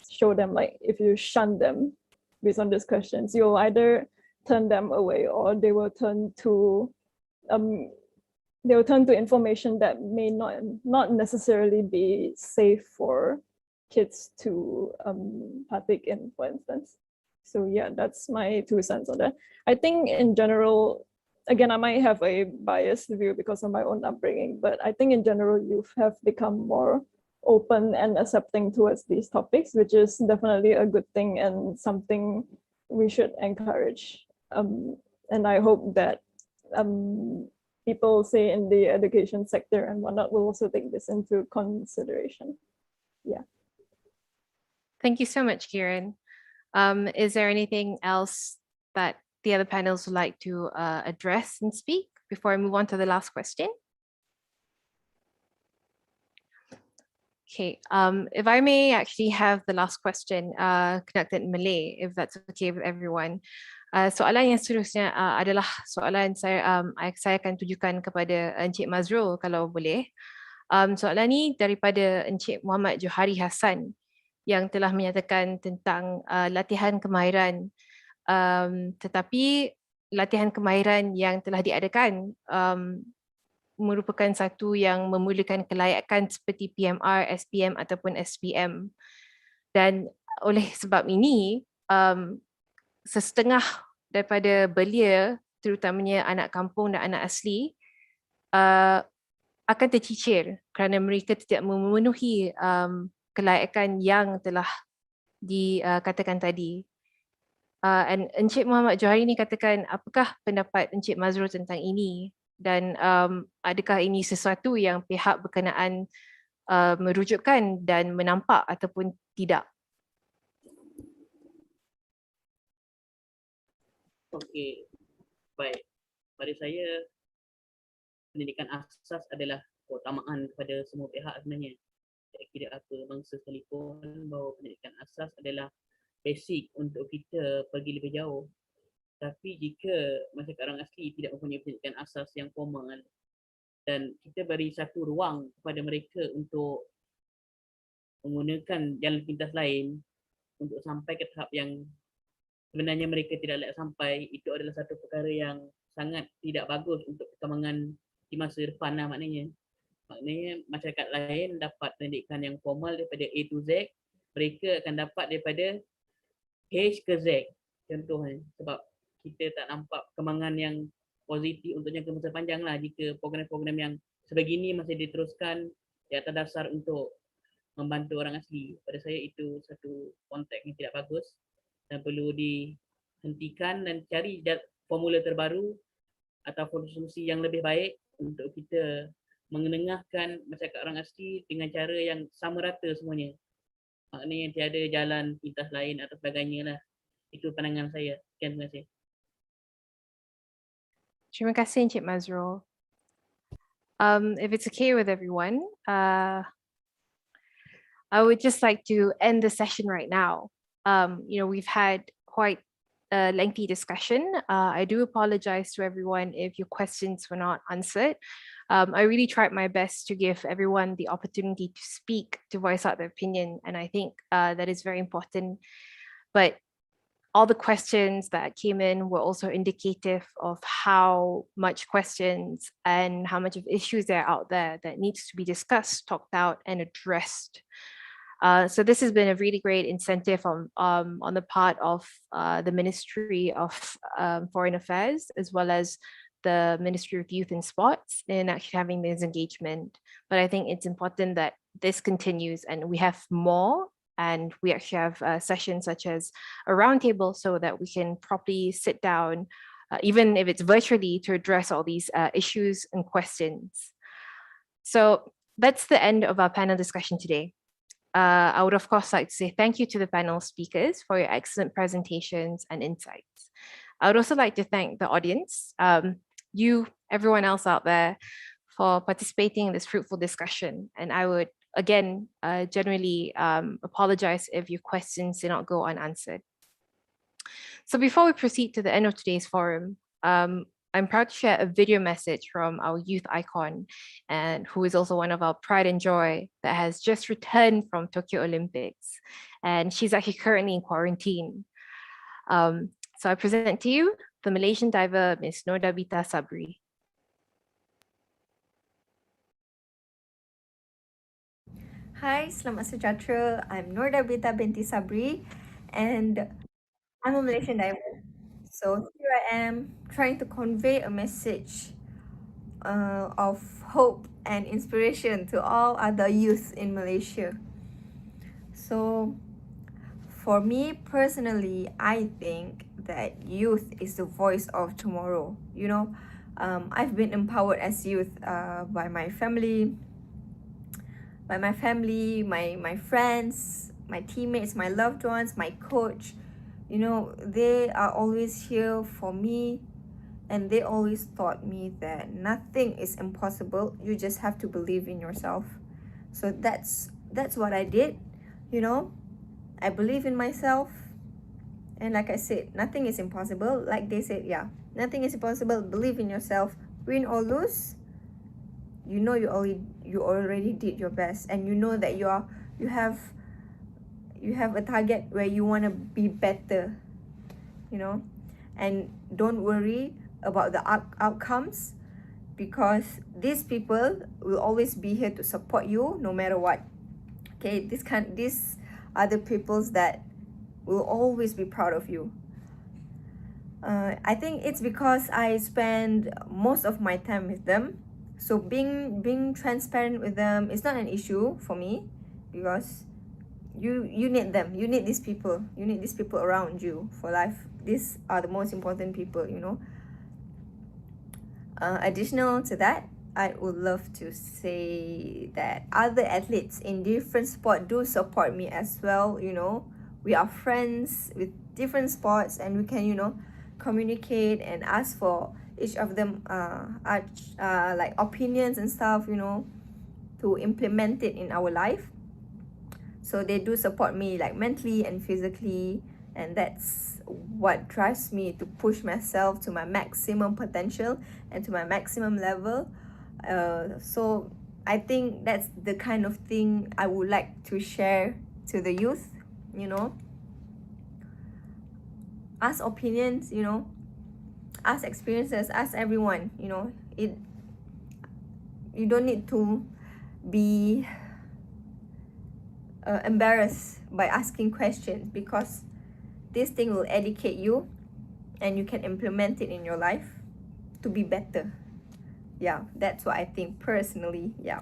show them, like if you shun them based on these questions, you'll either turn them away or they will turn to information that may not necessarily be safe for kids to partake in, for instance. So yeah, that's my 2 cents on that. I think in general, again, I might have a biased view because of my own upbringing, but I think in general, youth have become more open and accepting towards these topics, which is definitely a good thing and something we should encourage. And I hope that people, say in the education sector and whatnot, will also take this into consideration. Yeah. Thank you so much, Kieran. Is there anything else that the other panels would like to address and speak before I move on to the last question? Okay, if I may actually have the last question conducted in Malay, if that's okay with everyone. Soalan yang seterusnya adalah soalan saya akan tujukan kepada Encik Mazrul kalau boleh. Soalan ni daripada Encik Muhammad Johari Hassan yang telah menyatakan tentang latihan kemahiran, tetapi latihan kemahiran yang telah diadakan merupakan satu yang memulakan kelayakan seperti PMR, SPM ataupun SPM. Dan oleh sebab ini, setengah daripada belia, terutamanya anak kampung dan anak asli, akan tercicir kerana mereka tidak memenuhi kelayakan yang telah dikatakan tadi. And Encik Muhammad Johari ni katakan, apakah pendapat Encik Mazrul tentang ini? Dan adakah ini sesuatu yang pihak berkenaan merujukkan dan menampak ataupun tidak? Okey, baik. Pada saya, pendidikan asas adalah keutamaan kepada semua pihak sebenarnya. Tak kira apa bangsa sekalipun, bahawa pendidikan asas adalah basic untuk kita pergi lebih jauh. Tapi jika masyarakat orang asli tidak mempunyai pendidikan asas yang formal dan kita beri satu ruang kepada mereka untuk menggunakan jalan pintas lain untuk sampai ke tahap yang sebenarnya mereka tidak layak sampai, itu adalah satu perkara yang sangat tidak bagus untuk perkembangan di masa depan lah maknanya. Maknanya masyarakat lain dapat pendidikan yang formal daripada A to Z, mereka akan dapat daripada H ke Z contohnya, sebab kita tak nampak perkembangan yang positif untuk jangka masa panjang lah jika program-program yang sebegini masih diteruskan di atas dasar untuk membantu orang asli. Pada saya itu satu konteks yang tidak bagus dan perlu dihentikan dan cari formula terbaru atau solusi yang lebih baik untuk kita mengenengahkan masyarakat orang asli dengan cara yang sama rata semuanya. Maknanya tiada jalan pintas lain atau sebagainya lah. Itu pandangan saya. Sekian, terima kasih. Terima kasih Encik Mazrul. If it's okay with everyone, I would just like to end the session right now. We've had quite a lengthy discussion. I do apologize to everyone if your questions were not answered. I really tried my best to give everyone the opportunity to speak, to voice out their opinion, and I think that is very important. But all the questions that came in were also indicative of how much questions and how much of issues there are out there that needs to be discussed, talked out, and addressed. So this has been a really great incentive on the part of the Ministry of Foreign Affairs, as well as the Ministry of Youth and Sports, in actually having this engagement. But I think it's important that this continues and we have more, and we actually have sessions such as a roundtable so that we can properly sit down, even if it's virtually, to address all these issues and questions. So that's the end of our panel discussion today. I would of course like to say thank you to the panel speakers for your excellent presentations and insights. I would also like to thank the audience you, everyone else out there, for participating in this fruitful discussion. And I would, again, genuinely apologize if your questions did not go unanswered. So before we proceed to the end of today's forum, I'm proud to share a video message from our youth icon, and who is also one of our pride and joy, that has just returned from Tokyo Olympics. And she's actually currently in quarantine. So I present to you the Malaysian diver, Ms. Nordabita Sabri. Hi, selamat sejahtera. I'm Nordabita binti Sabri, and I'm a Malaysian diver. So here I am trying to convey a message of hope and inspiration to all other youth in Malaysia. So for me personally, I think that youth is the voice of tomorrow. You know, I've been empowered as youth by my family, my friends, my teammates, my loved ones, my coach. You know, they are always here for me, and they always taught me that nothing is impossible. You just have to believe in yourself. So that's what I did. You know, I believe in myself, and like I said, nothing is impossible. Like they said, yeah, nothing is impossible. Believe in yourself. Win or lose, you know you already did your best, and you know that you have a target where you want to be better, you know. And don't worry about the outcomes, because these people will always be here to support you no matter what. Okay, these are the peoples that will always be proud of you. I think it's because I spend most of my time with them. So being transparent with them is not an issue for me, because you need them. You need these people. You need these people around you for life. These are the most important people, you know. Additional to that, I would love to say that other athletes in different sports do support me as well, you know. We are friends with different sports, and we can, you know, communicate and ask for each of them like opinions and stuff, you know, to implement it in our life. So they do support me like mentally and physically, and that's what drives me to push myself to my maximum potential and to my maximum level. So I think that's the kind of thing I would like to share to the youth, you know. Ask opinions, you know, ask experiences, ask everyone, you know. You don't need to be embarrassed by asking questions, because this thing will educate you, and you can implement it in your life to be better. Yeah, that's what I think personally. Yeah.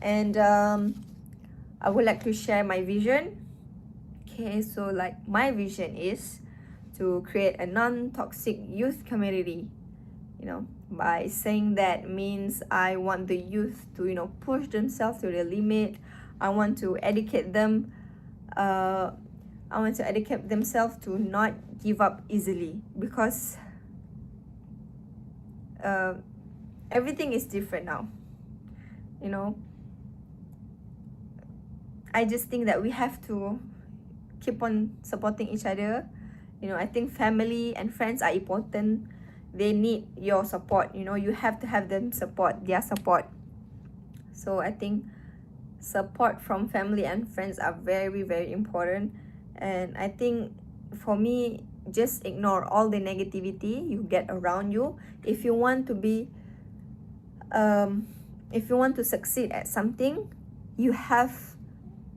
And I would like to share my vision. Okay, so like my vision is to create a non-toxic youth community. You know, by saying that means I want the youth to, you know, push themselves to the limit. I want to educate them. I want to educate themselves to not give up easily, because everything is different now. You know, I just think that we have to keep on supporting each other. You know, I think family and friends are important. They need your support. You know, you have to have them support, their support. So I think support from family and friends are very, very important. And I think for me, just ignore all the negativity you get around you. If you want to be if you want to succeed at something, you have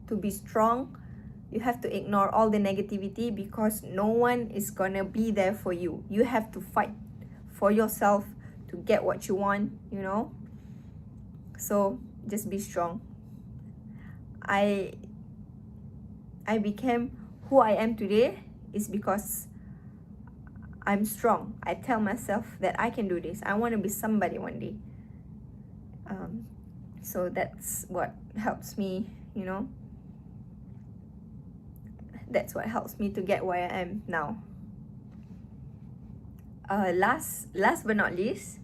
to be strong. You have to ignore all the negativity, because no one is gonna be there for you. You have to fight for yourself to get what you want, you know. So just be strong. I became who I am today is because I'm strong. I tell myself that I can do this. I want to be somebody one day. So that's what helps me, you know. That's what helps me to get where I am now. Last but not least,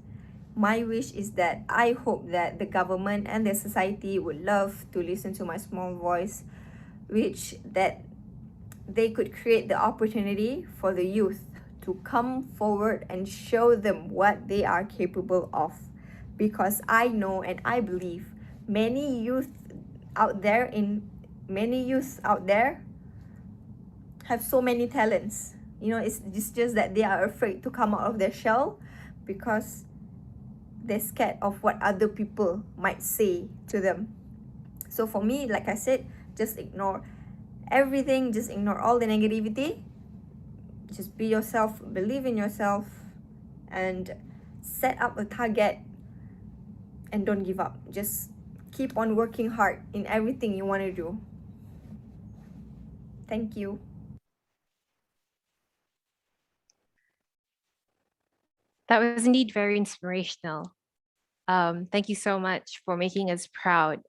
my wish is that I hope that the government and the society would love to listen to my small voice, which that they could create the opportunity for the youth to come forward and show them what they are capable of. Because I know and I believe many youth out there have so many talents. You know, it's just that they are afraid to come out of their shell because they're scared of what other people might say to them. So for me, like I said, just ignore everything, just ignore all the negativity. Just be yourself, believe in yourself, and set up a target and don't give up. Just keep on working hard in everything you want to do. Thank you. That was indeed very inspirational. Thank you so much for making us proud,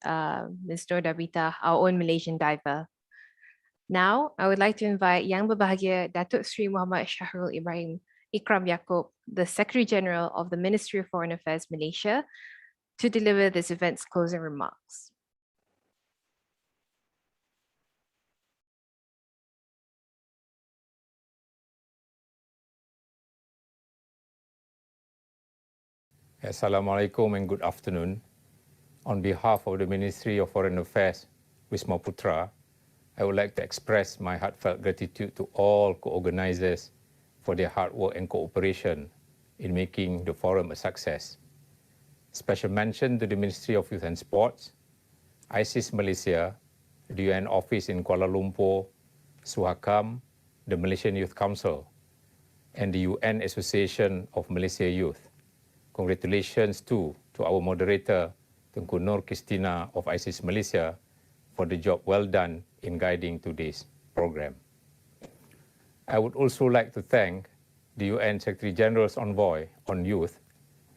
Ms. Dorda Rita, our own Malaysian diver. Now, I would like to invite Yang Berbahagia Datuk Sri Muhammad Shahrul Ibrahim Ikram Yaakob, the Secretary General of the Ministry of Foreign Affairs Malaysia, to deliver this event's closing remarks. Assalamualaikum and good afternoon. On behalf of the Ministry of Foreign Affairs, Wisma Putra, I would like to express my heartfelt gratitude to all co-organizers for their hard work and cooperation in making the forum a success. Special mention to the Ministry of Youth and Sports, ISIS Malaysia, the UN office in Kuala Lumpur, Suhakam, the Malaysian Youth Council, and the UN Association of Malaysia Youth. Congratulations too to our moderator, Tengku Nur Kristina of ISIS Malaysia, for the job well done in guiding today's program. I would also like to thank the UN Secretary General's Envoy on Youth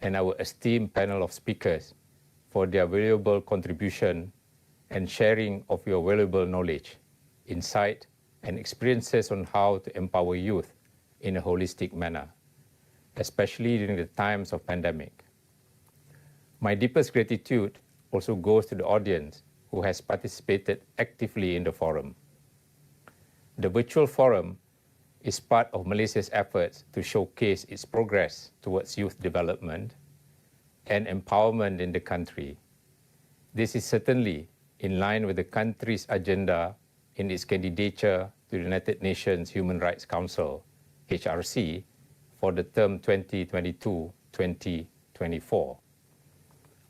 and our esteemed panel of speakers for their valuable contribution and sharing of your valuable knowledge, insight, and experiences on how to empower youth in a holistic manner, especially during the times of pandemic. My deepest gratitude also goes to the audience who has participated actively in the forum. The virtual forum is part of Malaysia's efforts to showcase its progress towards youth development and empowerment in the country. This is certainly in line with the country's agenda in its candidature to the United Nations Human Rights Council, HRC, for the term 2022-2024.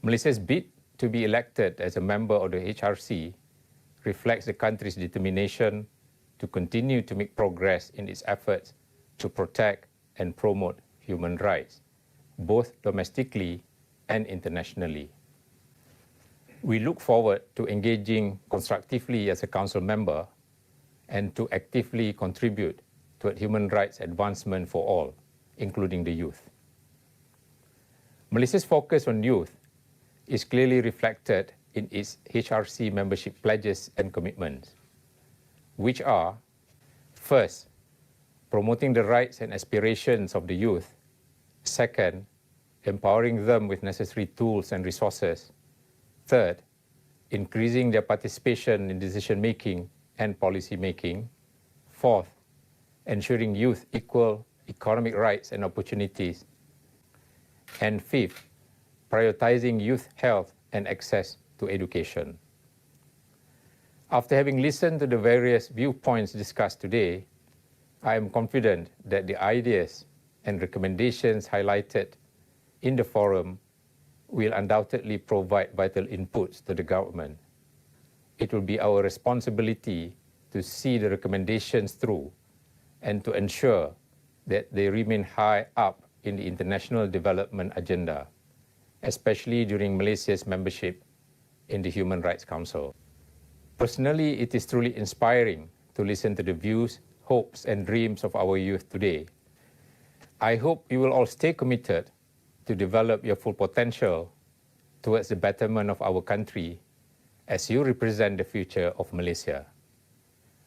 Malaysia's bid to be elected as a member of the HRC reflects the country's determination to continue to make progress in its efforts to protect and promote human rights, both domestically and internationally. We look forward to engaging constructively as a council member and to actively contribute toward human rights advancement for all, including the youth. Malaysia's focus on youth is clearly reflected in its HRC membership pledges and commitments, which are, first, promoting the rights and aspirations of the youth; second, empowering them with necessary tools and resources; third, increasing their participation in decision-making and policy-making; fourth, ensuring youth equal economic rights and opportunities; and fifth, prioritizing youth health and access to education. After having listened to the various viewpoints discussed today, I am confident that the ideas and recommendations highlighted in the forum will undoubtedly provide vital inputs to the government. It will be our responsibility to see the recommendations through and to ensure that they remain high up in the international development agenda, especially during Malaysia's membership in the Human Rights Council. Personally, it is truly inspiring to listen to the views, hopes, and dreams of our youth today. I hope you will all stay committed to develop your full potential towards the betterment of our country as you represent the future of Malaysia.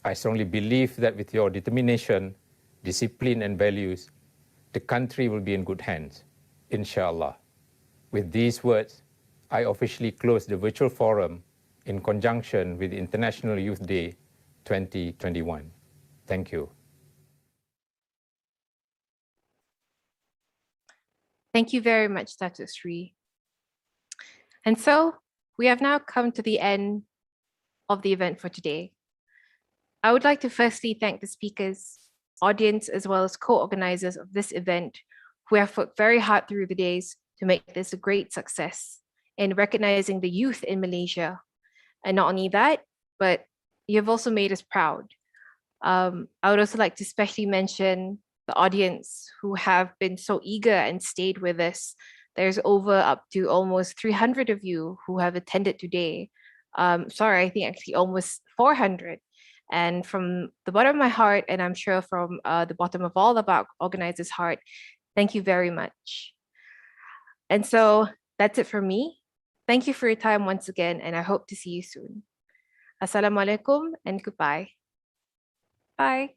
I strongly believe that with your determination, discipline, and values, the country will be in good hands, inshallah. With these words, I officially close the virtual forum in conjunction with International Youth Day 2021. Thank you. Thank you very much, Dr. Sri. And so we have now come to the end of the event for today. I would like to firstly thank the speakers, audience, as well as co-organizers of this event who have worked very hard through the days to make this a great success in recognizing the youth in Malaysia. And not only that, but you have also made us proud. I would also like to especially mention the audience who have been so eager and stayed with us. There's up to almost 300 of you who have attended today. Sorry, I think actually almost 400. And from the bottom of my heart, and I'm sure from the bottom of all of our organizers' heart, thank you very much. And so that's it for me. Thank you for your time once again, and I hope to see you soon. Assalamualaikum and goodbye. Bye.